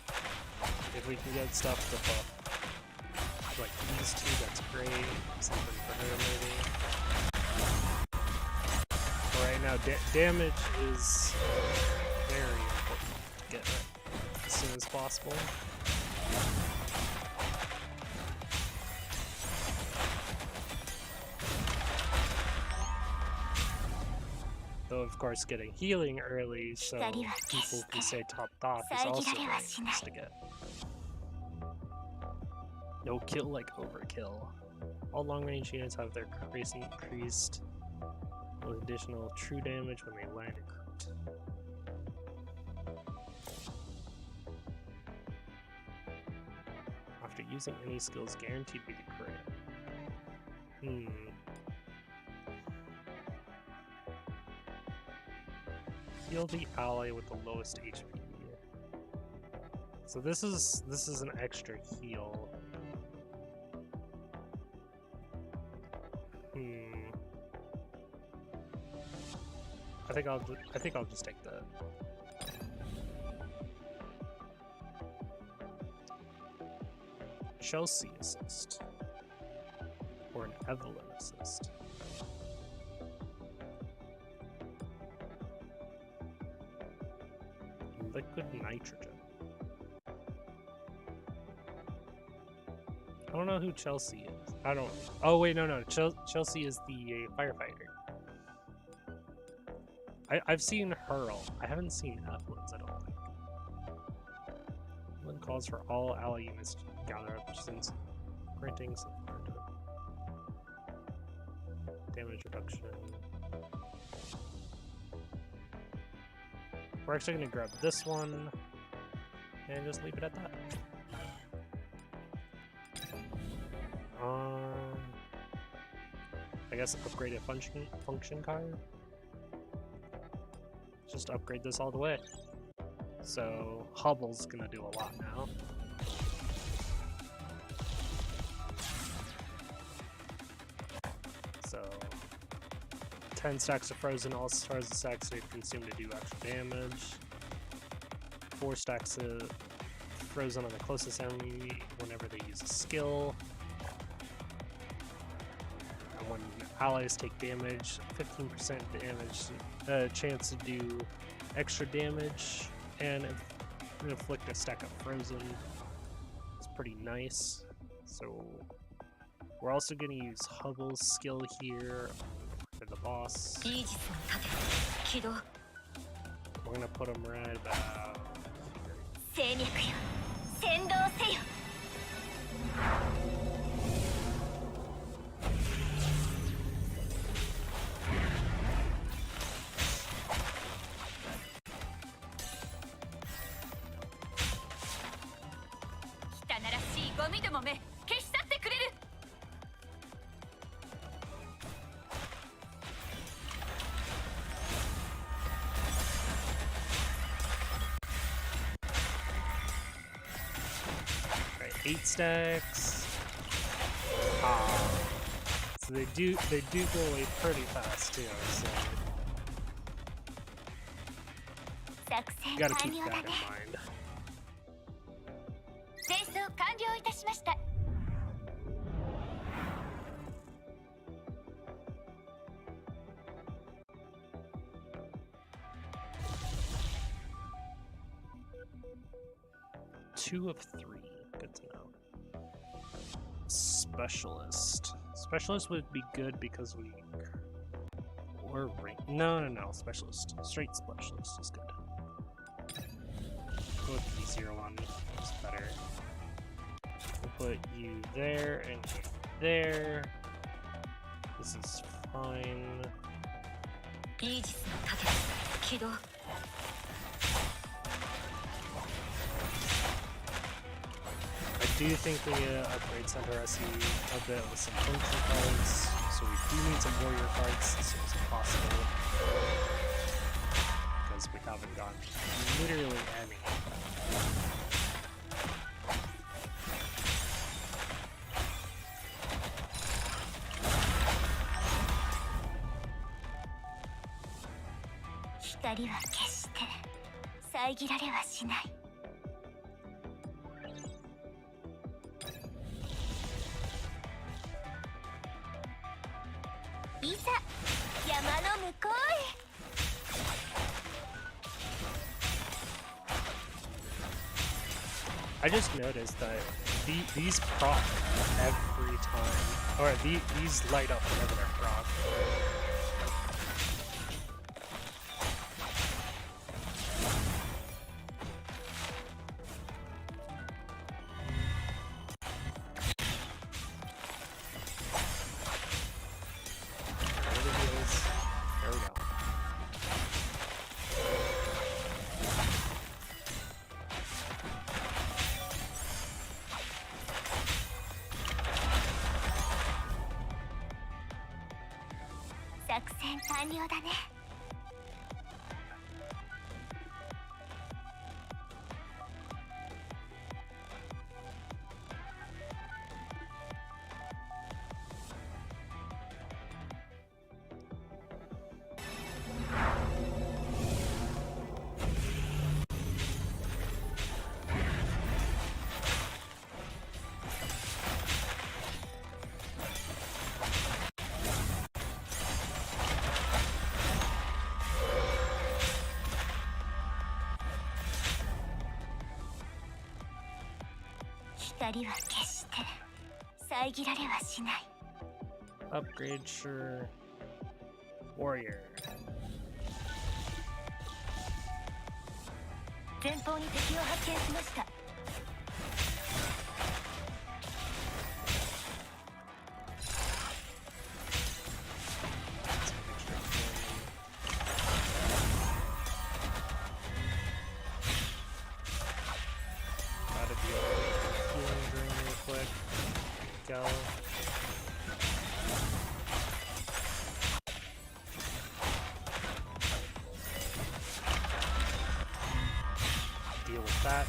If we can get stuff to buff like these 2, that's great. Something for her maybe. But right now, damage is very important to get as soon as possible. Though, of course, getting healing early so people can stay topped off is also very nice to get. No kill like overkill. All long-range units have their increased with additional true damage when they land a crit. After using any skills guaranteed to be the crit. Heal the ally with the lowest HP. So this is an extra heal. I think I'll just take that. Chelsea assist or an Evelyn assist. Liquid nitrogen. I don't know who Chelsea is. I don't. Oh wait, no. Chelsea is the firefighter. I've seen Hurl. I haven't seen Evelyn's, I don't think. Evelyn calls for all ally units to gather up since granting support. Damage reduction. We're actually going to grab this one and just leave it at that. I guess upgrade a function card. just upgrade this all the way. So Hubble's gonna do a lot now. So 10 stacks of Frozen All-Stars stacks they consume to do extra damage. 4 stacks of Frozen on the closest enemy whenever they use a skill. And when allies take damage, 15% damage chance to do extra damage and inflict a stack of Frozen. It's pretty nice. So we're also going to use Hubble's skill here for the boss. イージスの盾起動 We're going to put him right about 精脈よ先導せよ 汚らしいゴミどもめ消し去ってくれる right, 8 stacks. So they do go away pretty fast too, so 作戦 gotta 完 keep 了だ that ね in mind. 清掃完了いたしました 2 of 3. Good to know. Specialist. Specialist would be good because we... Or rank. No. Specialist. Straight specialist is good. Go with the easier one. It's better. We'll put you there and you there. This is fine. イージスの盾起動 I do think the upgrade center SE a bit with some function cards, so we do need some warrior cards as soon as possible. Because we haven't gotten literally any.「光は決して遮られはしない」いざ山の向こうへ I just noticed that these proc every time, or these light up whenever they're proc. There we go.「作戦完了だね」 光は決して遮られはしない Upgrade, sure. Warrior. 前方に敵を発見しました Gotta deal with healing drain real quick. Go. that.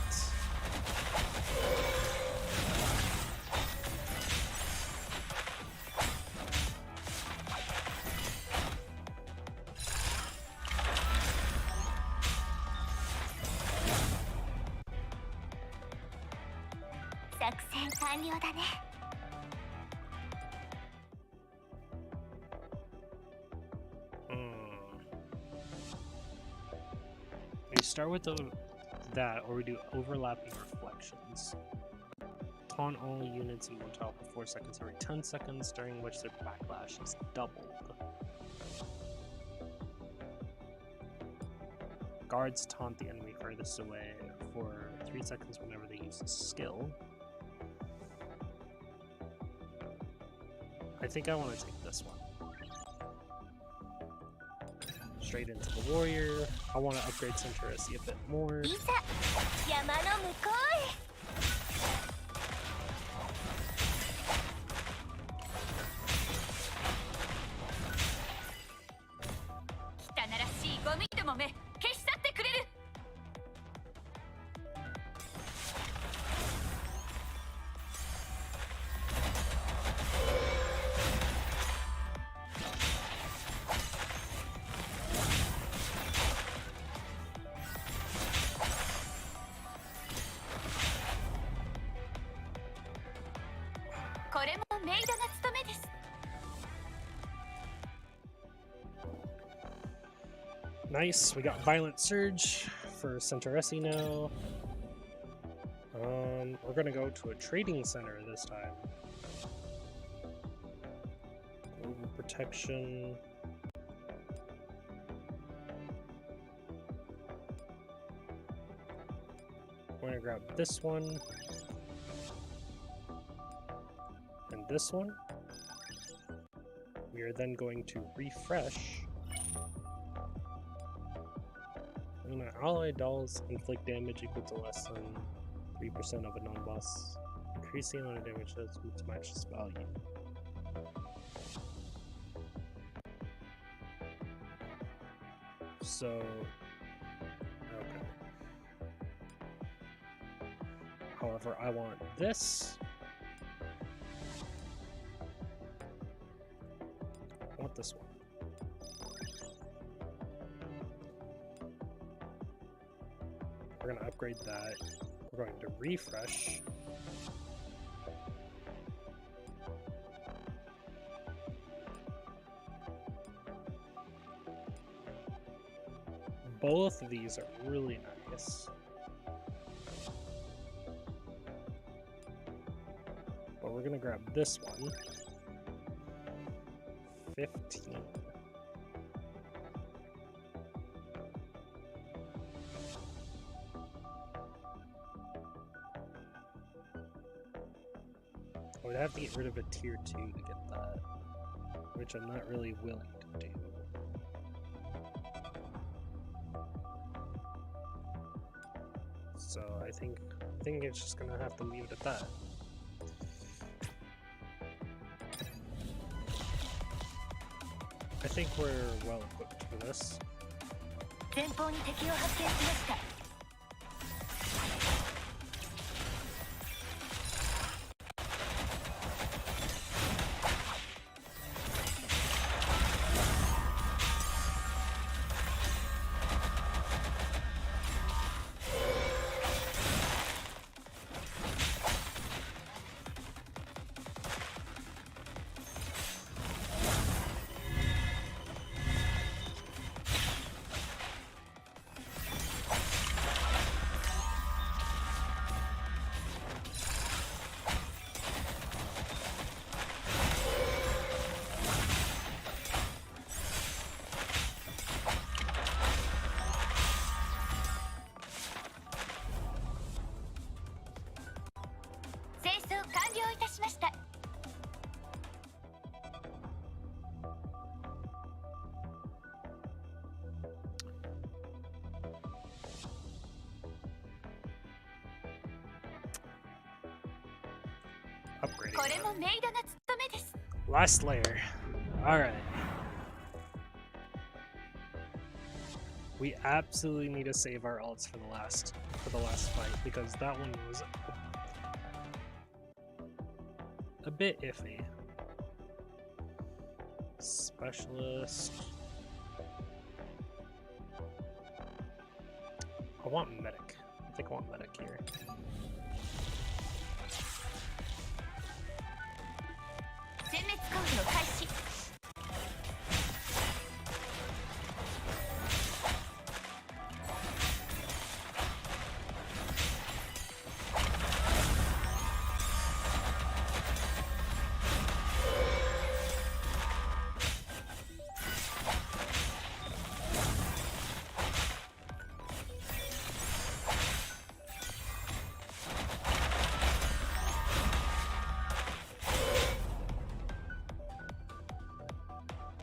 We start with that, or we do overlapping reflections. Taunt all units in one tile for 4 seconds every 10 seconds, during which their backlash is doubled. Guards taunt the enemy furthest away for 3 seconds whenever they use a skill. I think I want to take this one. Straight into the warrior. I want to upgrade Centauressi a bit more. いざ山の向こうへ 汚らしいゴミどもめ消し去ってくれる これもメイドの務めです Nice, we got Violent Surge for Centauressi now. We're gonna go to a trading center this time. Global protection. We're gonna grab this one. And this one. We are then going to refresh. And my allied dolls inflict damage equal to less than 3% of a non-boss. Increase the amount of damage that's to match this value. So, okay. However, I want this. I want this one. We're going to upgrade that. We're going to refresh. Both of these are really nice. But we're going to grab this one. 15. I would have to get rid of a tier 2 to get that, which I'm not really willing to do. So I think it's just gonna have to leave it at that. I think we're well equipped for this. 前方に敵を発見しました 清掃完了いたしました Upgrading. これもメイドの務めです Last layer. Alright. We absolutely need to save our ults for the last fight because that one was a bit iffy. Specialist. I want medic. I think I want medic here. 殲滅コールを開始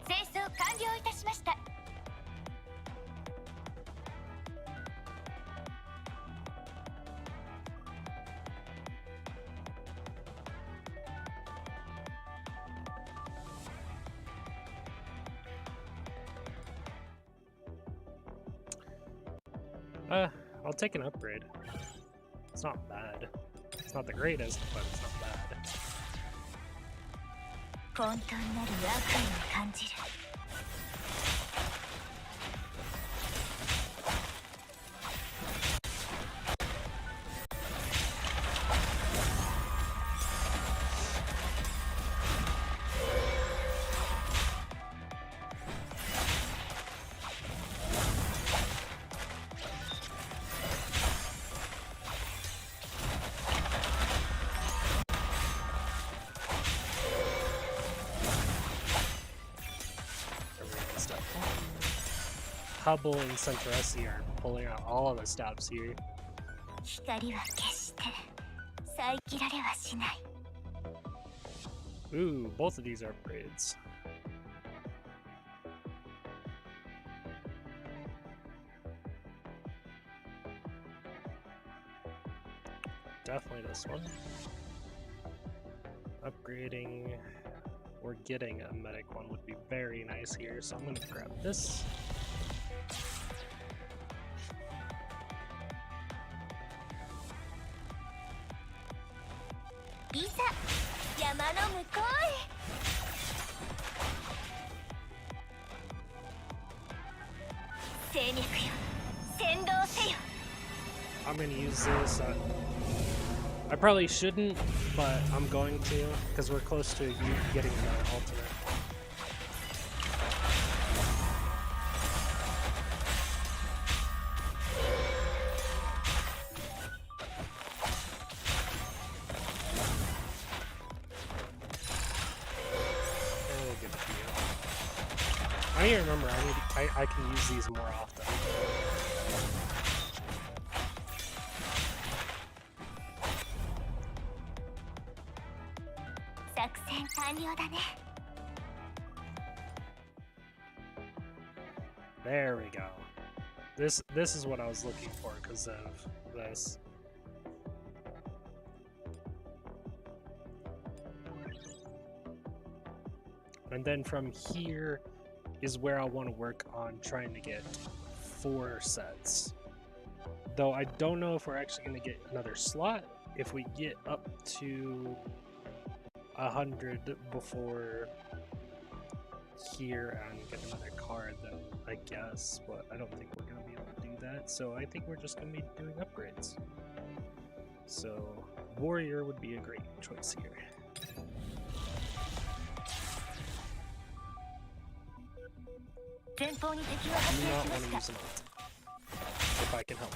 清掃完了いたしました I'll take an upgrade. It's not bad. It's not the greatest, but it's not bad. 混沌なる悪意を感じる Hubble and Centresi are pulling out all of the stops here. 光は決して遮られはしない Ooh, both of these are upgrades. Definitely this one. Upgrading or getting a medic one would be very nice here, so I'm gonna grab this. Isa, 山の向こうへ精脈よ先導せよ I'm gonna use this. I probably shouldn't, but I'm going to because we're close to getting another ultimate. And we'll give it to you. I need to remember I can use these more often. 作戦完了だね There we go. This is what I was looking for because of this. And then from here is where I want to work on trying to get 4 sets. Though I don't know if we're actually going to get another slot. If we get up to 100 before here and get another card, then I guess, but I don't think we're going to be able to do that. So I think we're just going to be doing upgrades. So Warrior would be a great choice here. 前方に敵が I 発 do 生 not しま want し to た use an ult if I can help.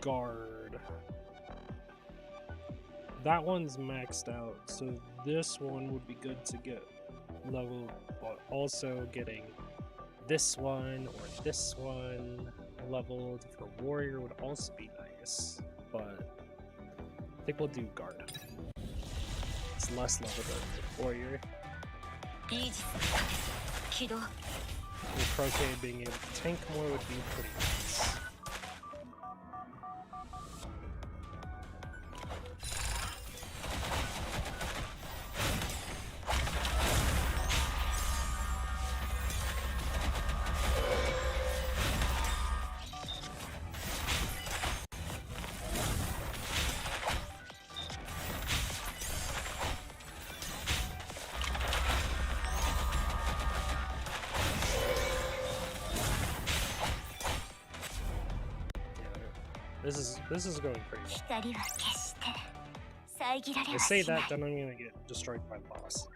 Guard. that one's maxed out, so this one would be good to get level, but also getting this one or this one leveled for warrior would also be nice, but I think we'll do guard. It's less level than warrior. イージス起動 With Croquet being able to tank more would be pretty nice. This is going pretty well. 光は決して遮られ I は say しない that, then I'm gonna get destroyed by the boss.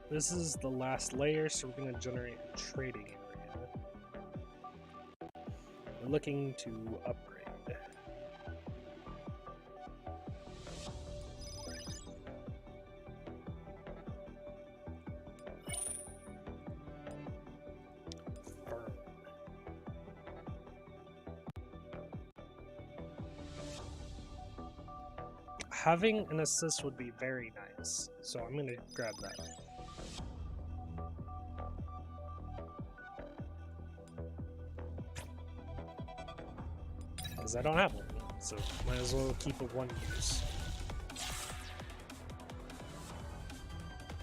This is the last layer, so we're gonna generate a trading area. We're looking to upgrade. Having an assist would be very nice, so I'm gonna grab that. Because I don't have one, so might as well keep it one use.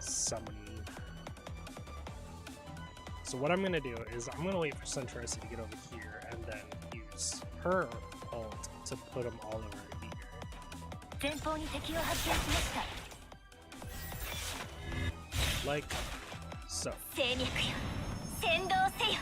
Summon. So what I'm gonna do is I'm gonna wait for Suntress to get over here and then use her ult to put them all over here. 前方に敵を発見しました Like so. 戦略よ先導せよ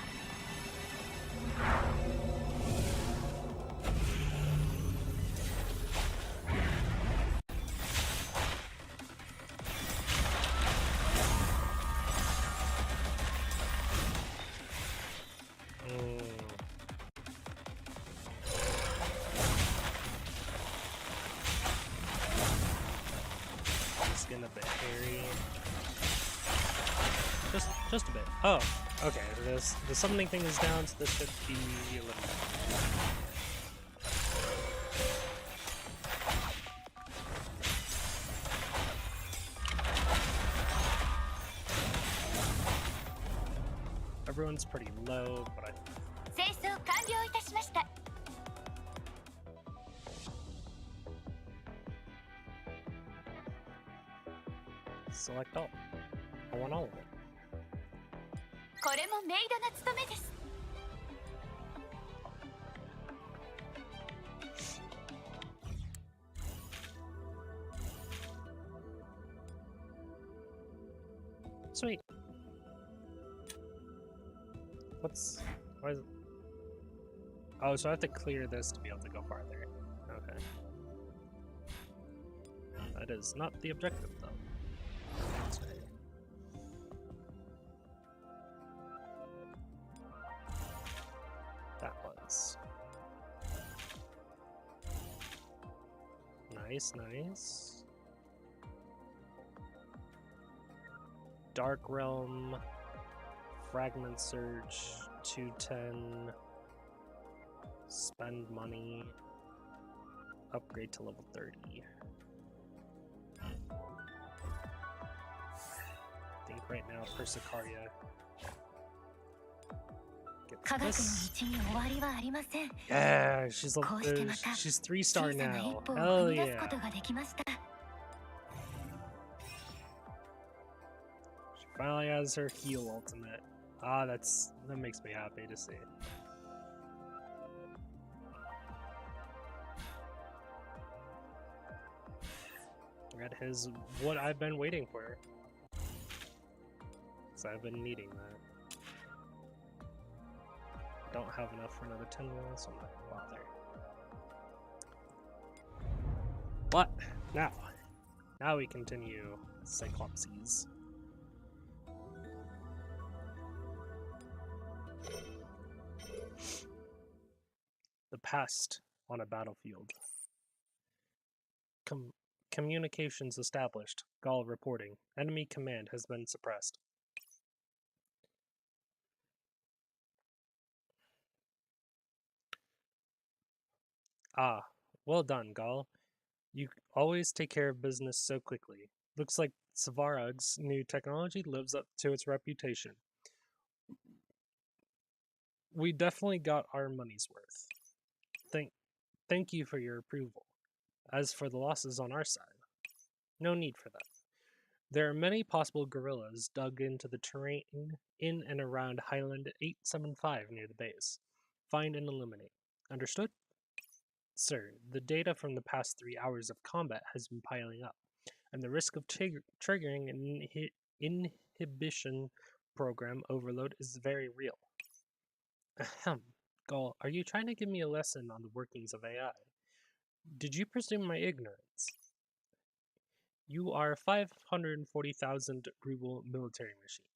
It's getting a bit hairy. Just a bit. Oh, okay. The summoning thing is down, so this should be a little better. Everyone's pretty low, but I 清掃完了いたしました select all. I want all of it. これもメイドの務めです Sweet. Why is it? Oh, so I have to clear this to be able to go farther. Okay. That is not the objective, though. That's right. That was. Nice, nice. Dark Realm, Fragment Surge, 210, spend money, upgrade to level 30. I think right now Persicaria. Get 科学の this. 道に終わりはありません Yeah, she's こうしてまた she's 3 star 小さな一 now. 歩を Hell 踏み出すこ yeah. とができました She finally has her heal ultimate. Ah, that makes me happy to see. Red is what I've been waiting for. So I've been needing that. Don't have enough for another 10 minutes, so I'm not gonna bother. But now we continue Cyclopses. The Passed on a battlefield. Communications established. Gall reporting. Enemy command has been suppressed. Ah, well done, Gall. You always take care of business so quickly. Looks like Svarog's new technology lives up to its reputation. We definitely got our money's worth. Thank you for your approval. As for the losses on our side, no need for that. There are many possible guerrillas dug into the terrain in and around Highland 875 near the base. Find and eliminate. Understood? Sir, the data from the past 3 hours of combat has been piling up, and the risk of triggering an inhibition program overload is very real. Ahem. Gall, are you trying to give me a lesson on the workings of AI? Did you presume my ignorance? You are a 540,000 ruble military machine.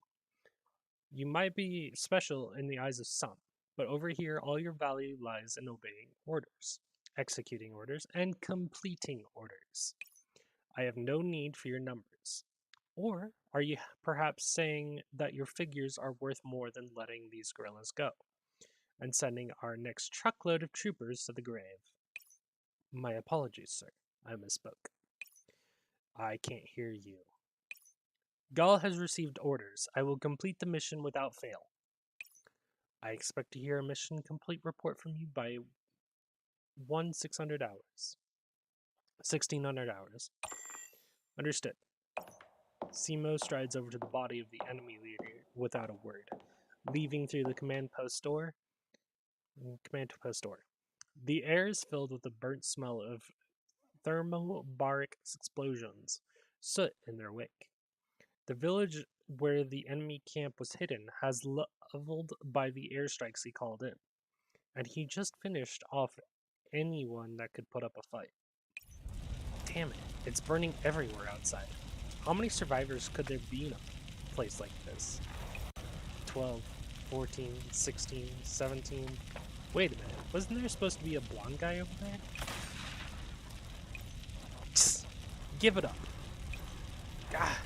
You might be special in the eyes of some, but over here all your value lies in obeying orders, executing orders, and completing orders. I have no need for your numbers. Or are you perhaps saying that your figures are worth more than letting these guerrillas go, and sending our next truckload of troopers to the grave? My apologies, sir. I misspoke. I can't hear you. Gall has received orders. I will complete the mission without fail. I expect to hear a mission complete report from you by 1600 hours. 1600 hours. Understood. Simo strides over to the body of the enemy leader without a word, leaving through the command post door. The air is filled with the burnt smell of thermobaric explosions, soot in their wake. The village where the enemy camp was hidden has leveled by the airstrikes he called in, and he just finished off anyone that could put up a fight. Damn it, it's burning everywhere outside. How many survivors could there be in a place like this? 12, 14, 16, 17... Wait a minute, wasn't there supposed to be a blonde guy over there? Psst, give it up. Gah.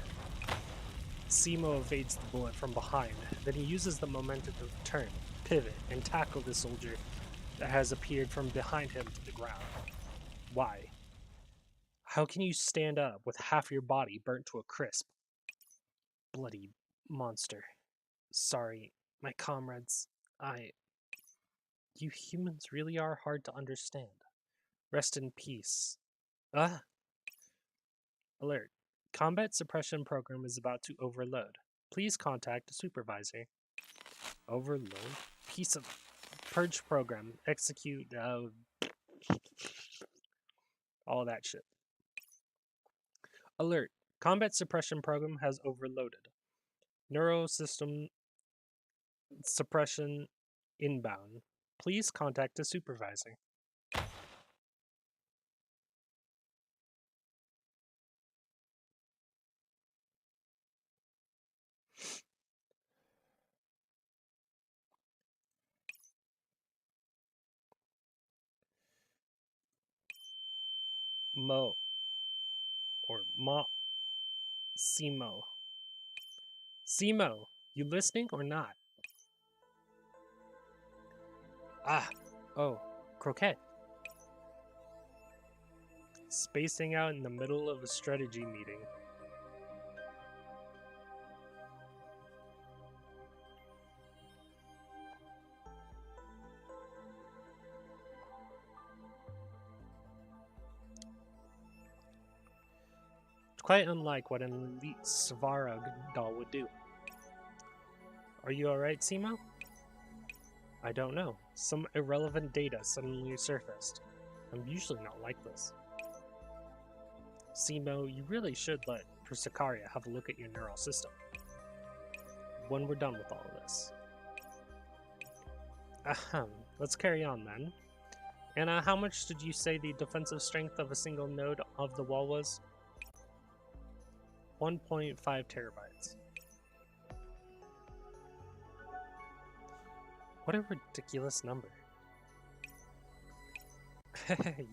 Simo evades the bullet from behind, then he uses the momentum to turn, pivot, and tackle the soldier that has appeared from behind him to the ground. Why? How can you stand up with half your body burnt to a crisp? Bloody monster. Sorry, my comrades. You humans really are hard to understand. Rest in peace. Alert. Combat suppression program is about to overload. Please contact a supervisor. Overload? Piece of purge program. Execute. All that shit. Alert. Combat suppression program has overloaded. Neurosystem suppression inbound. Please contact a supervisor. Mo. Or Ma. Simo. Simo, you listening or not? Oh, Croquette. Spacing out in the middle of a strategy meeting. Quite unlike what an elite Svarog doll would do. Are you alright, Simo? I don't know. Some irrelevant data suddenly surfaced. I'm usually not like this. Simo, you really should let Persikaria have a look at your neural system. When we're done with all of this. Ahem. Let's carry on then. And how much did you say the defensive strength of a single node of the wall was? 1.5 terabytes. What a ridiculous number.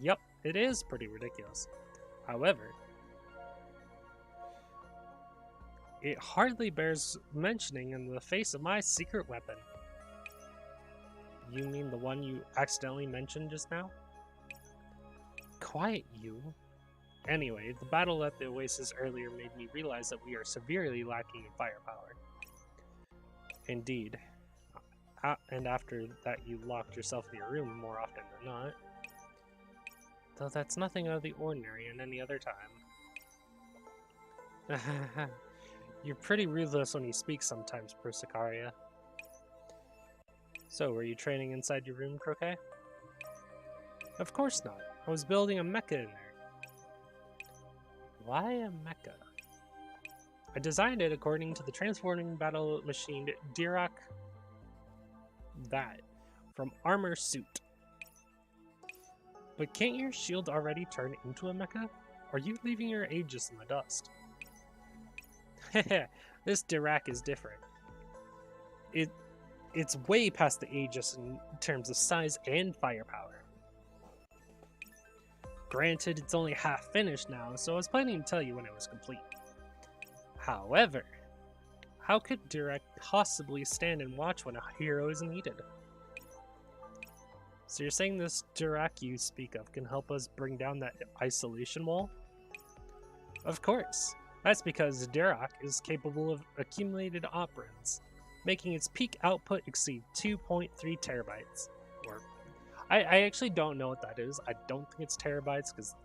Yup, it is pretty ridiculous. However, it hardly bears mentioning in the face of my secret weapon. You mean the one you accidentally mentioned just now? Quiet, you. Anyway, the battle at the Oasis earlier made me realize that we are severely lacking in firepower. Indeed. And after that you locked yourself in your room more often than not. Though that's nothing out of the ordinary in any other time. You're pretty ruthless when you speak sometimes, Persicaria. So, were you training inside your room, Croquet? Of course not. I was building a mecha in there. Why a mecha? I designed it according to the transforming battle machine Dirac that from Armor Suit. But can't your shield already turn into a mecha? Are you leaving your Aegis in the dust? This Dirac is different. It's way past the Aegis in terms of size and firepower. Granted, it's only half finished now, so I was planning to tell you when it was complete. However, how could Dirac possibly stand and watch when a hero is needed? So you're saying this Dirac you speak of can help us bring down that isolation wall? Of course. That's because Dirac is capable of accumulated operands, making its peak output exceed 2.3 terabytes. Or, I actually don't know what that is. I don't think it's terabytes because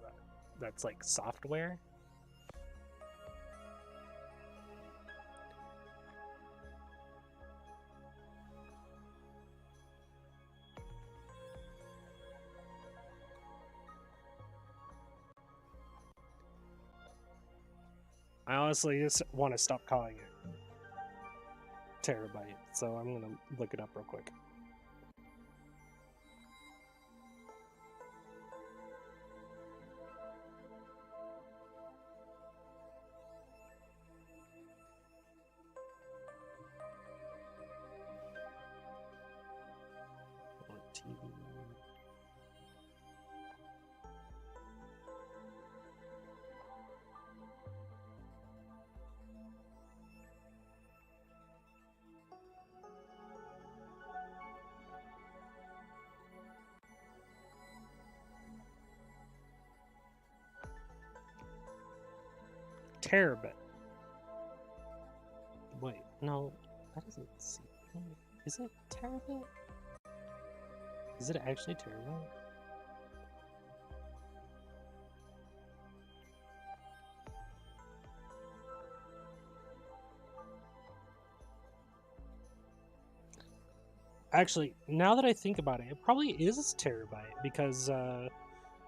that's like software. I honestly just want to stop calling it terabyte, so I'm gonna look it up real quick. Terabit. Wait, no, that doesn't seem. Is it terabit? Is it actually terabit? Actually, now that I think about it, it probably is terabyte because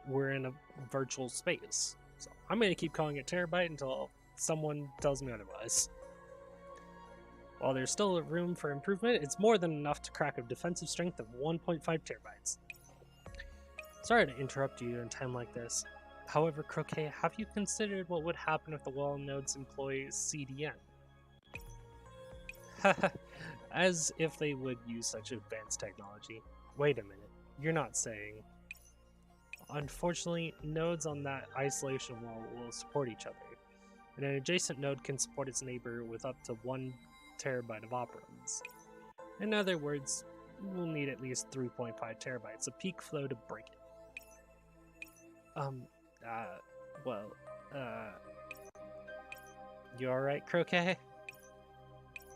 we're in a virtual space. So I'm going to keep calling it terabyte until someone tells me otherwise. While there's still room for improvement, it's more than enough to crack a defensive strength of 1.5 terabytes. Sorry to interrupt you in a time like this. However, Croquet, have you considered what would happen if the wall nodes employ CDN? As if they would use such advanced technology. Wait a minute, you're not saying... Unfortunately, nodes on that isolation wall will support each other, and an adjacent node can support its neighbor with up to 1 terabyte of operands. In other words, we'll need at least 3.5 terabytes of peak flow to break it. You alright, Croquet?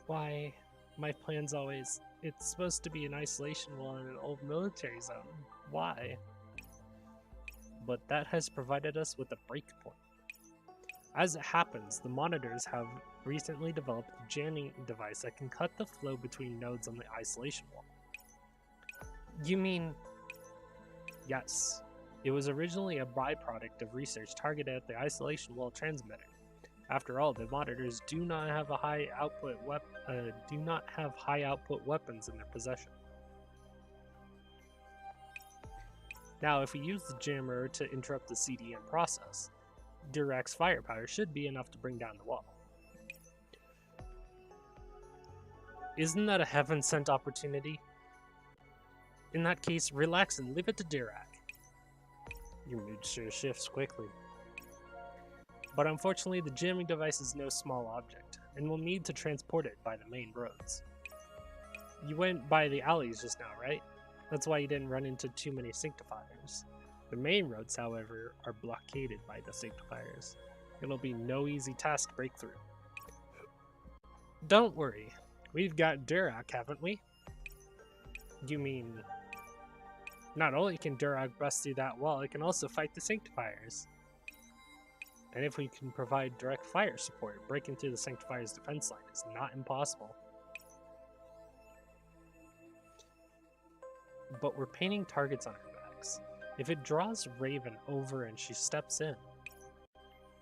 Why, my plan's always... It's supposed to be an isolation wall in an old military zone. Why? But that has provided us with a breakpoint. As it happens, the monitors have recently developed a jamming device that can cut the flow between nodes on the isolation wall. You mean... Yes. It was originally a byproduct of research targeted at the isolation wall transmitter. After all, the monitors do not have high output weapons in their possession. Now, if we use the jammer to interrupt the CDN process, Dirac's firepower should be enough to bring down the wall. Isn't that a heaven-sent opportunity? In that case, relax and leave it to Dirac. Your mood sure shifts quickly. But unfortunately, the jamming device is no small object, and will need to transport it by the main roads. You went by the alleys just now, right? That's why you didn't run into too many Sanctifiers. The main roads, however, are blockaded by the Sanctifiers. It'll be no easy task to break through. Don't worry, we've got Durak, haven't we? You mean, not only can Durak bust through that wall, it can also fight the Sanctifiers. And if we can provide direct fire support, breaking through the Sanctifier's defense line is not impossible. But we're painting targets on her backs. If it draws Raven over and she steps in,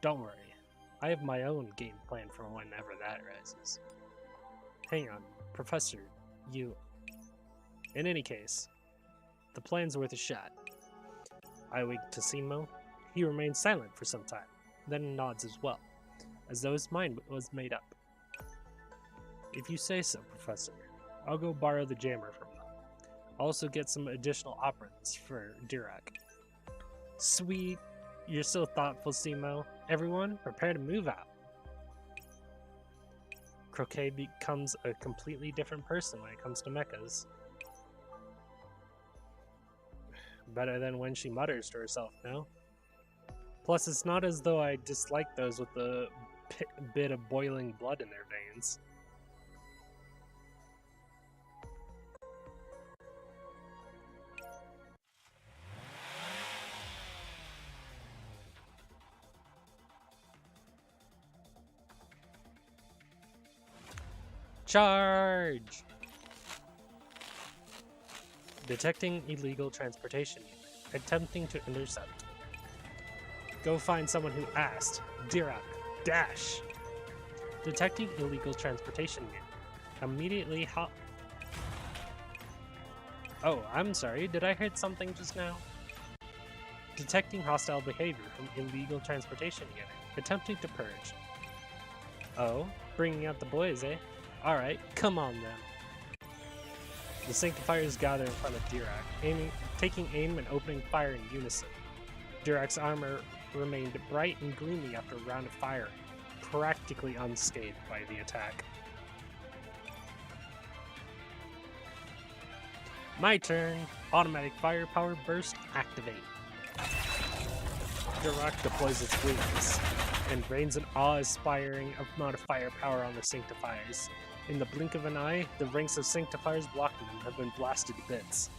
don't worry, I have my own game plan for whenever that rises. Hang on, Professor, you... In any case, the plan's worth a shot. I winked to Simo. He remained silent for some time, then nods as well, as though his mind was made up. If you say so, Professor, I'll go borrow the jammer from them. I'll also get some additional operants for Durak. Sweet. You're so thoughtful, Simo. Everyone, prepare to move out. Croquet becomes a completely different person when it comes to mechas. Better than when she mutters to herself, no? Plus, it's not as though I dislike those with a bit of boiling blood in their veins. Charge! Detecting illegal transportation unit. Attempting to intercept. Go find someone who asked. Durak. Dash! Detecting illegal transportation unit. Immediately hop. Oh, I'm sorry. Did I hit something just now? Detecting hostile behavior from illegal transportation unit. Attempting to purge. Oh, bringing out the boys, eh? Alright, come on then. The Sanctifiers gather in front of Durak, taking aim and opening fire in unison. Durak's armor remained bright and gloomy after a round of firing, practically unscathed by the attack. My turn! Automatic firepower burst activate. Durak deploys its wings and rains an awe-inspiring amount of firepower on the Sanctifiers. In the blink of an eye, the ranks of Sanctifiers blocking them have been blasted to bits.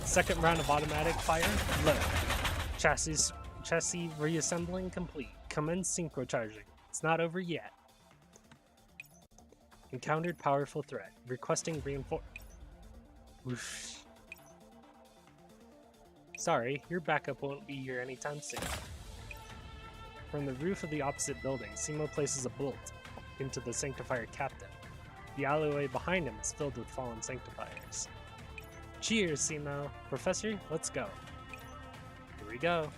Second round of automatic fire, load. Chassis reassembling complete. Commence synchrocharging. It's not over yet. Encountered powerful threat. Requesting reinforcements. Sorry, your backup won't be here anytime soon. From the roof of the opposite building, Simo places a bolt into the Sanctifier captain. The alleyway behind him is filled with fallen Sanctifiers. Cheers, Simo. Professor, let's go. Here we go.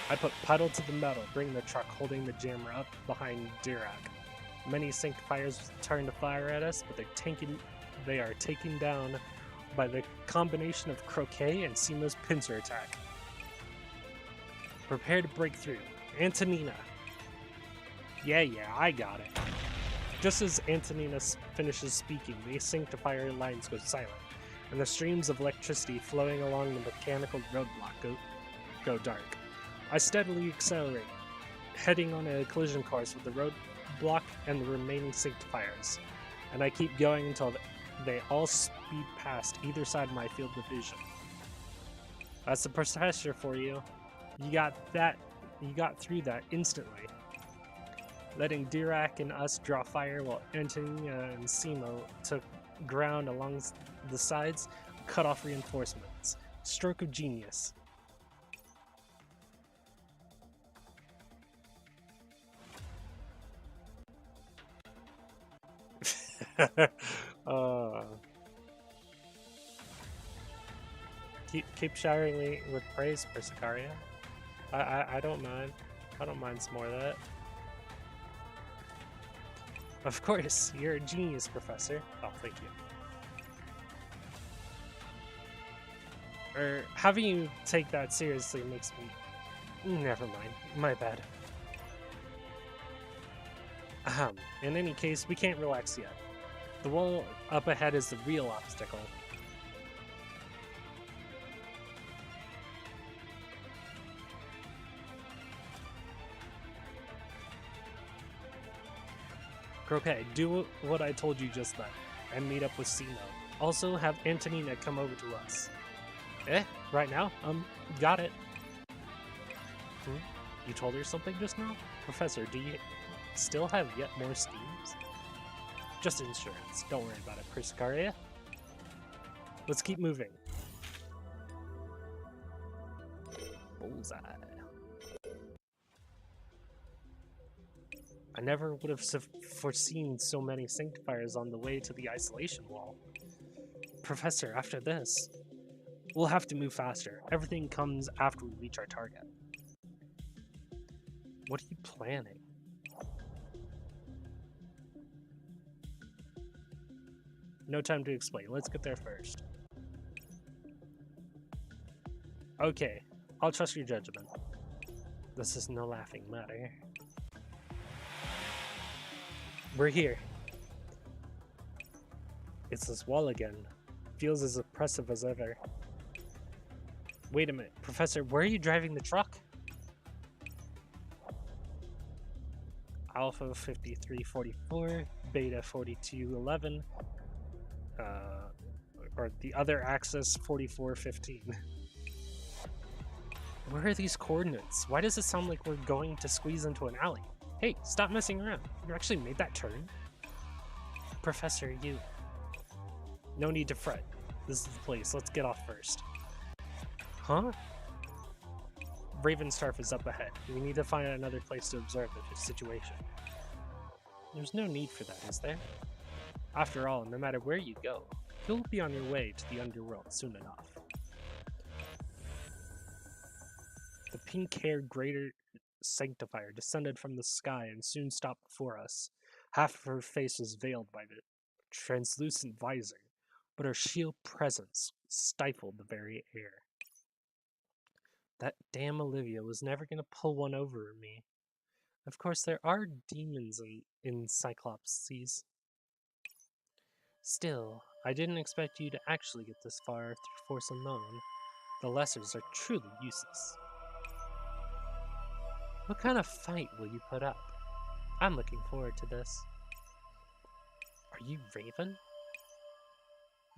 I put pedal to the metal, bringing the truck holding the jammer up behind Durak. Many Sanctifiers turn to fire at us, but they are taken down by the combination of Croquet and Simo's pincer attack. Prepare to break through. Antonina. Yeah, I got it. Just as Antonina finishes speaking, the Sanctifier lines go silent, and the streams of electricity flowing along the mechanical roadblock go dark. I steadily accelerate, heading on a collision course with the roadblock and the remaining Sanctifiers, and I keep going until they all speed past either side of my field of vision. That's the Professor for you. You got through that instantly. Letting Durak and us draw fire while Antonina and Simo took ground along the sides, cut off reinforcements. Stroke of genius. Keep showering me with praise, Persicaria. I don't mind. I don't mind some more of that. Of course, you're a genius, Professor. Oh, thank you. Having you take that seriously makes me... Never mind. My bad. In any case, we can't relax yet. The wall up ahead is the real obstacle. Croquet, do what I told you just then, and meet up with Sino. Also, have Antonina come over to us. Right now? Got it. You told her something just now? Professor, do you still have yet more schemes? Just insurance. Don't worry about it, Persicaria. Let's keep moving. Bullseye. I never would have foreseen so many sanctifiers on the way to the isolation wall. Professor, after this, we'll have to move faster. Everything comes after we reach our target. What are you planning? No time to explain. Let's get there first. Okay, I'll trust your judgment. This is no laughing matter. We're here. It's this wall again. Feels as oppressive as ever. Wait a minute, Professor, where are you driving the truck? Alpha 5344, Beta 4211, or the other axis 4415. Where are these coordinates? Why does it sound like we're going to squeeze into an alley? Hey, stop messing around. You actually made that turn? Professor, you... No need to fret. This is the place. Let's get off first. Huh? Ravenstarf is up ahead. We need to find another place to observe the situation. There's no need for that, is there? After all, no matter where you go, you'll be on your way to the underworld soon enough. The pink-haired greater sanctifier descended from the sky and soon stopped before us. Half of her face was veiled by the translucent visor, but her sheer presence stifled the very air. That damn Olivia was never going to pull one over me. Of course, there are demons in Cyclops seas. Still, I didn't expect you to actually get this far through force alone. The lessers are truly useless. What kind of fight will you put up? I'm looking forward to this. Are you Raven?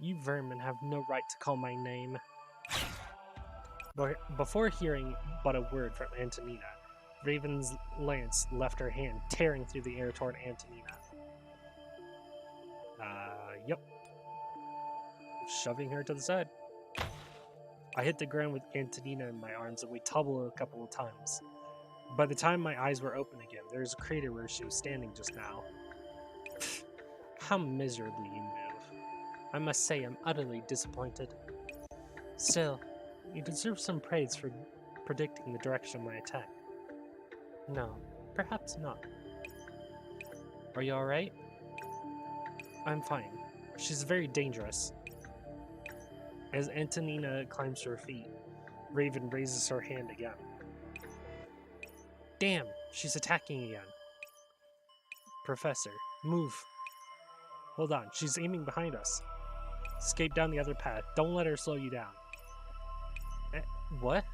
You vermin have no right to call my name. Before hearing but a word from Antonina, Raven's lance left her hand, tearing through the air toward Antonina. Yep. Shoving her to the side. I hit the ground with Antonina in my arms and we tumbled a couple of times. By the time my eyes were open again, there was a crater where she was standing just now. How miserably you move. I must say I'm utterly disappointed. Still, you deserve some praise for predicting the direction of my attack. No, perhaps not. Are you alright? I'm fine. She's very dangerous. As Antonina climbs to her feet, Raven raises her hand again. Damn, she's attacking again. Professor, move. Hold on, she's aiming behind us. Escape down the other path. Don't let her slow you down. What?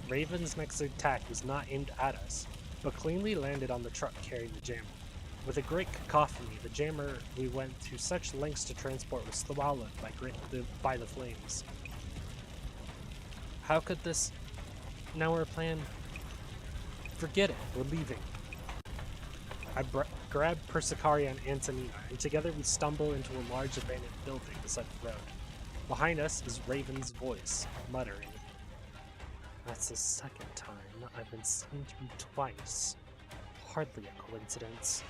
Raven's next attack was not aimed at us, but cleanly landed on the truck carrying the jammer. With a great cacophony, the jammer we went to such lengths to transport was swallowed by the flames. How could this... Now our plan... Forget it, we're leaving. I grabbed Persicaria and Antonina, and together we stumble into a large abandoned building beside the road. Behind us is Raven's voice, muttering. That's the second time I've been seen to you twice. Hardly a coincidence.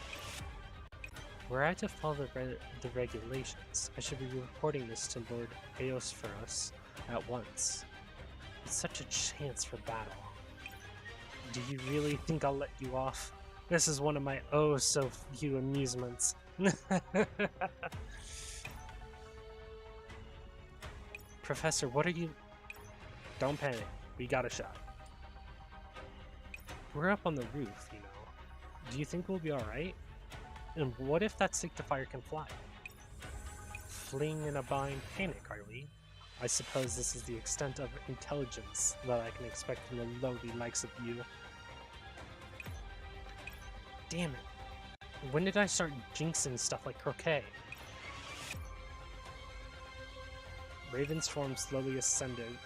Were I to follow the regulations, I should be reporting this to Lord Eosphorus at once. It's such a chance for battle. Do you really think I'll let you off? This is one of my oh so few amusements. Professor, what are you... Don't panic. We got a shot. We're up on the roof, you know. Do you think we'll be alright? And what if that signifier can fly? Fleeing in a blind panic, are we? I suppose this is the extent of intelligence that I can expect from the lowly likes of you. Damn it. When did I start jinxing stuff like croquet? Raven's form slowly ascended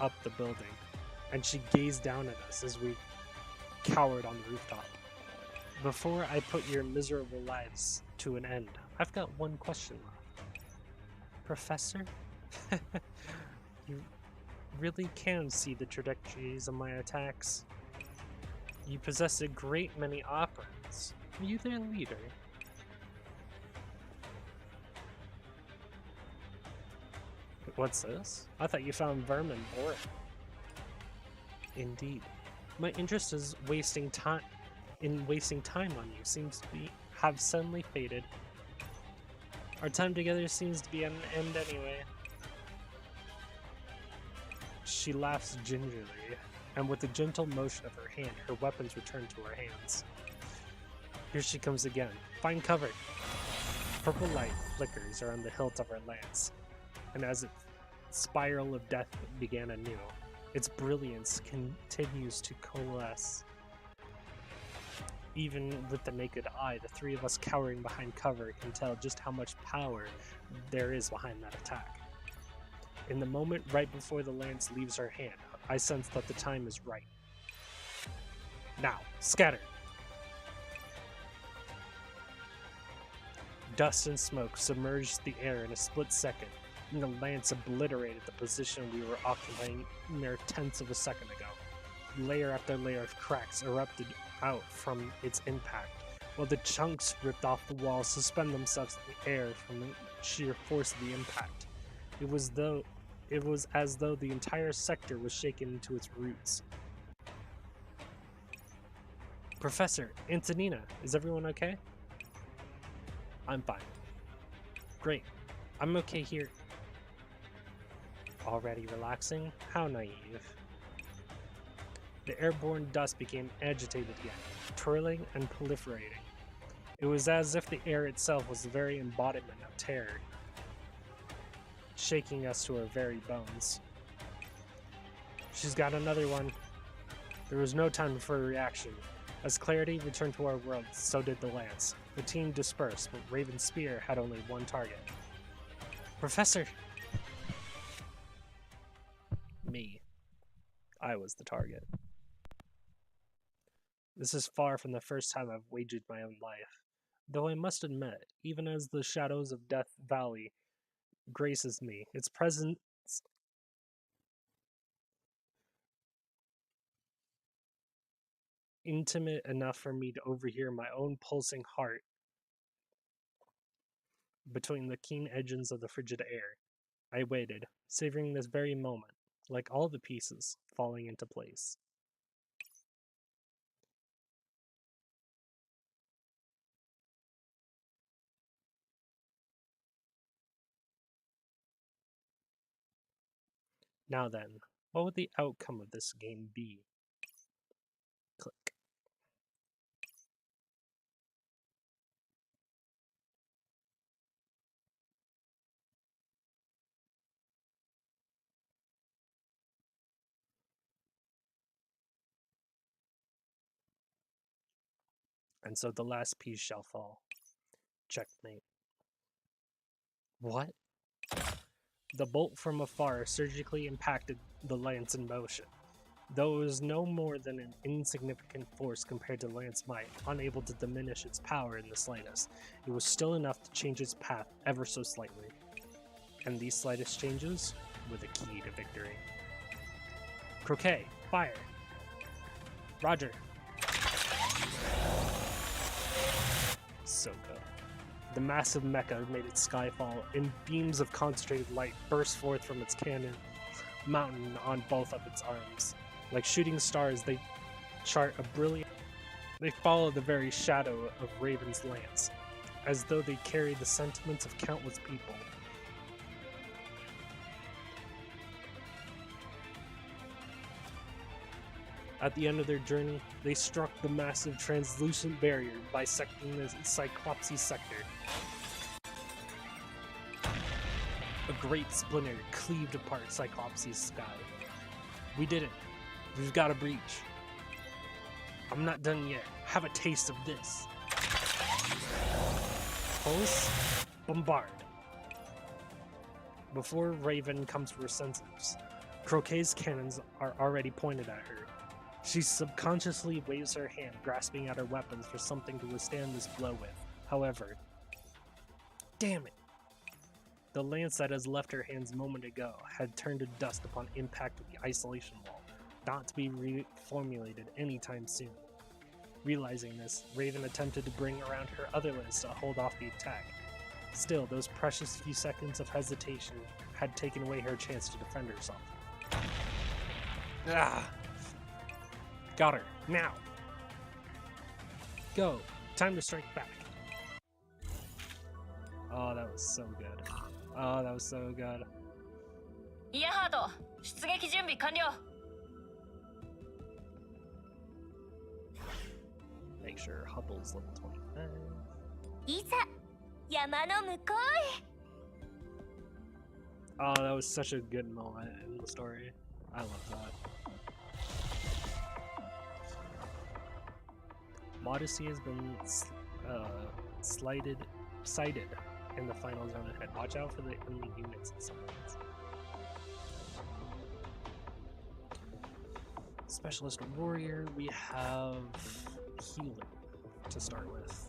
up the building, and she gazed down at us as we cowered on the rooftop. Before I put your miserable lives to an end, I've got one question left. Professor? You really can see the trajectories of my attacks. You possess a great many operants. Are you their leader? What's this? I thought you found vermin boring. Indeed. My interest is wasting time on you seems to have suddenly faded. Our time together seems to be at an end anyway. She laughs gingerly, and with a gentle motion of her hand, her weapons return to her hands. Here she comes again. Find cover! Purple light flickers around the hilt of her lance, and as its spiral of death began anew, its brilliance continues to coalesce. Even with the naked eye, the three of us cowering behind cover can tell just how much power there is behind that attack. In the moment right before the lance leaves her hand, I sense that the time is right. Now, scatter! Dust and smoke submerged the air in a split second, and the lance obliterated the position we were occupying mere tenths of a second ago. Layer after layer of cracks erupted out from its impact, while the chunks ripped off the walls suspend themselves in the air from the sheer force of the impact. It was as though the entire sector was shaken into its roots. Professor, Antonina, is everyone okay? I'm fine. Great. I'm okay here. Already relaxing? How naive. The airborne dust became agitated again, twirling and proliferating. It was as if the air itself was the very embodiment of terror, shaking us to our very bones. She's got another one. There was no time for a reaction. As clarity returned to our world, so did the lance. The team dispersed, but Raven's spear had only one target. Professor! Me. I was the target. This is far from the first time I've wagered my own life, though I must admit, even as the shadows of Death Valley graces me, its presence intimate enough for me to overhear my own pulsing heart between the keen edges of the frigid air. I waited, savoring this very moment, like all the pieces falling into place. Now then, what would the outcome of this game be? Click. And so the last piece shall fall. Checkmate. What? The bolt from afar surgically impacted the lance in motion. Though it was no more than an insignificant force compared to Lance's might, unable to diminish its power in the slightest, it was still enough to change its path ever so slightly. And these slightest changes were the key to victory. Croquet, fire! Roger! So good. The massive mecha made its skyfall, and beams of concentrated light burst forth from its cannon mountain on both of its arms. Like shooting stars, they chart a brilliant They follow the very shadow of Raven's lance, as though they carry the sentiments of countless people. At the end of their journey, they struck the massive translucent barrier bisecting the Cyclopsy sector. A great splinter cleaved apart Cyclopsy's sky. We did it. We've got a breach. I'm not done yet. Have a taste of this. Pulse, bombard. Before Raven comes to her senses, Croquet's cannons are already pointed at her. She subconsciously waves her hand, grasping at her weapons for something to withstand this blow with. However, damn it! The lance that has left her hands a moment ago had turned to dust upon impact with the isolation wall, not to be reformulated anytime soon. Realizing this, Raven attempted to bring around her other lance to hold off the attack. Still, those precious few seconds of hesitation had taken away her chance to defend herself. Ah! Got her. Now! Go! Time to strike back. Oh, that was so good. Oh, that was so good. イヤハート、出撃準備完了。 Make sure Hubble's level 25. いざ山の向こうへ。 Oh, that was such a good moment in the story. I love that. Modesty has been cited in the final zone ahead. Watch out for the enemy units and summons. Specialist warrior, we have healer to start with.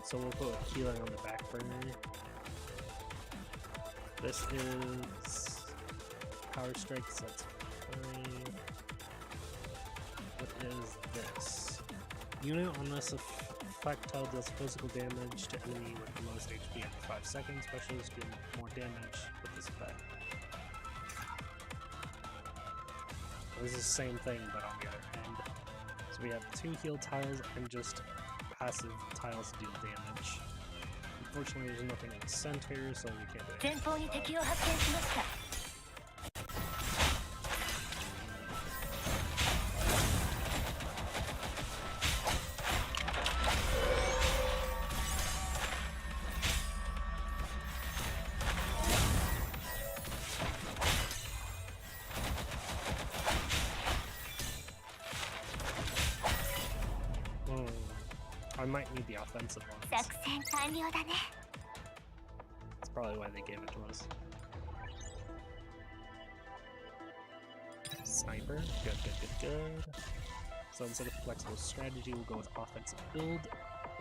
So we'll put healer on the back burner. This is power strike, so that's fine. What is this? Unit on this effectile does physical damage to enemy with the most HP after 5 seconds. Specialists do more damage with this effect. This is the same thing, but on the other end. So we have 2 heal tiles and just passive tiles to deal damage. Unfortunately, there's nothing in the center, so we can't do it. 前方に敵を発見しました。 I might need the offensive ones. 作戦完了だね。 That's probably why they gave it to us. Sniper, good. So instead of flexible strategy, we'll go with offensive build,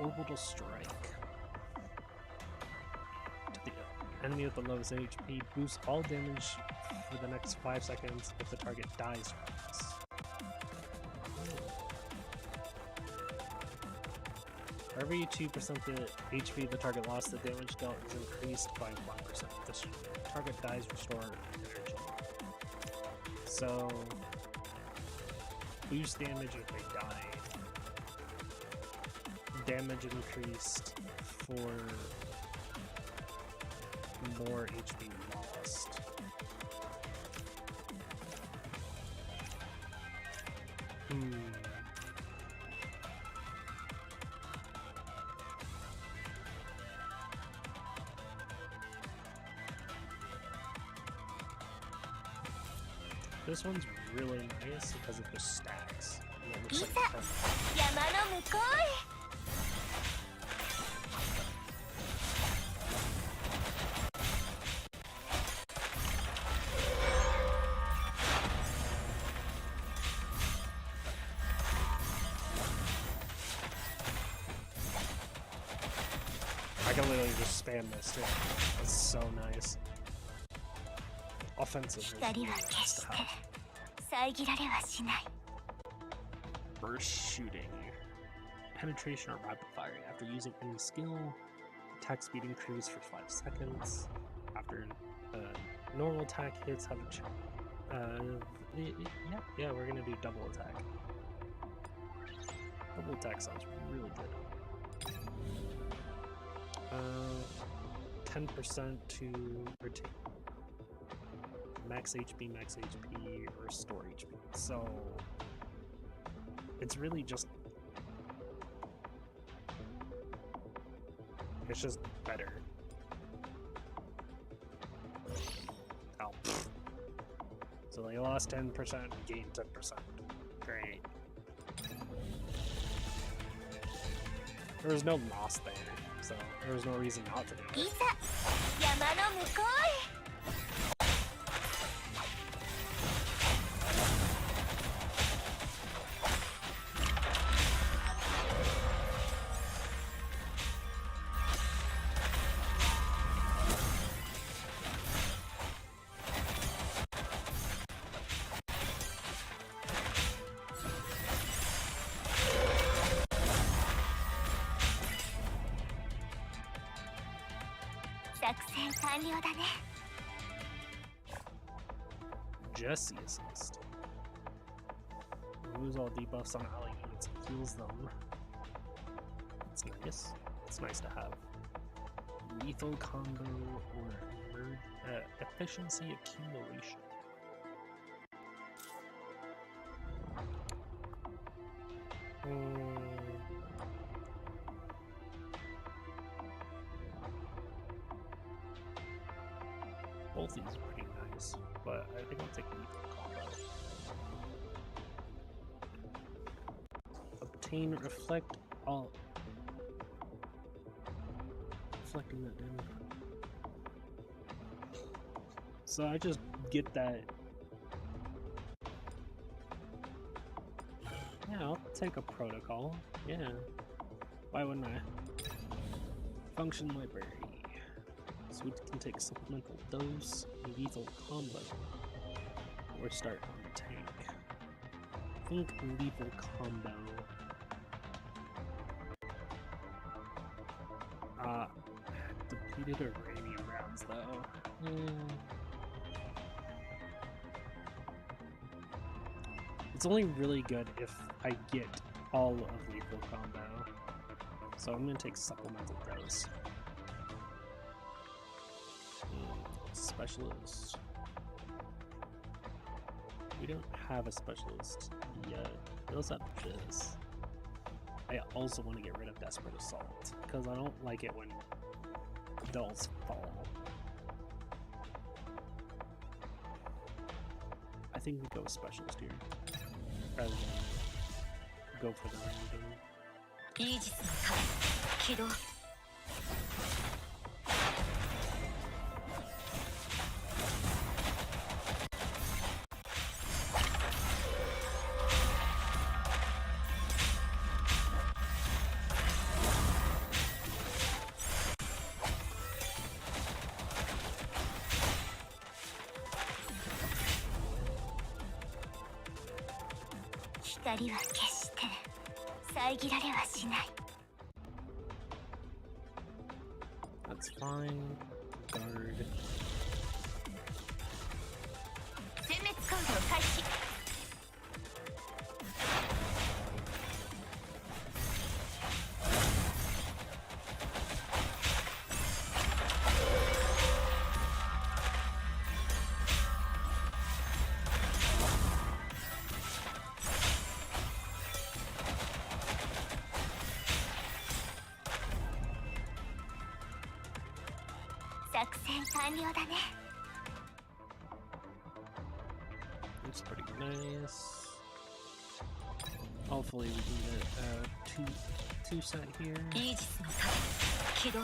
orbital strike. To the enemy with the lowest HP, boost all damage for the next 5 seconds if the target dies from this. For every 2% the HP the target lost, the damage dealt is increased by 1%. If the target dies, restore energy. So, boost damage if they die. Damage increased for more HP lost. This one's really nice because it just stacks. And it looks like perfect. 山の向こうへ。 I can literally just spam this too. That's so nice. Offensive is 光 really は決 nice し to て have. 遮られはしない。 Burst shooting. Penetration or rapid firing. After using any skill, attack speed increase for 5 seconds. After normal attack hits have a Yeah, we're gonna do double attack. Double attack sounds really good. 10% to retain max HP, restore HP. So it's really just better. Oh. So they lost 10% and gained 10%. Great. There was no loss there, so there was no reason not to do it. いざ山の向こうへ 作戦完了だね Jesse assist. Lose all debuffs on ally units and heals them. That's nice. It's nice to have. Lethal combo or efficiency accumulation. Both these are pretty nice, but I think I'll take lethal combo. Obtain reflect all. Reflecting that damage. So I just get that. Yeah, I'll take a protocol. Yeah. Why wouldn't I? Function library. So we can take supplemental dose, lethal combo, or start on the tank. I think lethal combo. Depleted uranium rounds though. It's only really good if I get all of lethal combo. So I'm gonna take supplemental dose. Specialist. We don't have a specialist yet. We also have this. I also want to get rid of Desperate Assault because I don't like it when adults fall. I think we go with specialist here rather than go for the random. イージスの壁起動 光は決して遮られはしない That's fine. Guard. 全滅コードを開始 作戦完了だね It's pretty nice. Hopefully we can get two set here. イージスの壁起動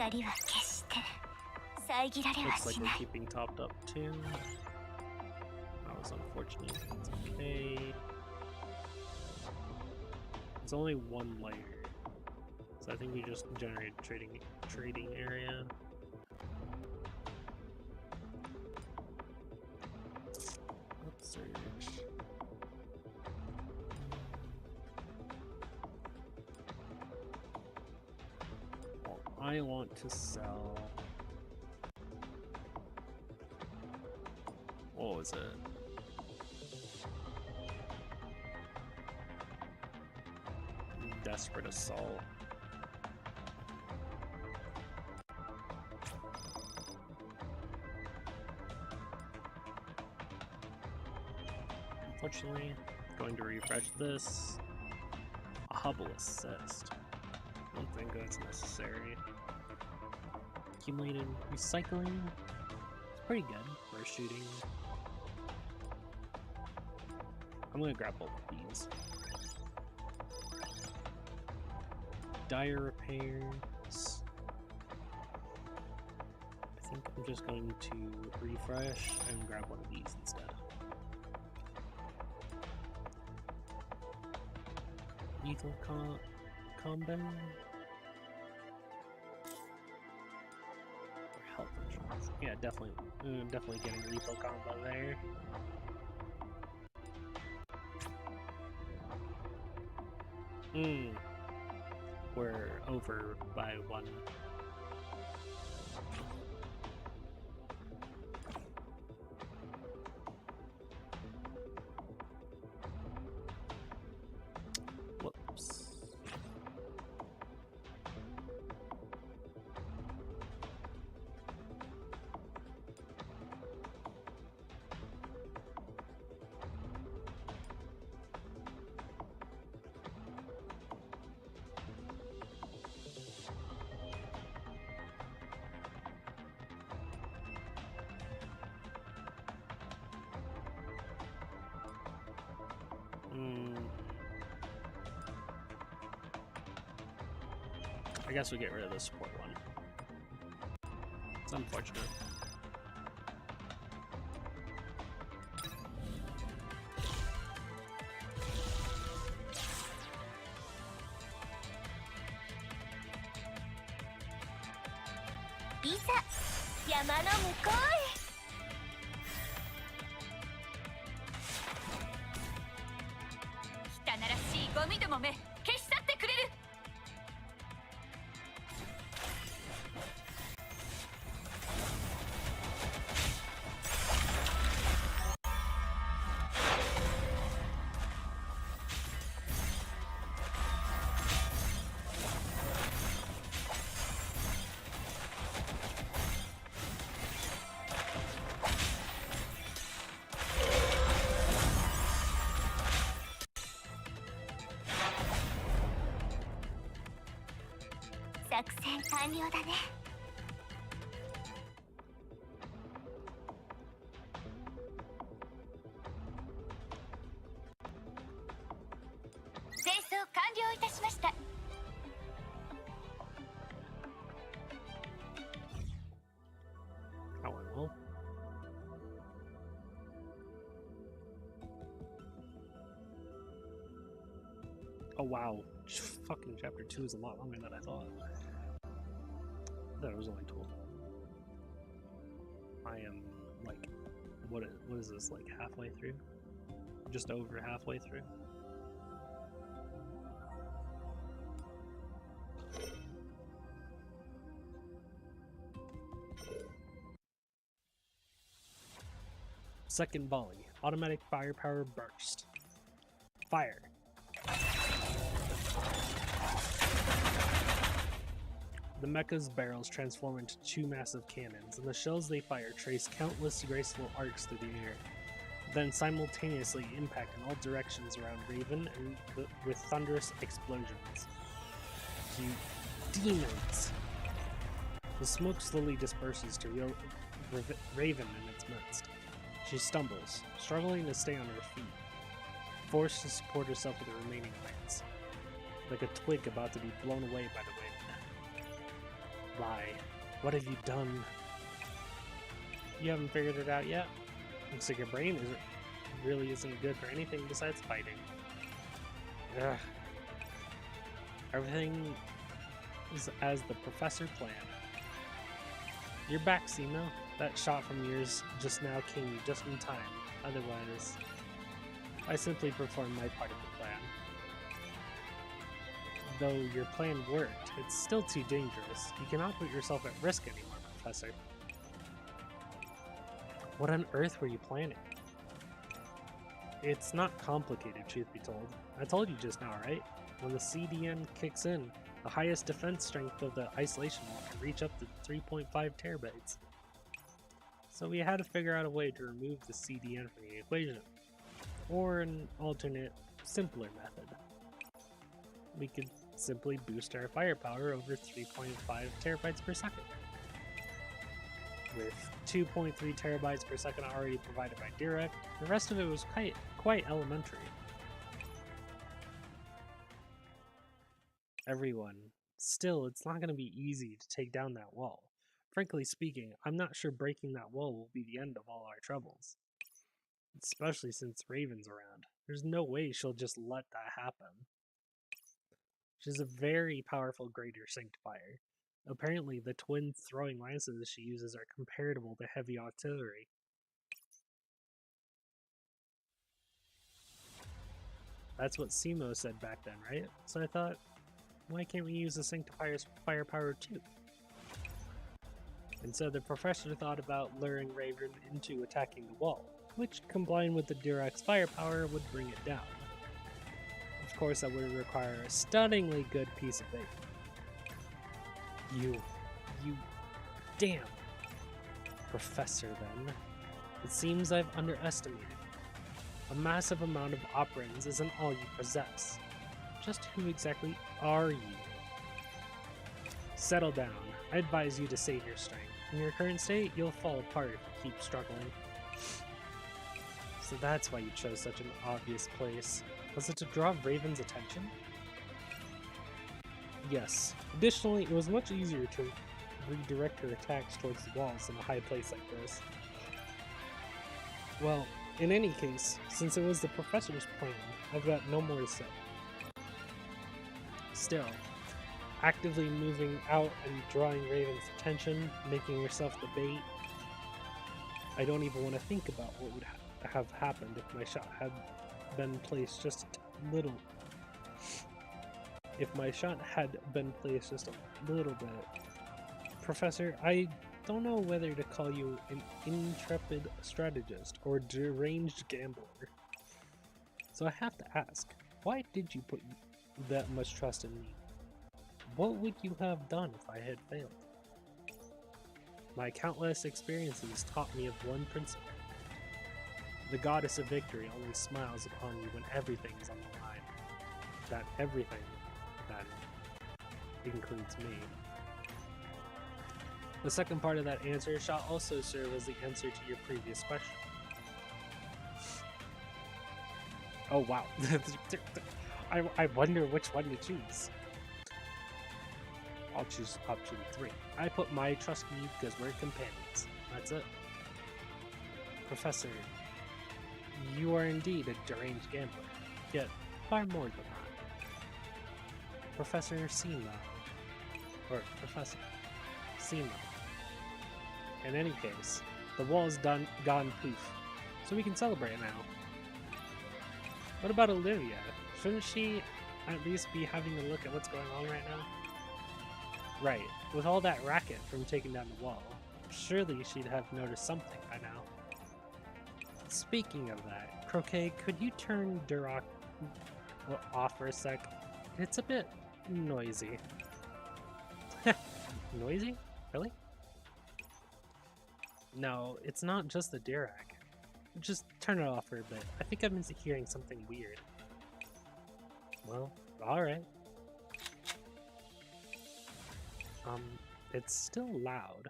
光は決して遮られは Looks like し we're ない keeping topped up too. That was unfortunate. It's okay. It's only one layer. So I think we just generated trading area. Upsurge. Well, I want to sell. What was it? Desperate Assault. Unfortunately, going to refresh this. A Hubble Assist. I don't think that's necessary. Accumulated Recycling. It's pretty good for shooting. I'm gonna grab both of these. Dire Repairs. I think I'm just going to refresh and grab one of these instead. Lethal combo. Or health insurance. Yeah, definitely getting lethal combo there. We're over by 1. Whoops. I guess we get rid of the support one. It's unfortunate. Isa, 山の向こうへ。汚らしいゴミどもめ、消し去ってくれる。作戦完了だね。清掃完了いたしました。That went well. Oh wow, fucking chapter 2 is a lot longer than I thought. I thought it was only 12. I am like, what is this, like halfway through? Just over halfway through. Second volley, automatic firepower burst. Fire. The mecha's barrels transform into 2 massive cannons, and the shells they fire trace countless graceful arcs through the air, then simultaneously impact in all directions around Raven and with thunderous explosions. You demons! The smoke slowly disperses to Raven in its midst. She stumbles, struggling to stay on her feet, forced to support herself with the remaining lance, like a twig about to be blown away by the wind. Why? What have you done? You haven't figured it out yet? Looks like your brain really isn't good for anything besides fighting. Ugh. Everything is as the professor planned. You're back, Simo. That shot from yours just now came just in time. Otherwise, I simply performed my part of the plan. Though your plan worked, it's still too dangerous. You cannot put yourself at risk anymore, Professor. What on earth were you planning? It's not complicated, truth be told. I told you just now, right? When the CDN kicks in, the highest defense strength of the isolation wall can reach up to 3.5 terabytes. So we had to figure out a way to remove the CDN from the equation. Or an alternate, simpler method. We could simply boost our firepower over 3.5 terabytes per second. With 2.3 terabytes per second already provided by Dirac, the rest of it was quite elementary. Everyone. Still, it's not going to be easy to take down that wall. Frankly speaking, I'm not sure breaking that wall will be the end of all our troubles. Especially since Raven's around. There's no way she'll just let that happen. She's a very powerful Greater Sanctifier. Apparently, the twin throwing lances she uses are comparable to heavy artillery. That's what Simo said back then, right? So I thought, why can't we use the Sanctifier's firepower too? And so the professor thought about luring Raven into attacking the wall, which combined with the Dirac's firepower would bring it down. Of course, that would require a stunningly good piece of bait. You damn professor then. It seems I've underestimated. A massive amount of operans isn't all you possess. Just who exactly are you? Settle down. I advise you to save your strength. In your current state, you'll fall apart if you keep struggling. So that's why you chose such an obvious place. Was it to draw Raven's attention? Yes. Additionally, it was much easier to redirect her attacks towards the walls in a high place like this. Well, in any case, since it was the professor's plan, I've got no more to say. Still, actively moving out and drawing Raven's attention, making yourself the bait, I don't even want to think about what would have happened if my shot had been placed just a little. If my shot had been placed just a little bit. Professor, I don't know whether to call you an intrepid strategist or deranged gambler. So I have to ask, why did you put that much trust in me? What would you have done if I had failed? My countless experiences taught me of one principle. The goddess of victory only smiles upon you when everything is on the line. That everything, then, includes me. The second part of that answer shall also serve as the answer to your previous question. Oh wow. I wonder which one to choose. I'll choose option 3. I put my trust in you because we're companions. That's it. Professor, you are indeed a deranged gambler, yet far more than that. Professor Simo. Or Professor Simo. In any case, the wall's gone poof, so we can celebrate now. What about Olivia? Shouldn't she at least be having a look at what's going on right now? Right, with all that racket from taking down the wall, surely she'd have noticed something by now. Speaking of that, Croquet, could you turn Dirac off for a sec? It's a bit noisy. Noisy? Really? No, it's not just the Dirac. Just turn it off for a bit. I think I've been hearing something weird. Well, alright. It's still loud.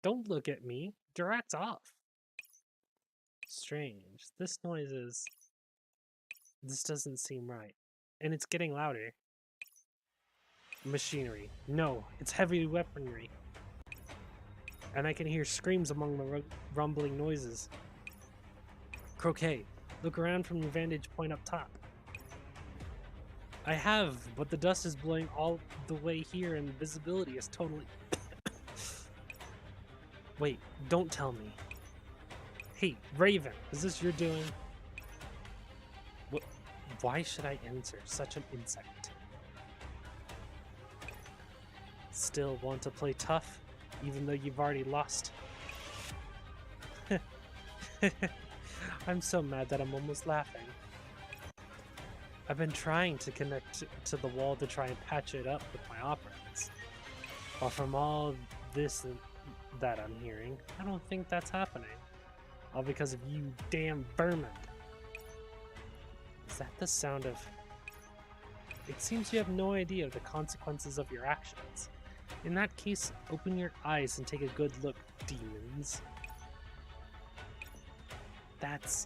Don't look at me. Dirac's off. Strange. This doesn't seem right. And it's getting louder. Machinery. No, it's heavy weaponry. And I can hear screams among the rumbling noises. Croquet, look around from your vantage point up top. I have, but the dust is blowing all the way here and visibility is totally... Wait, don't tell me. Hey, Raven, is this your doing? What? Why should I answer such an insect? Still want to play tough, even though you've already lost? I'm so mad that I'm almost laughing. I've been trying to connect to the wall to try and patch it up with my operants. But from all this that I'm hearing, I don't think that's happening. All because of you damn vermin. Is that the sound of... It seems you have no idea of the consequences of your actions. In that case, open your eyes and take a good look, demons. That's...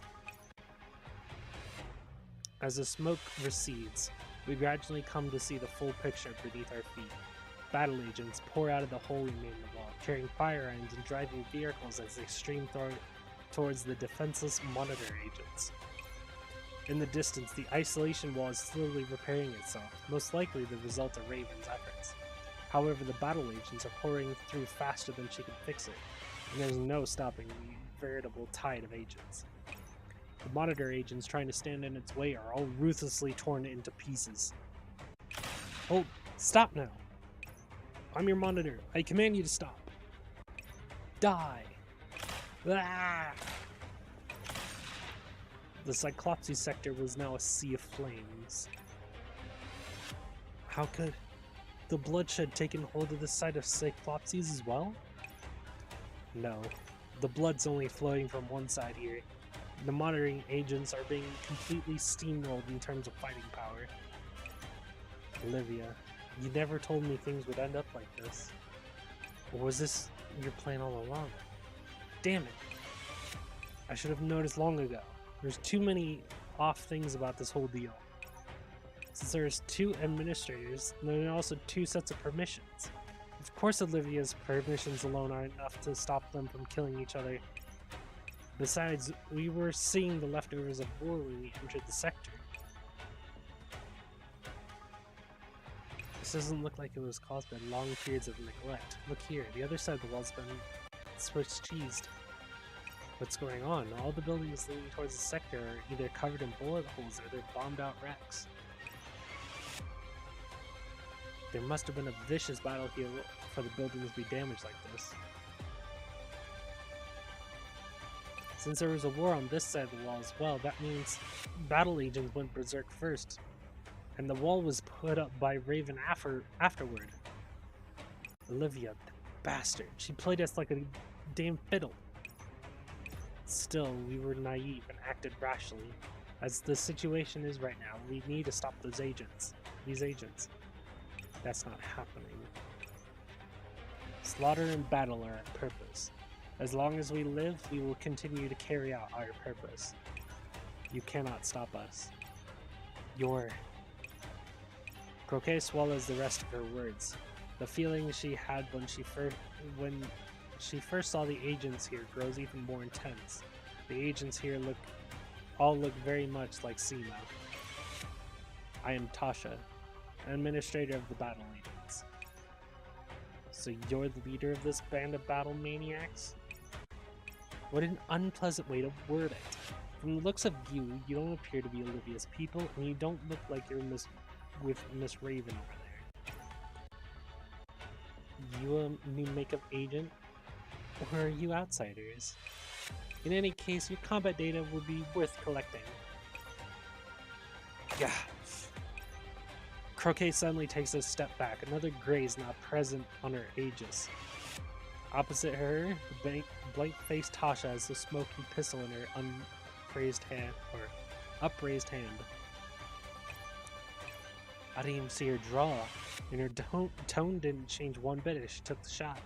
As the smoke recedes, we gradually come to see the full picture beneath our feet. Battle agents pour out of the hole we made in the wall, carrying fire irons and driving vehicles as they stream towards the defenseless monitor agents. In the distance, the isolation wall is slowly repairing itself, most likely the result of Raven's efforts. However, the battle agents are pouring through faster than she can fix it, and there's no stopping the veritable tide of agents. The monitor agents trying to stand in its way are all ruthlessly torn into pieces. Oh, stop now! I'm your monitor. I command you to stop. Die! Ah! The Cyclopsy sector was now a sea of flames. How could the bloodshed taken hold of the site of Cyclopses as well? No, the blood's only flowing from one side here. The monitoring agents are being completely steamrolled in terms of fighting power. Olivia, you never told me things would end up like this. Or was this your plan all along? Damn it! I should have noticed long ago. There's too many off things about this whole deal. Since there's 2 administrators, there are also 2 sets of permissions. Of course Olivia's permissions alone aren't enough to stop them from killing each other. Besides, we were seeing the leftovers of war when we entered the sector. This doesn't look like it was caused by long periods of neglect. Look here, the other side of the wall's been switched cheesed. What's going on? All the buildings leading towards the sector are either covered in bullet holes or they're bombed out wrecks. There must have been a vicious battle here for the buildings to be damaged like this. Since there was a war on this side of the wall as well, that means battle agents went berserk first, and the wall was put up by Raven afterward. Olivia, the bastard, she played us like a damn fiddle. Still, we were naive and acted rashly. As the situation is right now, we need to stop these agents. That's not happening. Slaughter and battle are our purpose. As long as we live, we will continue to carry out our purpose. You cannot stop us. Croquet swallows the rest of her words. The feeling she had when she first saw the agents here grows even more intense. The agents here all look very much like Seema. I am Tasha, administrator of the battle agents. So you're the leader of this band of battle maniacs? What an unpleasant way to word it. From the looks of you, you don't appear to be Olivia's people, and you don't look like you're with Miss Raven over there. You a new makeup agent? Or are you outsiders? In any case, your combat data would be worth collecting. Gah. Croquet suddenly takes a step back. Another graze now present on her aegis. Opposite her, the blank-faced Tasha has the smoking pistol in her upraised hand. I didn't even see her draw, and her tone didn't change one bit as she took the shot.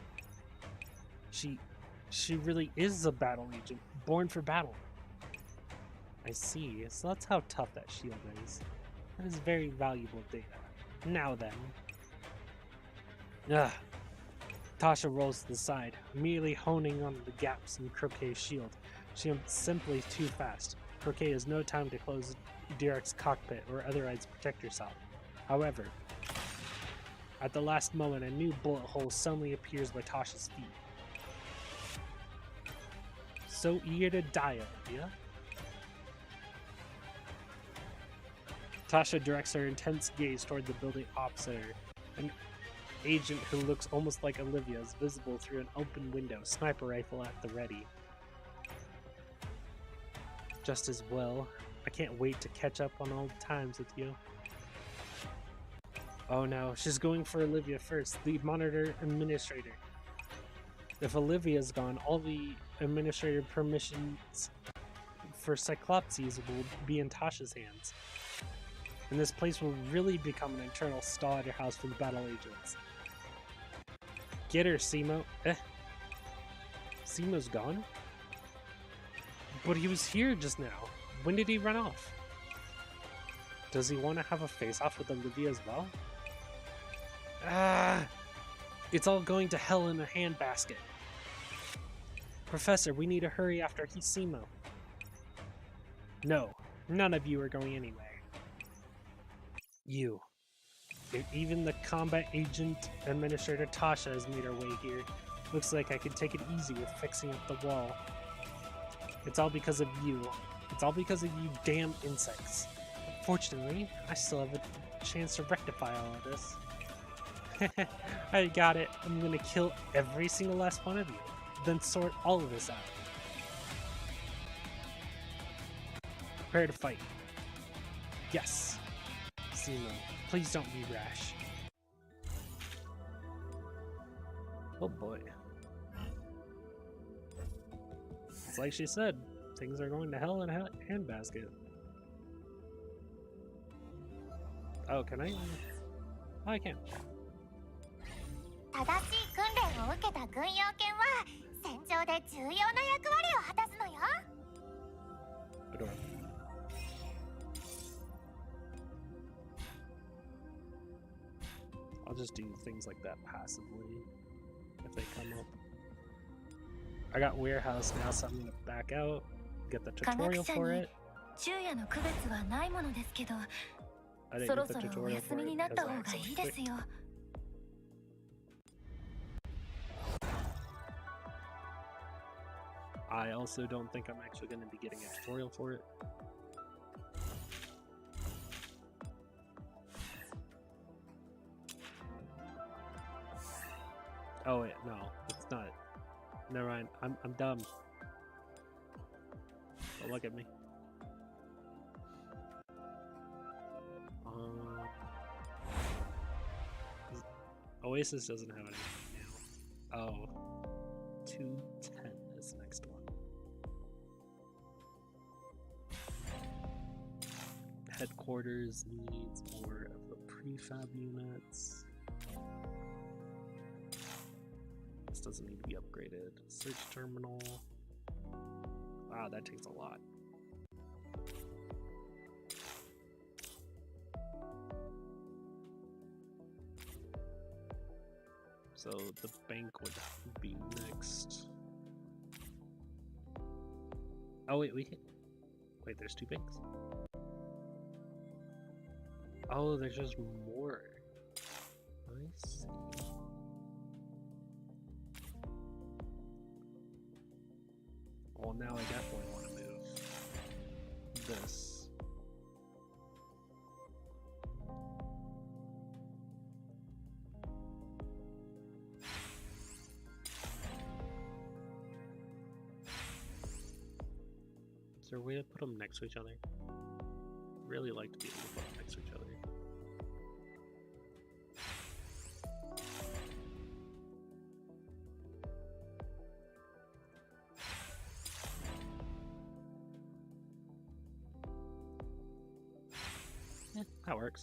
She really is a battle agent, born for battle. I see, so that's how tough that shield is. That is very valuable data. Now then. Ugh. Tasha rolls to the side, immediately honing on the gaps in Croquet's shield. She is simply too fast. Croquet has no time to close Derek's cockpit or otherwise protect herself. However, at the last moment, a new bullet hole suddenly appears by Tasha's feet. So eager to die, Olivia. Tasha directs her intense gaze toward the building opposite her. An agent who looks almost like Olivia is visible through an open window, sniper rifle at the ready. Just as well. I can't wait to catch up on old times with you. Oh no, she's going for Olivia first, the monitor administrator. If Olivia's gone, all the administrator permissions for Cyclopses will be in Tasha's hands. And this place will really become an internal slaughterhouse for the battle agents. Get her, Simo. Simo's gone? But he was here just now. When did he run off? Does he want to have a face-off with Olivia as well? Ah! It's all going to hell in a handbasket. Professor, we need to hurry after Simo. No, none of you are going anywhere. You. If even the combat agent administrator Tasha has made her way here. Looks like I could take it easy with fixing up the wall. It's all because of you. It's all because of you damn insects. Fortunately, I still have a chance to rectify all of this. I got it. I'm gonna kill every single last one of you. Then sort all of this out. Prepare to fight. Yes. Simo, please don't be rash. Oh boy. It's like she said, things are going to hell in a handbasket. Oh, can I? Oh, I can. 正しい訓練を受けた軍用犬は戦場で重要な役割を果たすのよ。 Adorable. I'll just do things like that passively if they come up. I got warehouse now, so I'm gonna back out, get the tutorial for it. 昼夜の区別はないものですけど、 I didn't そろ get そ the ろお tutorial 休 for み it になっ because た I 方がいい accidentally です clicked. よ。 I also don't think I'm actually going to be getting a tutorial for it. Oh wait, no, it's not. Never mind. I'm dumb. Don't look at me. Oasis doesn't have anything now. Oh, 210 is the next one. Headquarters needs more of the prefab units. This doesn't need to be upgraded. Search terminal. Wow, that takes a lot. So the bank would be next. Oh wait, wait, there's two banks? Oh, there's just more. I see. Well, now I definitely want to move this. Is there a way to put them next to each other? Really like to be able to put them next to each other. Yeah, that works.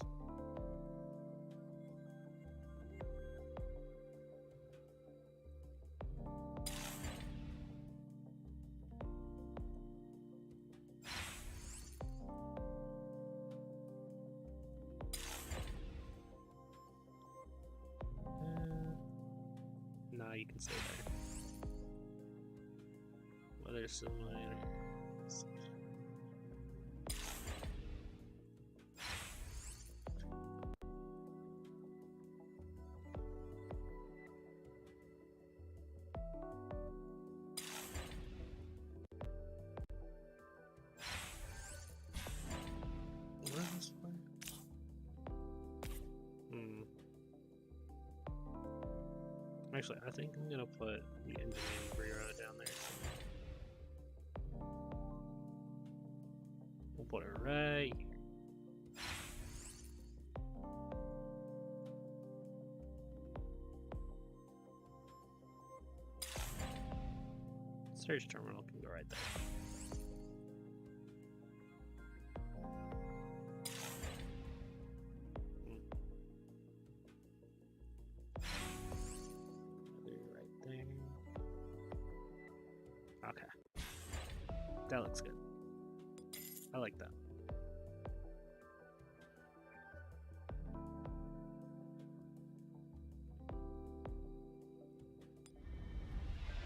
Nah, you can stay there. Weather simulator. Actually, I think I'm gonna put the engineering bureau down there. We'll put it right here. Search terminal can go right there. Right there. Okay. That looks good. I like that.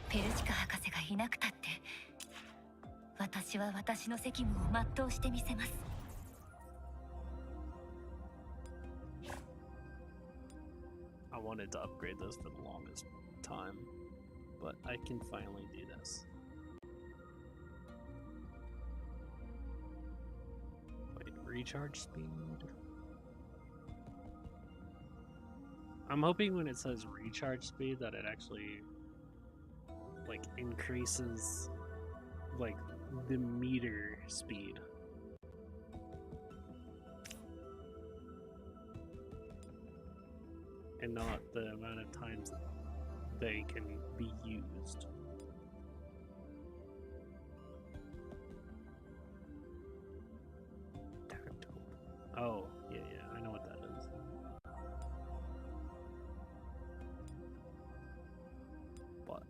ペルシカ博士がいなくたって私は私の責務を全うしてみせます。I wanted to upgrade this for the longest time, but I can finally do this. Wait, recharge speed? I'm hoping when it says recharge speed that it actually like increases like the meter speed. And not the amount of times they can be used. Tactile. Oh, yeah, I know what that is. What?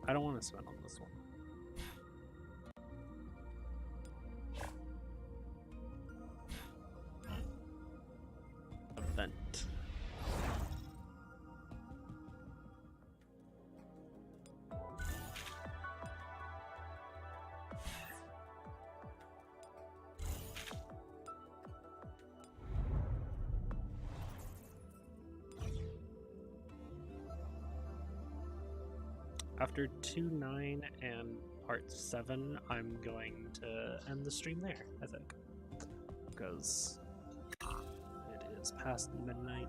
I don't want to spend on this one. Event. After 2.9 and part 7, I'm going to end the stream there, I think. Because it is past midnight.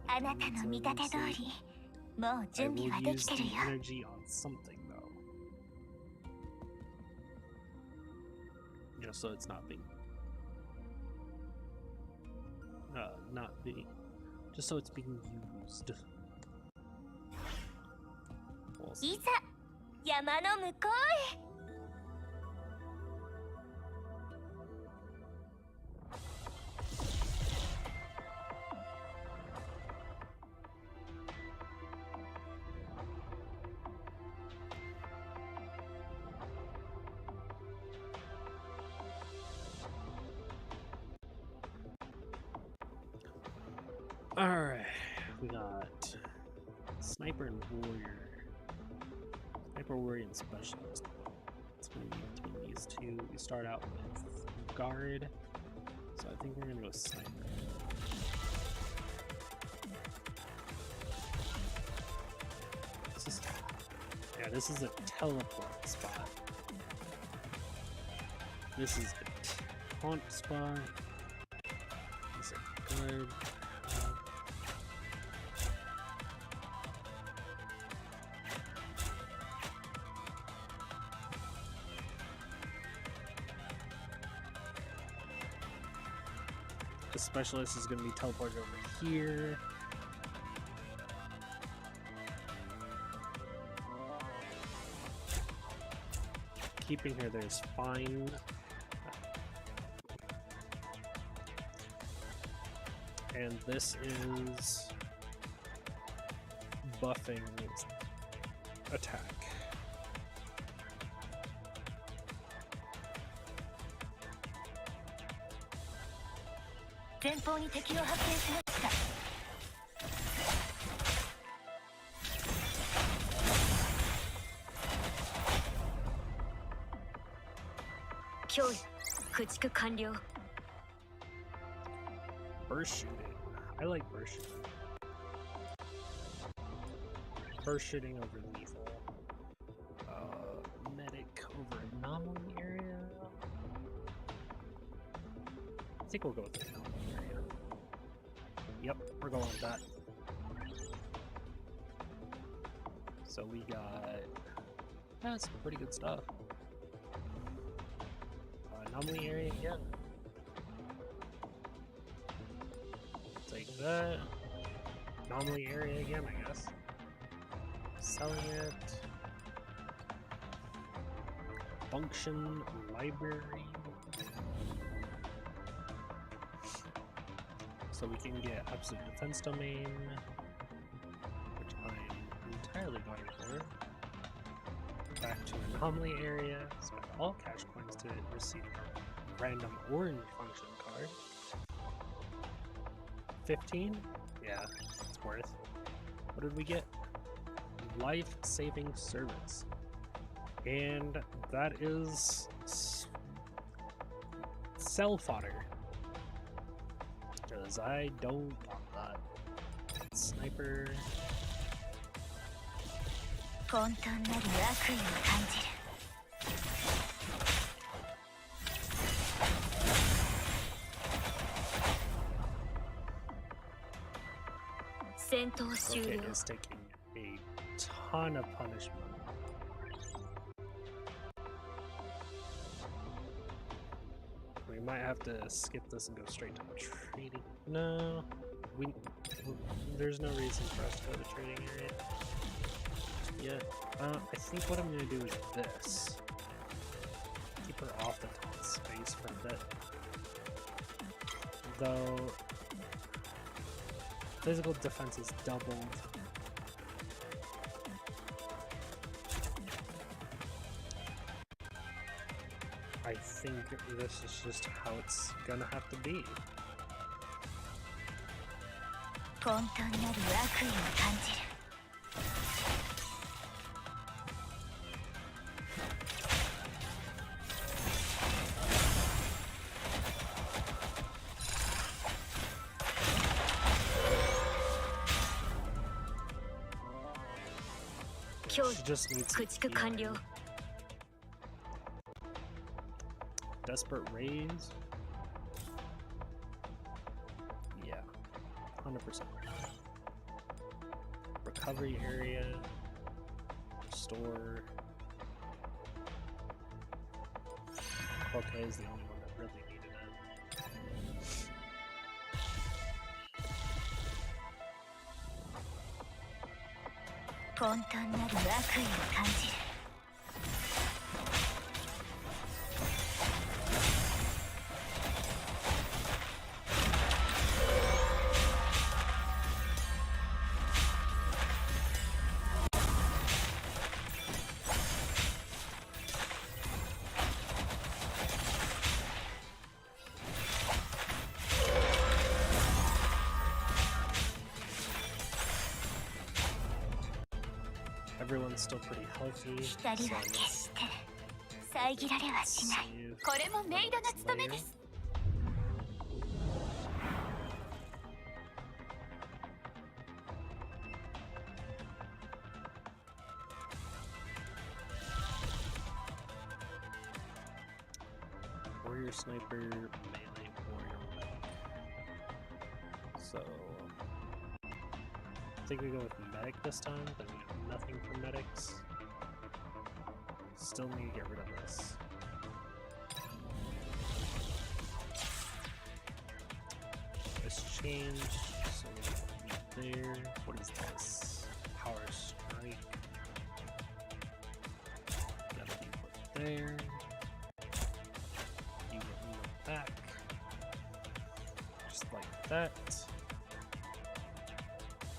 あなたの見立て通り、もう I 準備 will はで use きて the るよ。 energy on something though. Just so it's not being just so it's being used. We'll see. いざ山の向こうへ。Alright, we got Sniper and Warrior. Sniper, Warrior, and Specialist. It's going to be between these two. We start out with Guard, so I think we're going to go Sniper. This is a teleport spot. This is a taunt spot. This is a guard. The specialist is going to be teleported over here. Keeping her there is fine. And this is buffing attack. Burst shooting. I like burst shooting. Burst shooting over lethal. Medic over anomaly area. I think we'll go with the anomaly area. Yep, we're going with that. So we got some pretty good stuff. Anomaly area again. Take that. Anomaly area again, I guess. Selling it. Function library. So we can get absolute defense domain, which I'm entirely going for. Back to anomaly area. Spend all cash coins to receive a random orange function card. 15? Yeah, it's worth. What did we get? Life-saving service. And that is cell fodder. Because I don't want that. Sniper. 混沌なる悪意を感じる。戦闘終 Okay, 了。 it's taking a ton of punishment. We might have to skip this and go straight to the trading. No, there's no reason for us to go to the trading area. Yeah, I think what I'm gonna do is this. Keep her off the top space for a bit. Though physical defense is doubled. I think this is just how it's gonna have to be. 混沌なる悪意を感じる。She just needs駆逐完了。 Desperate raise. Yeah, 100%. Recovery area. Restore. Okay, is the only one that really needed it.混沌なる悪意を感じる。 Everyone's still pretty healthy. 光は決して遮られはしない。 Save これもメイドの務めです。 Warrior sniper, melee warrior medic. So I think we go with medic this time, but we have nothing for medics. Still need to get rid of this. Exchange, so we need there. What is this? Power strike. That'll be put there. You get moved back. Just like that.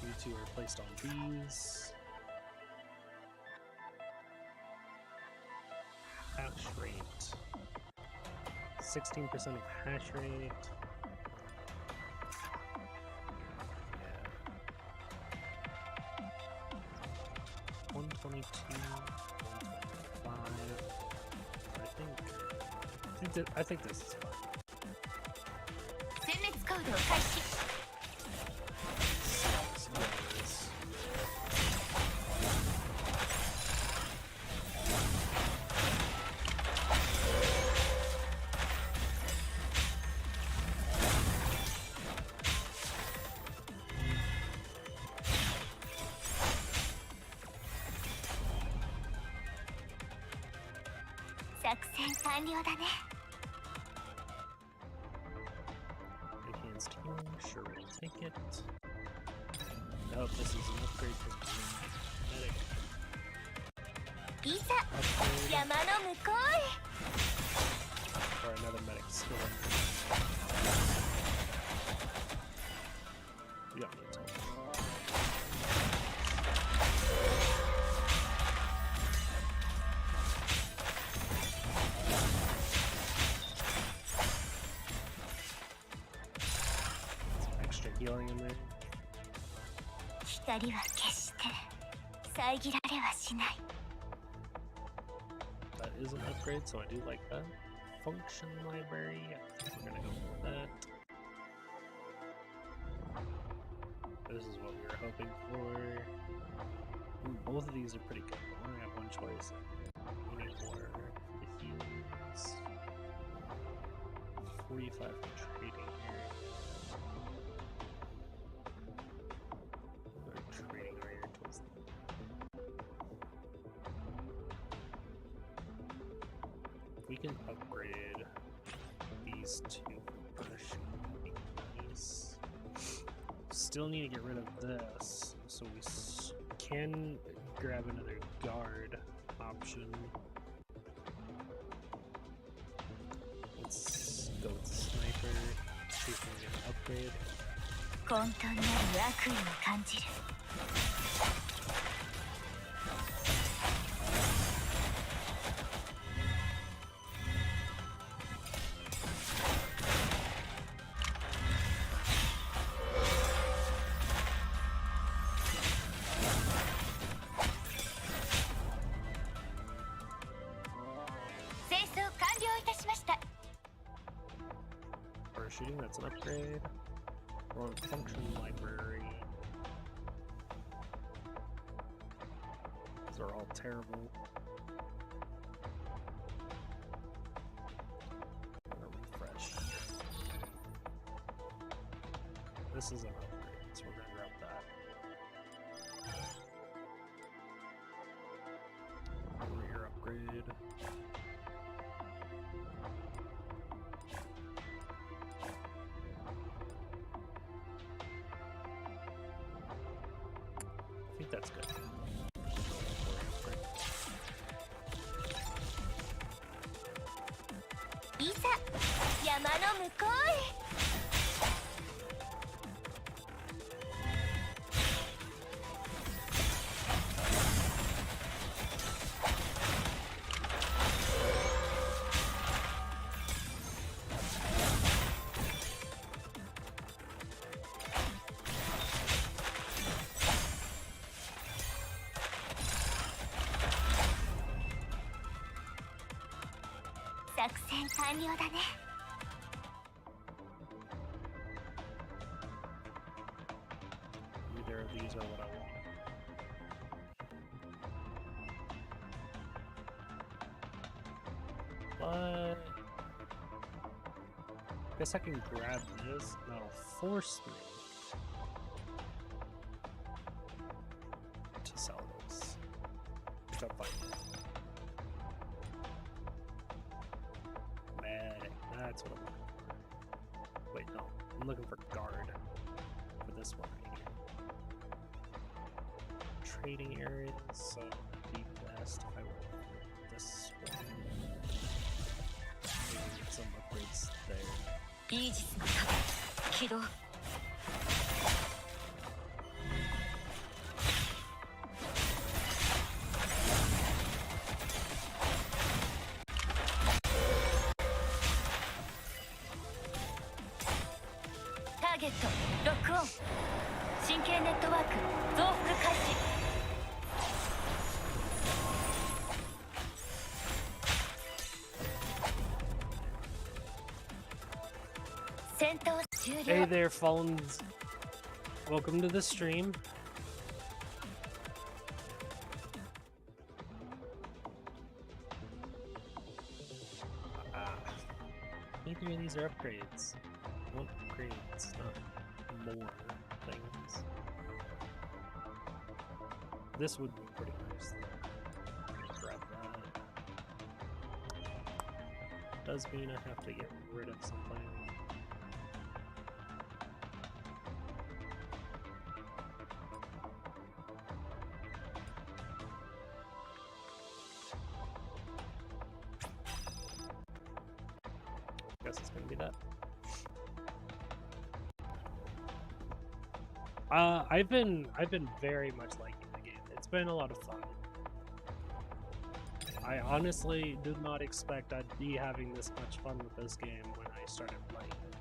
You two are placed on these. Hash rate. 16% of hash rate. Yeah. 122, 125. I think this is fine. 殲滅コードを開始。 Yes. 作戦完了だね。 Enhanced healing, sure, we'll take it. Oh, this is an upgrade for medic. いざ Upgrade 山の向こうへ。 or another medic skill. We don't need to. Some extra healing in there. 光は決して遮られはしない。 That is an upgrade, so I do like that. Function library, yeah, we're gonna go with that. This is what we were hoping for. Ooh, both of these are pretty good, but we only have one choice. We need more for the heals. 45 for trading here. We're trading right here towards the we can upgrade these two first. These. Still need to get rid of this, so we can grab another guard option. Let's go with sniper. See if we can get an upgrade. 混沌なる悪意を感じる。 清掃完了いたしました。 Parachuting, that's an upgrade. Or function library. These are all terrible. Refresh. This is an upgrade, so we're gonna grab that. Rear upgrade. I think that's good. いざ山の向こうへ。 作戦完了だね。 Either of these are what I want. But I guess I can grab this and that'll force me to sell this. Which I'm fine with. Medic, that's what I'm looking for. Wait, no, I'm looking for guard for this one right here. Trading areas, so it'd be best if I went with this one. Maybe get some upgrades there. イージスの盾起動。 ターゲットロックオン。神経ネットワーク増幅開始。 戦闘終了。 Hey there, Fallens. Welcome to the stream. Neither of these are upgrades. I want upgrades, not more things. This would be pretty nice though. Grab that. does mean I have to get rid of something. Guess it's gonna be that. I've been very much liking the game. It's been a lot of fun. I honestly did not expect I'd be having this much fun with this game when I started playing it.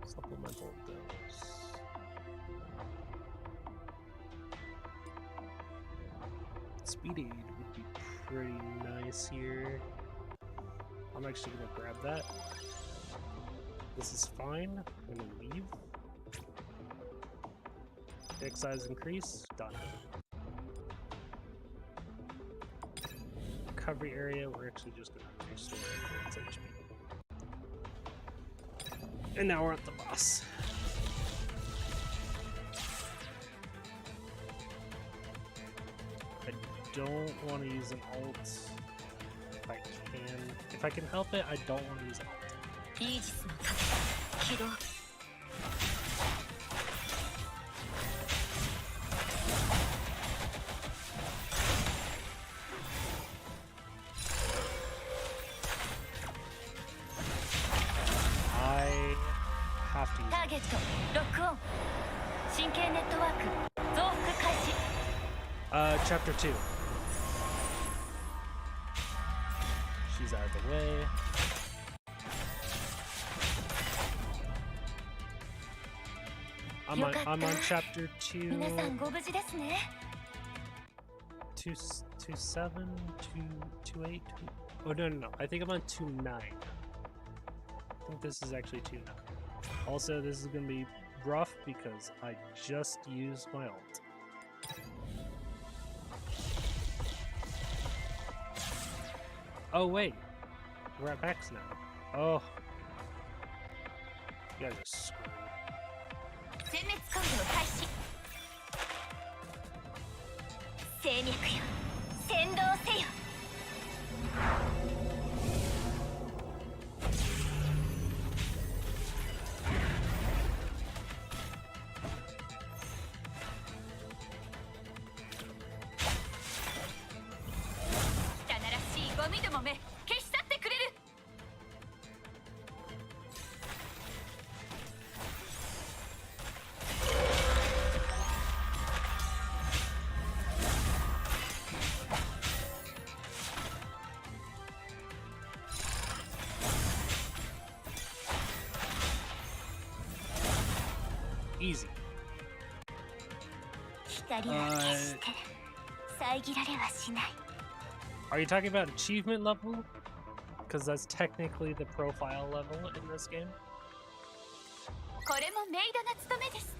Supplemental dose. Speed aid would be pretty nice here. I'm actually gonna grab that. This is fine. I'm gonna leave. Deck size increase. Done. Recovery area. We're actually just gonna restore its HP. And now we're at the boss. I don't want to use an alt. If I can help it, I don't want to use an alt. イージスの盾起動 I have to use ターゲットロックオン神経ネットワーク増幅開始 Chapter 2. She's out of the way. I'm on chapter 2. 皆さんご無事ですね 2.7, 2.8. Oh no. I think I'm on 2.9. I think this is actually 2.9. Also, this is gonna be rough because I just used my ult. Oh wait, we're at max now. Oh, you guys are screwed. 殲滅コンボ開始精脈よ先導せよ 汚らしいゴミどもめ消し去ってくれる Easy. 光は決して遮られはしない Are you talking about achievement level? Because that's technically the profile level in this game. これもメイドの務めです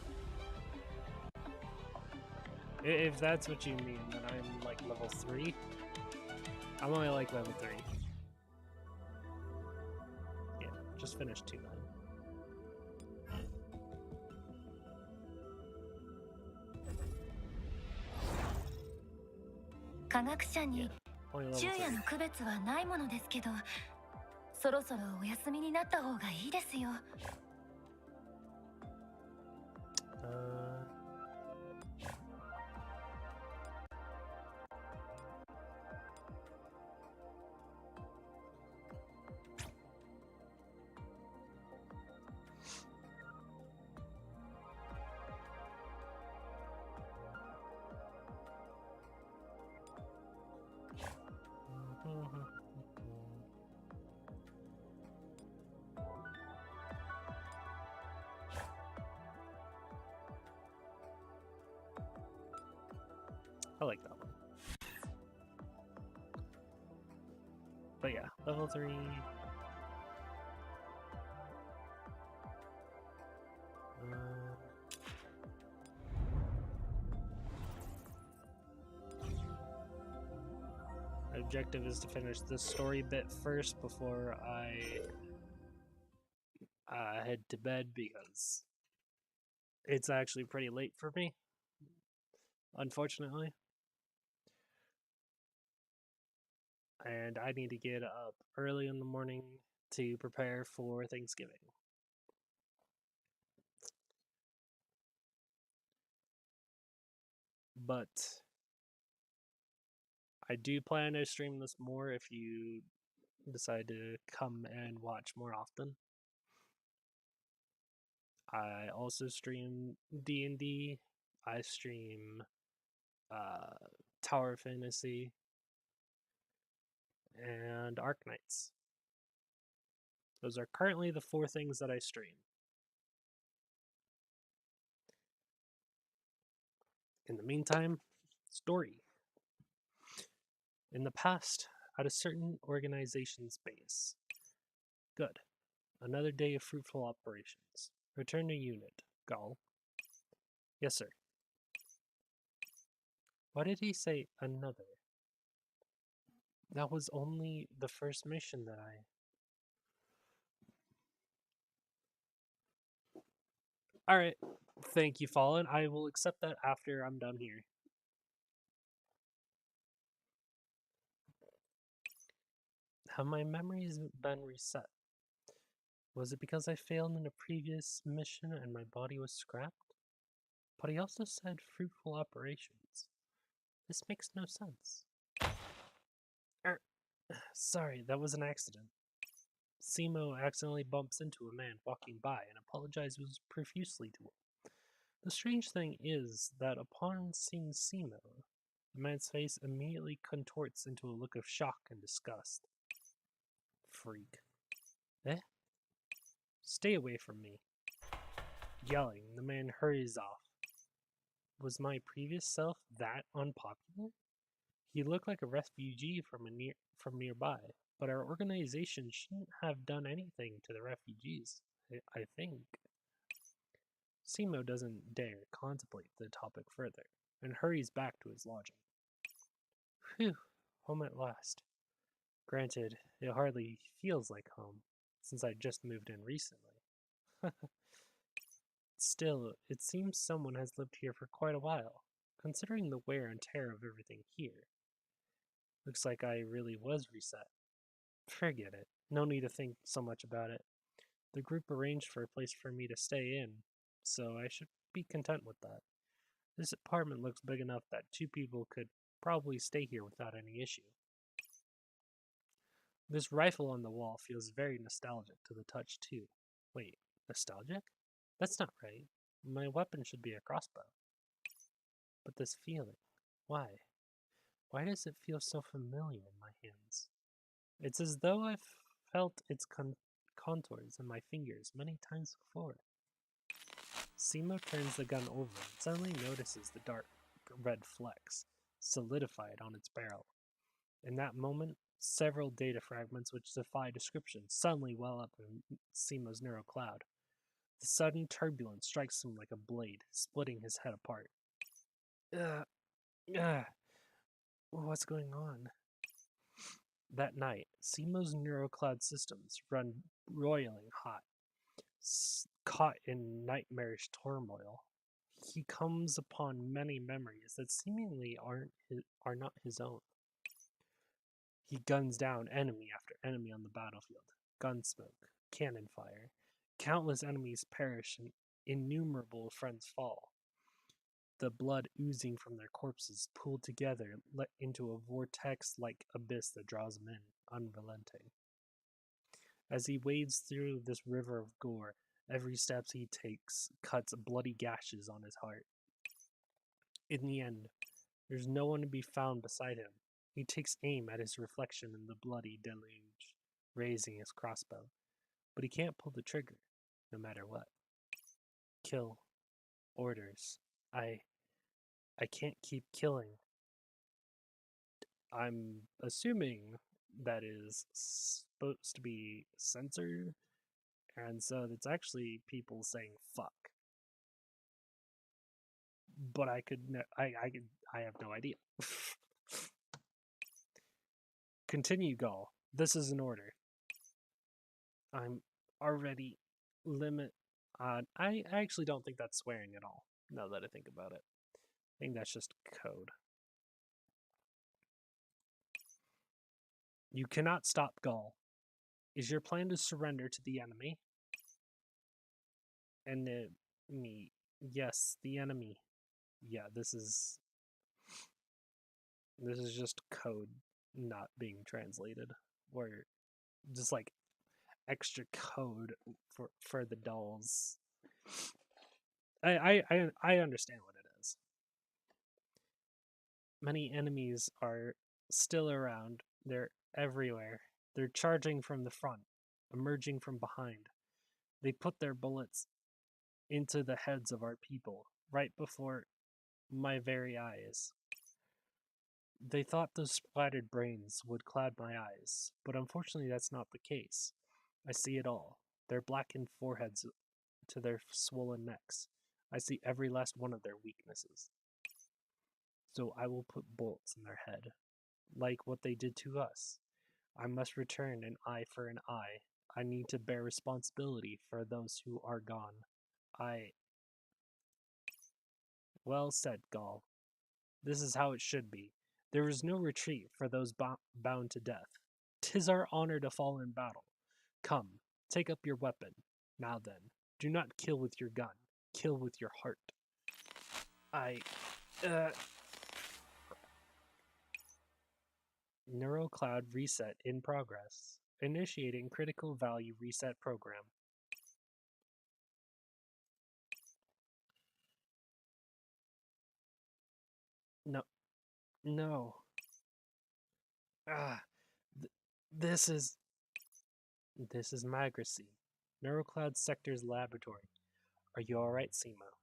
If that's what you mean, then I'm like level 3. I'm only like level 3. Yeah, just finished 2 now. Yeah, 科学者に Only level 昼夜 3. の区別はないものですけどそろそろお休みになった方がいいですよ I like that one. But yeah, level 3. My objective is to finish this story bit first before I head to bed because it's actually pretty late for me. unfortunately. And I need to get up early in the morning to prepare for Thanksgiving. But I do plan to stream this more if you decide to come and watch more often. I also stream D&D. I stream Tower Fantasy and Arknights. Those are currently the 4 things that I stream. In the meantime, story. In the past, at a certain organization's base. Good. Another day of fruitful operations. Return to unit, Gull. Yes, sir. Why did he say another? That was only the first mission that I... Alright, thank you, Fallen. I will accept that after I'm done here. Have my memories been reset? Was it because I failed in a previous mission and my body was scrapped? But he also said fruitful operations. This makes no sense. Sorry, that was an accident. Simo accidentally bumps into a man walking by and apologizes profusely to him. The strange thing is that upon seeing Simo, the man's face immediately contorts into a look of shock and disgust. Freak. Eh? Stay away from me. Yelling, the man hurries off. Was my previous self that unpopular? He looked like a refugee from nearby, but our organization shouldn't have done anything to the refugees, I think. Simo doesn't dare contemplate the topic further, and hurries back to his lodging. Phew, home at last. Granted, it hardly feels like home, since I just moved in recently. Still, it seems someone has lived here for quite a while, considering the wear and tear of everything here. Looks like I really was reset. Forget it. No need to think so much about it. The group arranged for a place for me to stay in, so I should be content with that. This apartment looks big enough that 2 people could probably stay here without any issue. This rifle on the wall feels very nostalgic to the touch too. Wait, nostalgic? That's not right. My weapon should be a crossbow. But this feeling, why? Why does it feel so familiar in my hands? It's as though I've felt its contours in my fingers many times before. Simo turns the gun over and suddenly notices the dark red flecks solidified on its barrel. In that moment, several data fragments which defy description suddenly well up in Simo's neural cloud. The sudden turbulence strikes him like a blade, splitting his head apart. What's going on? That night, Simo's neurocloud systems run roiling hot. Caught in nightmarish turmoil, he comes upon many memories that seemingly are not his own. He guns down enemy after enemy on the battlefield. Gunsmoke, cannon fire. Countless enemies perish and innumerable friends fall. The blood oozing from their corpses pulled together into a vortex-like abyss that draws him in, unrelenting. As he wades through this river of gore, every step he takes cuts bloody gashes on his heart. In the end, there's no one to be found beside him. He takes aim at his reflection in the bloody deluge, raising his crossbow. But he can't pull the trigger, no matter what. Kill. Orders. I can't keep killing. I'm assuming that is supposed to be censored, and so it's actually people saying fuck. But I have no idea. Continue, Gull. This is an order. I'm already limit on. I actually don't think that's swearing at all, now that I think about it. think that's just code. You cannot stop Gaul. Is your plan to surrender to the enemy? Enemy. Yes, the enemy. Yeah, this is just code not being translated, or just like extra code for the dolls. I understand what it is. Many enemies are still around. They're everywhere. They're charging from the front, emerging from behind. They put their bullets into the heads of our people right before my very eyes. They thought those splattered brains would cloud my eyes, but unfortunately that's not the case. I see it all. Their blackened foreheads to their swollen necks. I see every last one of their weaknesses. So I will put bolts in their head, like what they did to us. I must return an eye for an eye. I need to bear responsibility for those who are gone. Well said, Gaul. This is how it should be. There is no retreat for those bound to death. 'Tis our honor to fall in battle. Come, take up your weapon. Now then, do not kill with your gun. Kill with your heart. Neural Cloud reset in progress. Initiating critical value reset program. No. This is Magracy, Neurocloud Sector's laboratory. Are you alright, Simo?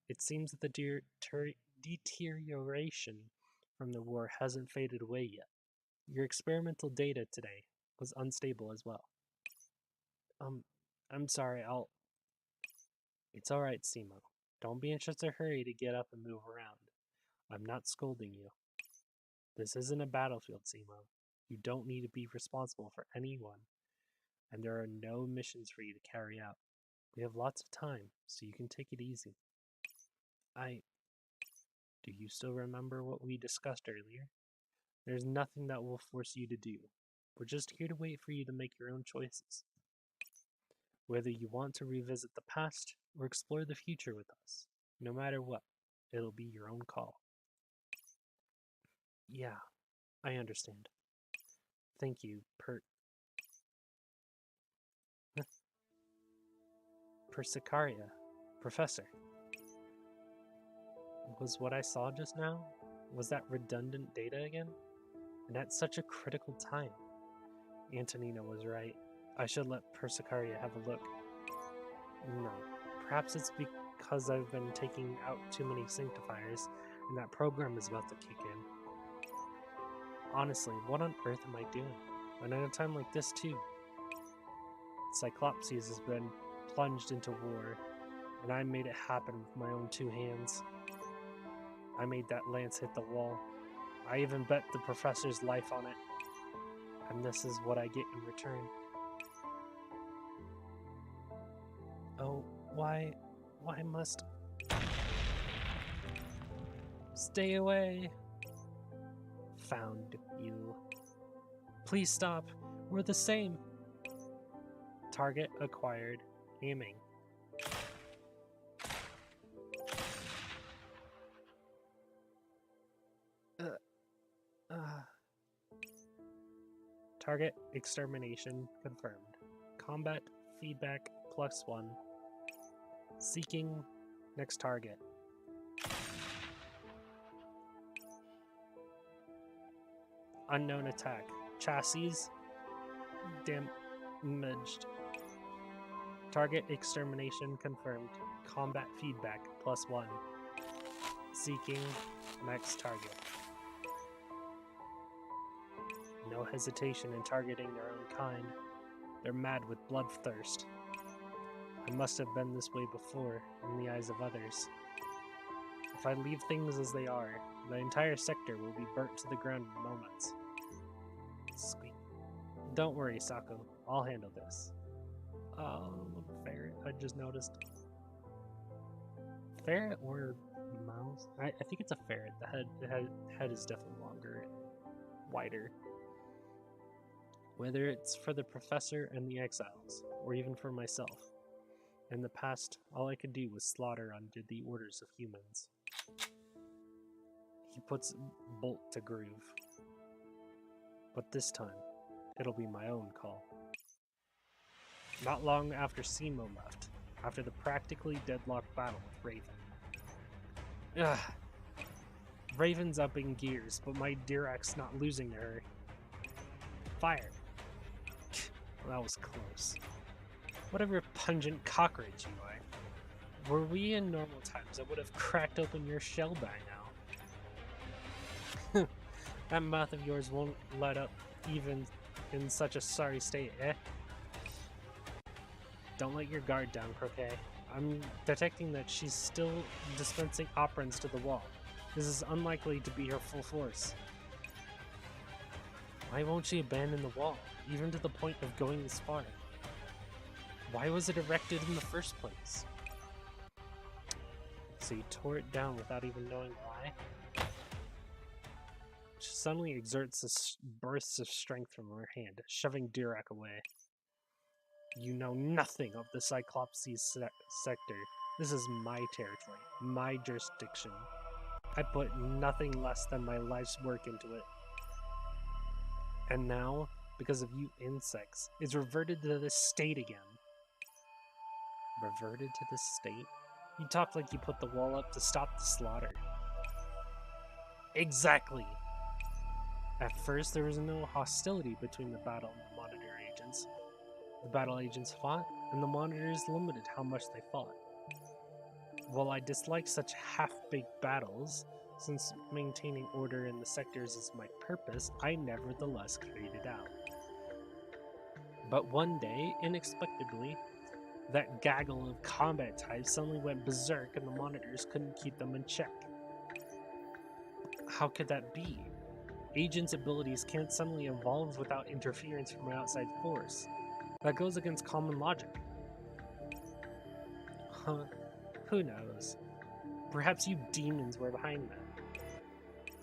It seems that the deterioration from the war hasn't faded away yet. Your experimental data today was unstable as well. I'm sorry, It's alright, Simo. Don't be in such a hurry to get up and move around. I'm not scolding you. This isn't a battlefield, Simo. You don't need to be responsible for anyone, and there are no missions for you to carry out. We have lots of time, so you can take it easy. Do you still remember what we discussed earlier? There's nothing that we'll force you to do. We're just here to wait for you to make your own choices. Whether you want to revisit the past or explore the future with us, no matter what, it'll be your own call. Yeah, I understand. Thank you, Persicaria, Professor. Was what I saw just now? Was that redundant data again? And at such a critical time. Antonina was right. I should let Persicaria have a look. No. Perhaps it's because I've been taking out too many sanctifiers, and that program is about to kick in. Honestly, what on earth am I doing? And at a time like this, too. Cyclopses has been plunged into war, and I made it happen with my own 2 hands. I made that lance hit the wall. I even bet the professor's life on it. And this is what I get in return. Oh, why must... Stay away! Found you. Please stop. We're the same. Target acquired. Aiming. Target extermination confirmed. Combat feedback +1. Seeking next target. Unknown attack. Chassis damaged. Target extermination confirmed. Combat feedback +1. Seeking next target. No hesitation in targeting their own kind. They're mad with bloodthirst. I must have been this way before, in the eyes of others. If I leave things as they are, the entire sector will be burnt to the ground in moments. Squeak. Don't worry, Sako. I'll handle this. Ferret, I just noticed. Ferret or mouth. I think it's a ferret. The head is definitely longer and wider. Whether it's for the professor and the exiles, or even for myself. In the past, all I could do was slaughter under the orders of humans. He puts Bolt to groove. But this time, it'll be my own call. Not long after Simo left, after the practically deadlocked battle with Raven. Ugh. Raven's up in gears, but my Dirac's not losing to her. Fire. Well, that was close. Whatever pungent cockroach you are. Were we in normal times, I would have cracked open your shell by now. That mouth of yours won't let up even in such a sorry state, eh? Don't let your guard down, Croquet. I'm detecting that she's still dispensing operants to the wall. This is unlikely to be her full force. Why won't she abandon the wall, even to the point of going this far? Why was it erected in the first place? So you tore it down without even knowing why? She suddenly exerts bursts of strength from her hand, shoving Dirac away. You know nothing of the Cyclopses sector. This is my territory, my jurisdiction. I put nothing less than my life's work into it. And now, because of you insects, it's reverted to this state again. Reverted to this state? You talk like you put the wall up to stop the slaughter. Exactly! At first, there was no hostility between the battle and the Monitor agents. The battle agents fought, and the Monitors limited how much they fought. While I dislike such half-baked battles, since maintaining order in the sectors is my purpose, I nevertheless carried it out. But one day, unexpectedly, that gaggle of combat types suddenly went berserk and the Monitors couldn't keep them in check. How could that be? Agents' abilities can't suddenly evolve without interference from an outside force. That goes against common logic. Huh? Who knows? Perhaps you demons were behind that.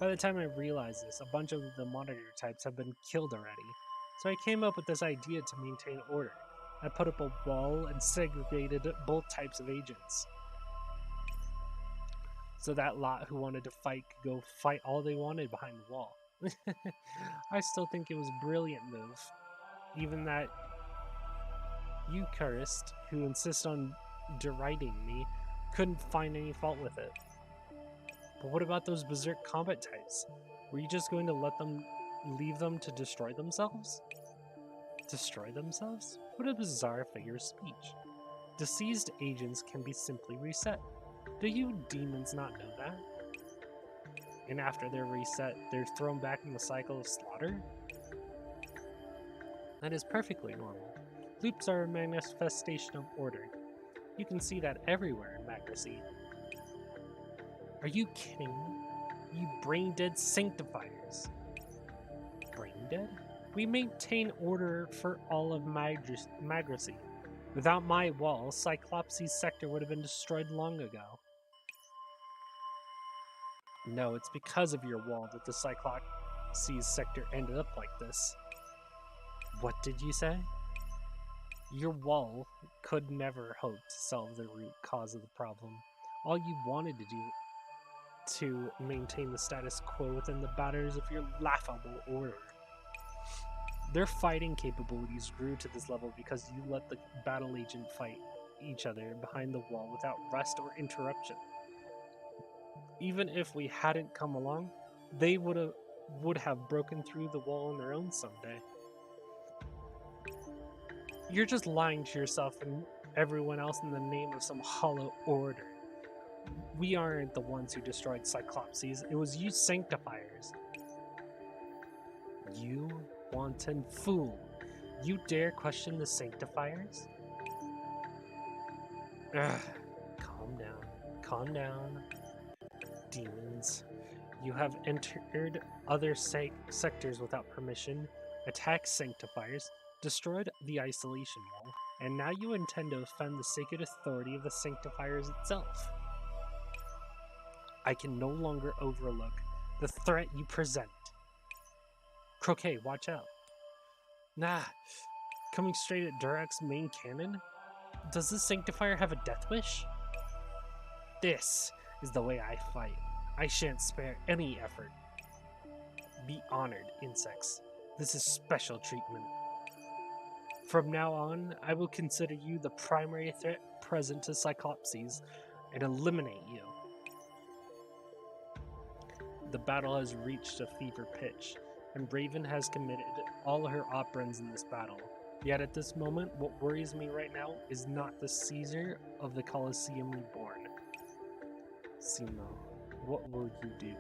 By the time I realized this, a bunch of the Monitor types have been killed already, so I came up with this idea to maintain order. I put up a wall and segregated both types of agents. So that lot who wanted to fight could go fight all they wanted behind the wall. I still think it was a brilliant move. Even that Eucharist, who insists on deriding me, couldn't find any fault with it. But what about those berserk combat types? Were you just going to leave them to destroy themselves? Destroy themselves? What a bizarre figure of speech. Deceased agents can be simply reset. Do you demons not know that? And after they're reset, they're thrown back in the cycle of slaughter? That is perfectly normal. Loops are a manifestation of order. You can see that everywhere in Magracy. Are you kidding me? You brain-dead sanctifiers. Brain-dead? We maintain order for all of Magracy. Without my wall, Cyclopses sector would have been destroyed long ago. No, it's because of your wall that the Cyclopses sector ended up like this. What did you say? Your wall could never hope to solve the root cause of the problem. All you wanted to do to maintain the status quo within the boundaries of your laughable order. Their fighting capabilities grew to this level because you let the battle agent fight each other behind the wall without rest or interruption. Even if we hadn't come along, they would have broken through the wall on their own someday. You're just lying to yourself and everyone else in the name of some hollow order. We aren't the ones who destroyed Cyclopses, it was you sanctifiers. You wanton fool. You dare question the sanctifiers? Ugh. Calm down. Demons. You have entered other sectors without permission, attacked sanctifiers, destroyed the isolation wall, and now you intend to offend the sacred authority of the sanctifiers itself. I can no longer overlook the threat you present. Croquet, watch out. Nah, coming straight at Durak's main cannon? Does this Sanctifier have a death wish? This is the way I fight. I shan't spare any effort. Be honored, insects. This is special treatment. From now on, I will consider you the primary threat present to Cyclopses and eliminate you. The battle has reached a fever pitch, and Raven has committed all her operans in this battle. Yet at this moment, what worries me right now is not the Caesar of the Colosseum Reborn. Simo, what will you do?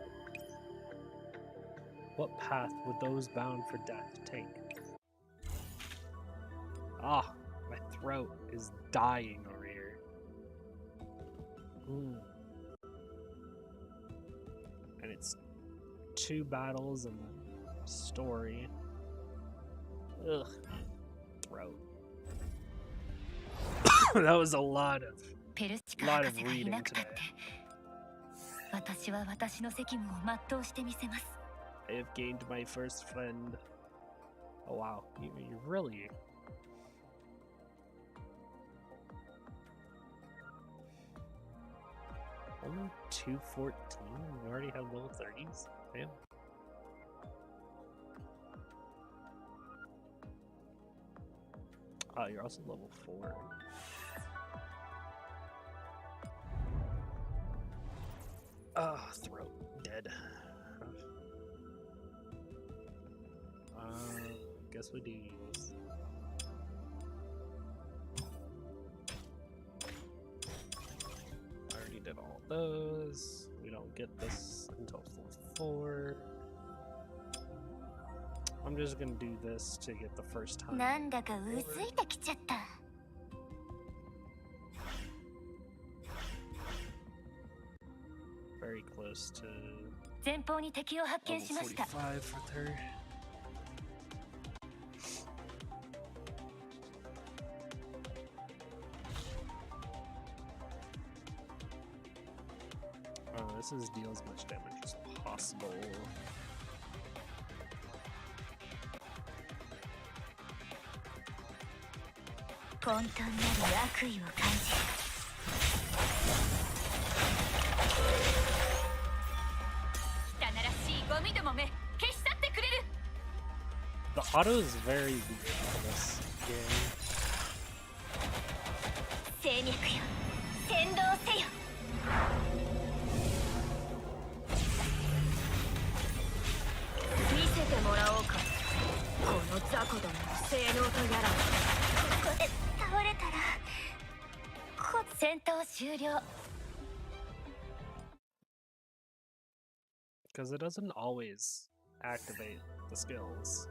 What path would those bound for death take? Ah, my throat is dying over here. And it's 2 battles and a story. Ugh, throat. That was a lot of ペルシカ博士がいなくたっ reading て today. 私は私の責務を全うしてみせます。 I have gained my first friend. Oh wow, you really... Only 214? You already have level 30s? Damn. Oh, you're also level 4. Throat. Dead. Guess we do use. I already did all those. We don't get this until 4. I'm just gonna do this to get the first time. なんだかうずいてきちゃった。 Very close to 前方に敵を発見 level しました。 45 for her. This is deal as much damage as possible.混沌なる悪意を感じる。汚らしいゴミどもめ、消し去ってくれる。 The auto is very weak for this game. 精脈よ、先導せよ。見せてもらおうか。この雑魚どもの性能とやらを。ここで倒れたら戦闘終了。 Because it doesn't always activate the skills.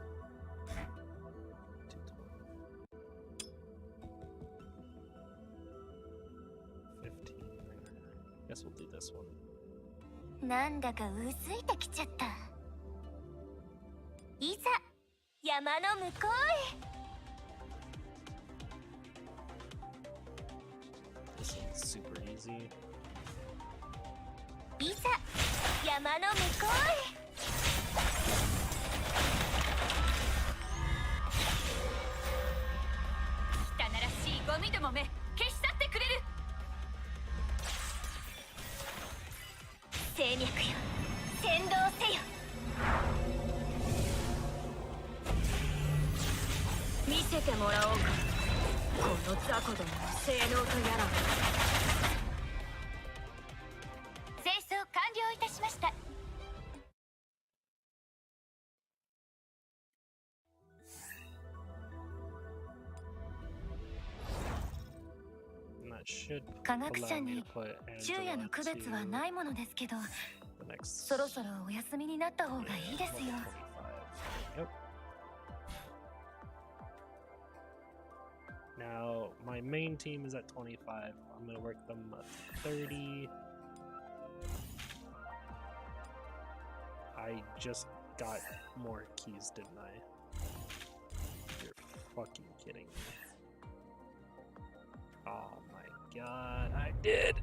15. Guess we'll do this one. なんだかうずいてきちゃった。いざ山の向こうへ。 This one's super easy. いざ山の向こうへ。 汚らしいゴミどもめ、消し去ってくれる。精脈よ、先導せよ。見せてもらおうか。この雑魚どもの性能とやらを。清掃完了いたしました。 And that should 科学者 allow me に to put 昼夜の Angela 区別は to ないものですけど、 the next そろそろお休みになった方がいいですよ。 Yep. Now, my main team is at 25. I'm going to work them up to 30. I just got more keys, didn't I? You're fucking kidding me. Oh my god, I did!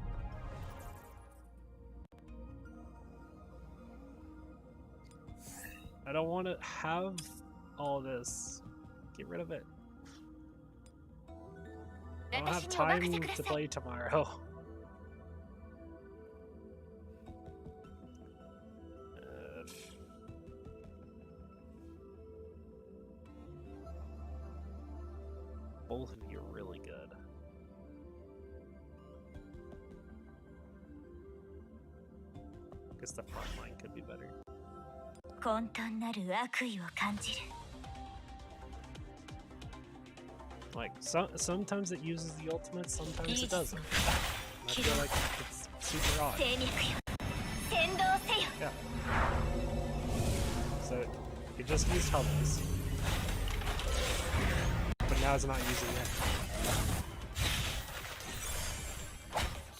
I don't want to have all this. Get rid of it. I don't have time to play tomorrow. Both of you are really good. Guess the front line could be better. 混沌なる悪意を感じる。 Like sometimes it uses the ultimate, sometimes it doesn't. I feel like it's super odd. 精脈よ、先導せよ。 Yeah. So it just used Hubbles. But now it's not using it.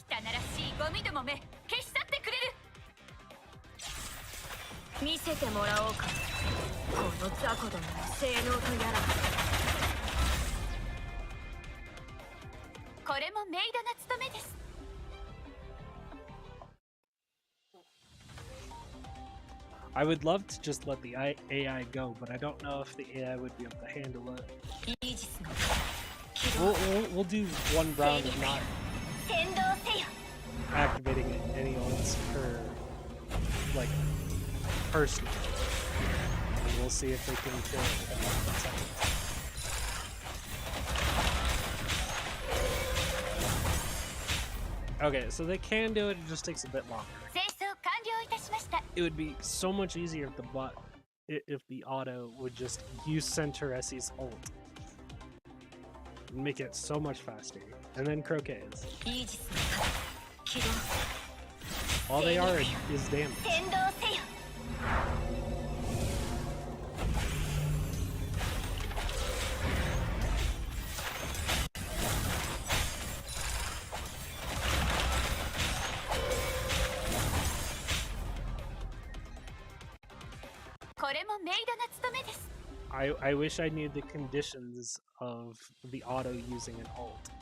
汚らしいゴミどもめ、消し去ってくれる。見せてもらおうか。この雑魚どもの性能とやら。これもメイドの務めです。 I would love to just let the AI go, but I don't know if the AI would be able to handle it. イージスの起動。 We'll do one round of not 先導せよ。 activating any ults per, like, person. And we'll see if they can kill it in 1 second. Okay, so they can do it, it just takes a bit longer. 清掃完了いたしました。 It would be so much easier if the bot, if the auto would just use Centauresi's ult. And make it so much faster. And then Croquet's. イージスの起動。 All they are is damage. 先導せよ。 これもメイドの務めです。 I wish I knew the conditions of the auto using an ult.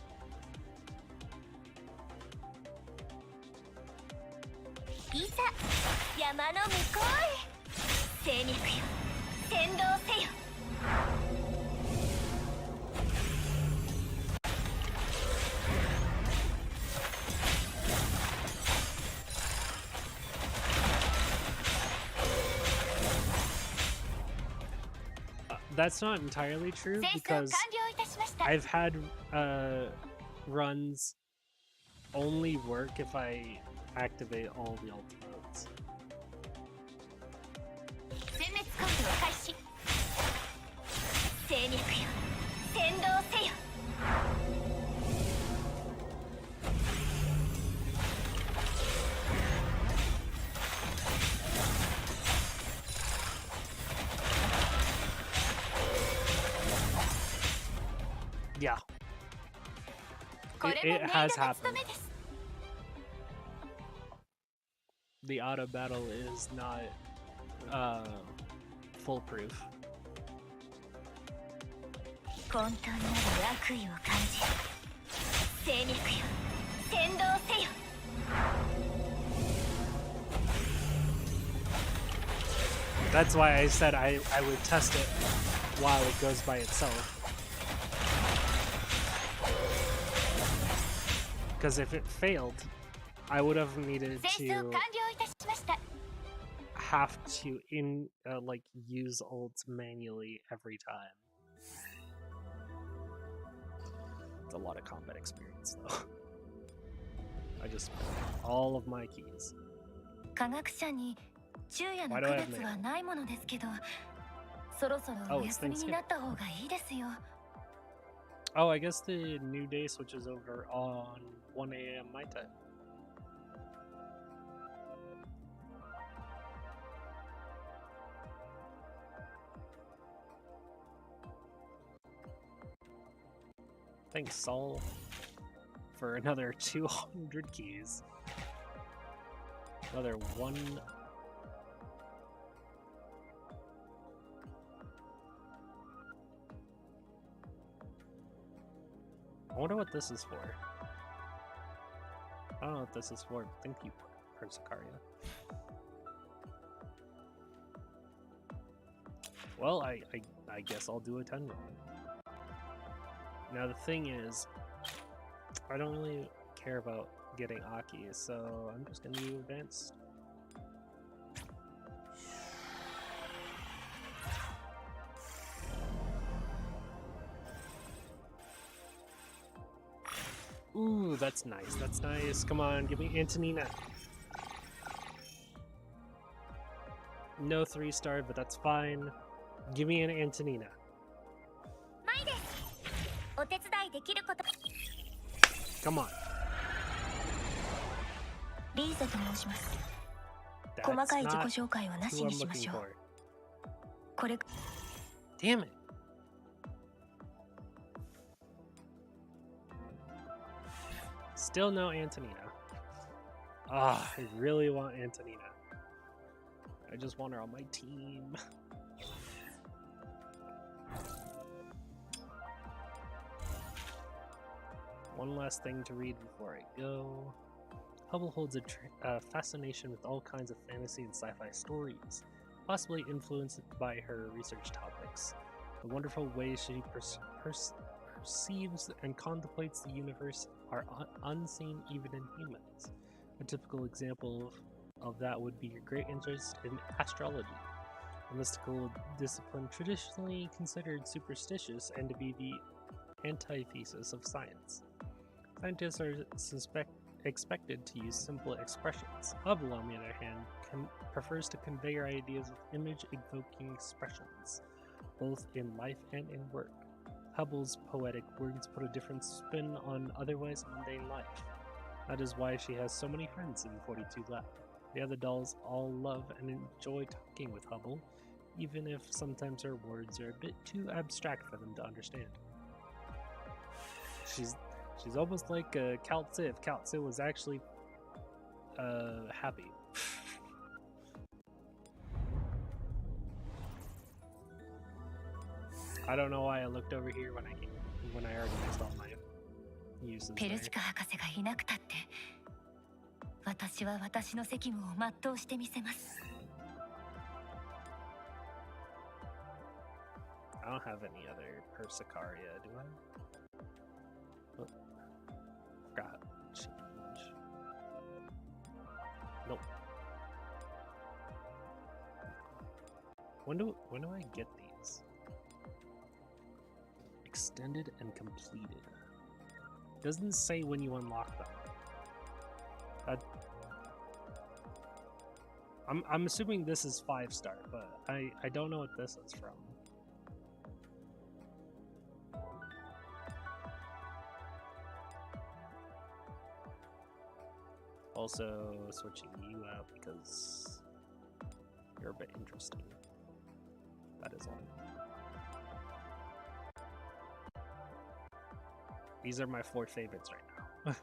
いざ山の向こうへ。精脈よ、先導せよ。 That's not entirely true 清掃 because 完了いたしました。 I've had runs only work if I activate all the ultimates. 殲滅コードを開始。精脈よ、先導せよ。 Yeah. これも It メイドの has 務 happened. めです。 The auto battle is not foolproof. 混沌なる悪意を感じる。精脈よ、先導せよ。 That's why I said I would test it while it goes by itself. Because if it failed, I would have needed 清掃完 to 了いたしました。 have to like use ults manually every time. It's a lot of combat experience though. I just spent all of my keys. 科学者に昼夜の Why 区 do I have 別 mail? はないものですけど、そろそろ Oh, お it's 休みに Thanksgiving. なった方がいいですよ。 Oh, I guess the new day switches over on 1 a.m. my time. Thanks, Saul, for another 200 keys. Another one. I wonder what this is for. I don't know what this is for. Thank you, Persicaria. Well, I guess I'll do a 10 roll. Now the thing is, I don't really care about getting Aki, so I'm just gonna do advanced. Ooh, that's nice. That's nice. Come on, give me Antonina. No 3-star, but that's fine. Give me an Antonina. マイです。お手伝いできること。 Come on. リーゼと申します。 That's 細かい自己 not 紹介はなし who に I'm しま looking しょう。 for. これ Damn it. Still no Antonina. Ah, I really want Antonina. I just want her on my team. One last thing to read before I go. Hubble holds a fascination with all kinds of fantasy and sci-fi stories, possibly influenced by her research topics. The wonderful ways she perceives and contemplates the universe are unseen even in humans. A typical example of that would be your great interest in astrology, a mystical discipline traditionally considered superstitious and to be the antithesis of science. Scientists are expected to use simple expressions. Hubble, on the other hand, prefers to convey her ideas with image-evoking expressions, both in life and in work. Hubble's poetic words put a different spin on otherwise mundane life. That is why she has so many friends in 42 Lab. The other dolls all love and enjoy talking with Hubble, even if sometimes her words are a bit too abstract for them to understand. She's almost like Cao Tzu if Cao Tzu was actually happy. I don't know why I looked over here when I already missed all my uses ペル there. シカ博士がいなくたって、私は私の責務を全うしてみせます。 I don't have any other Persicaria, do I? Oh, forgot. Change. Nope. When do I get these? Extended and completed. Doesn't say when you unlock them. I'm assuming this is 5-star, but I don't know what this is from. Also switching you out because you're a bit interesting. That is all. These are my 4 favorites right now.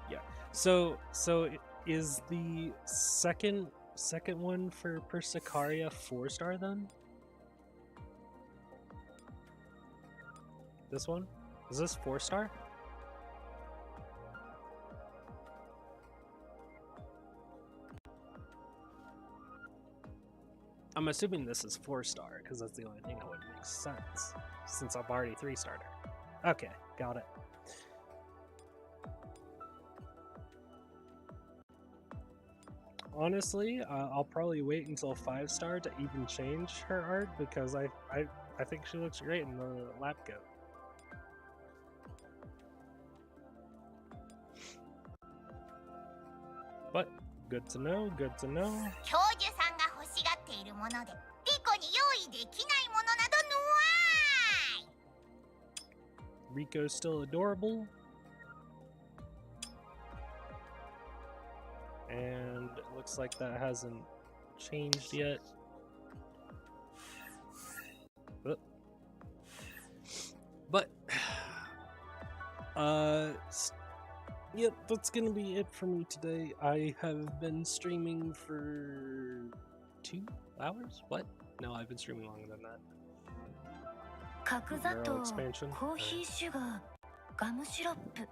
Yeah. So is the second one for Persicaria 4-star then? This one? Is this 4-star? I'm assuming this is 4-star because that's the only thing that would make sense since I'm already 3-starter. Okay, got it. Honestly, I'll probably wait until 5-star to even change her art because I think she looks great in the lab coat. But good to know, good to know. 教授さんが欲しがっているもので、リコに用意できないものなどのわーい。 Rico's still adorable. And it looks like that hasn't changed yet. But yep, that's gonna be it for me today. I have been streaming for 2 hours? What? No, I've been streaming longer than that. 角砂糖 Neural expansion. コーヒーシュガーガムシロップ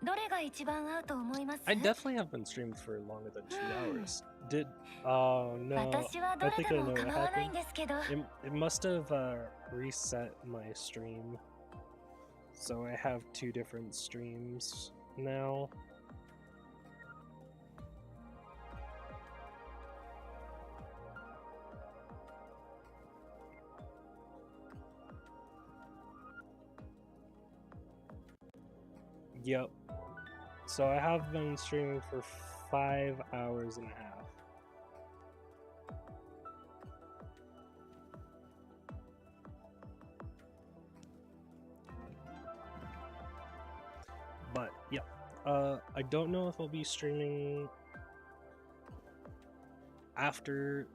どれが一番合うと思います？ I definitely have been streamed for longer than 2 hours. Did oh no, 私はど I れ think で I も know what 構わない happened. んですけど。 It must have reset my stream, so I have 2 different streams now. Yep. So I have been streaming for 5 hours and a half. But yeah, I don't know if I'll be streaming after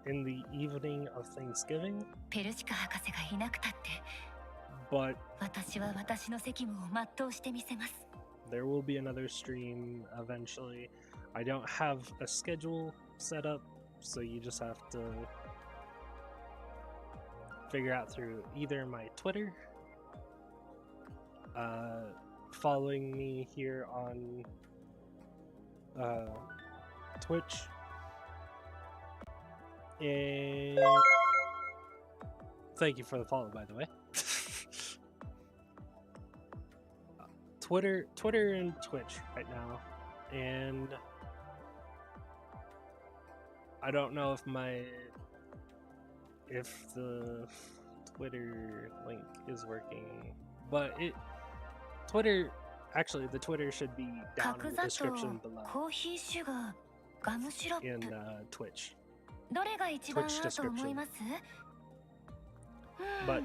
in the evening of Thanksgiving, ペルシカ博士がいなくたって、 but 私は私の責務を全うしてみせます。 there will be another stream eventually. I don't have a schedule set up, so you just have to figure out through either my Twitter, following me here on Twitch, and thank you for the follow, by the way. Twitter and Twitch right now, and I don't know if the Twitter link is working, but the Twitter should be down in 角 the 砂糖、 description below コーヒーシュガー、ガムシロッ in プ。 Twitch. どれが一番 Twitch 合うと思います？ But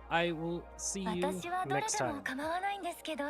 I will see you 私はどれ next でも time. 構わないんですけど。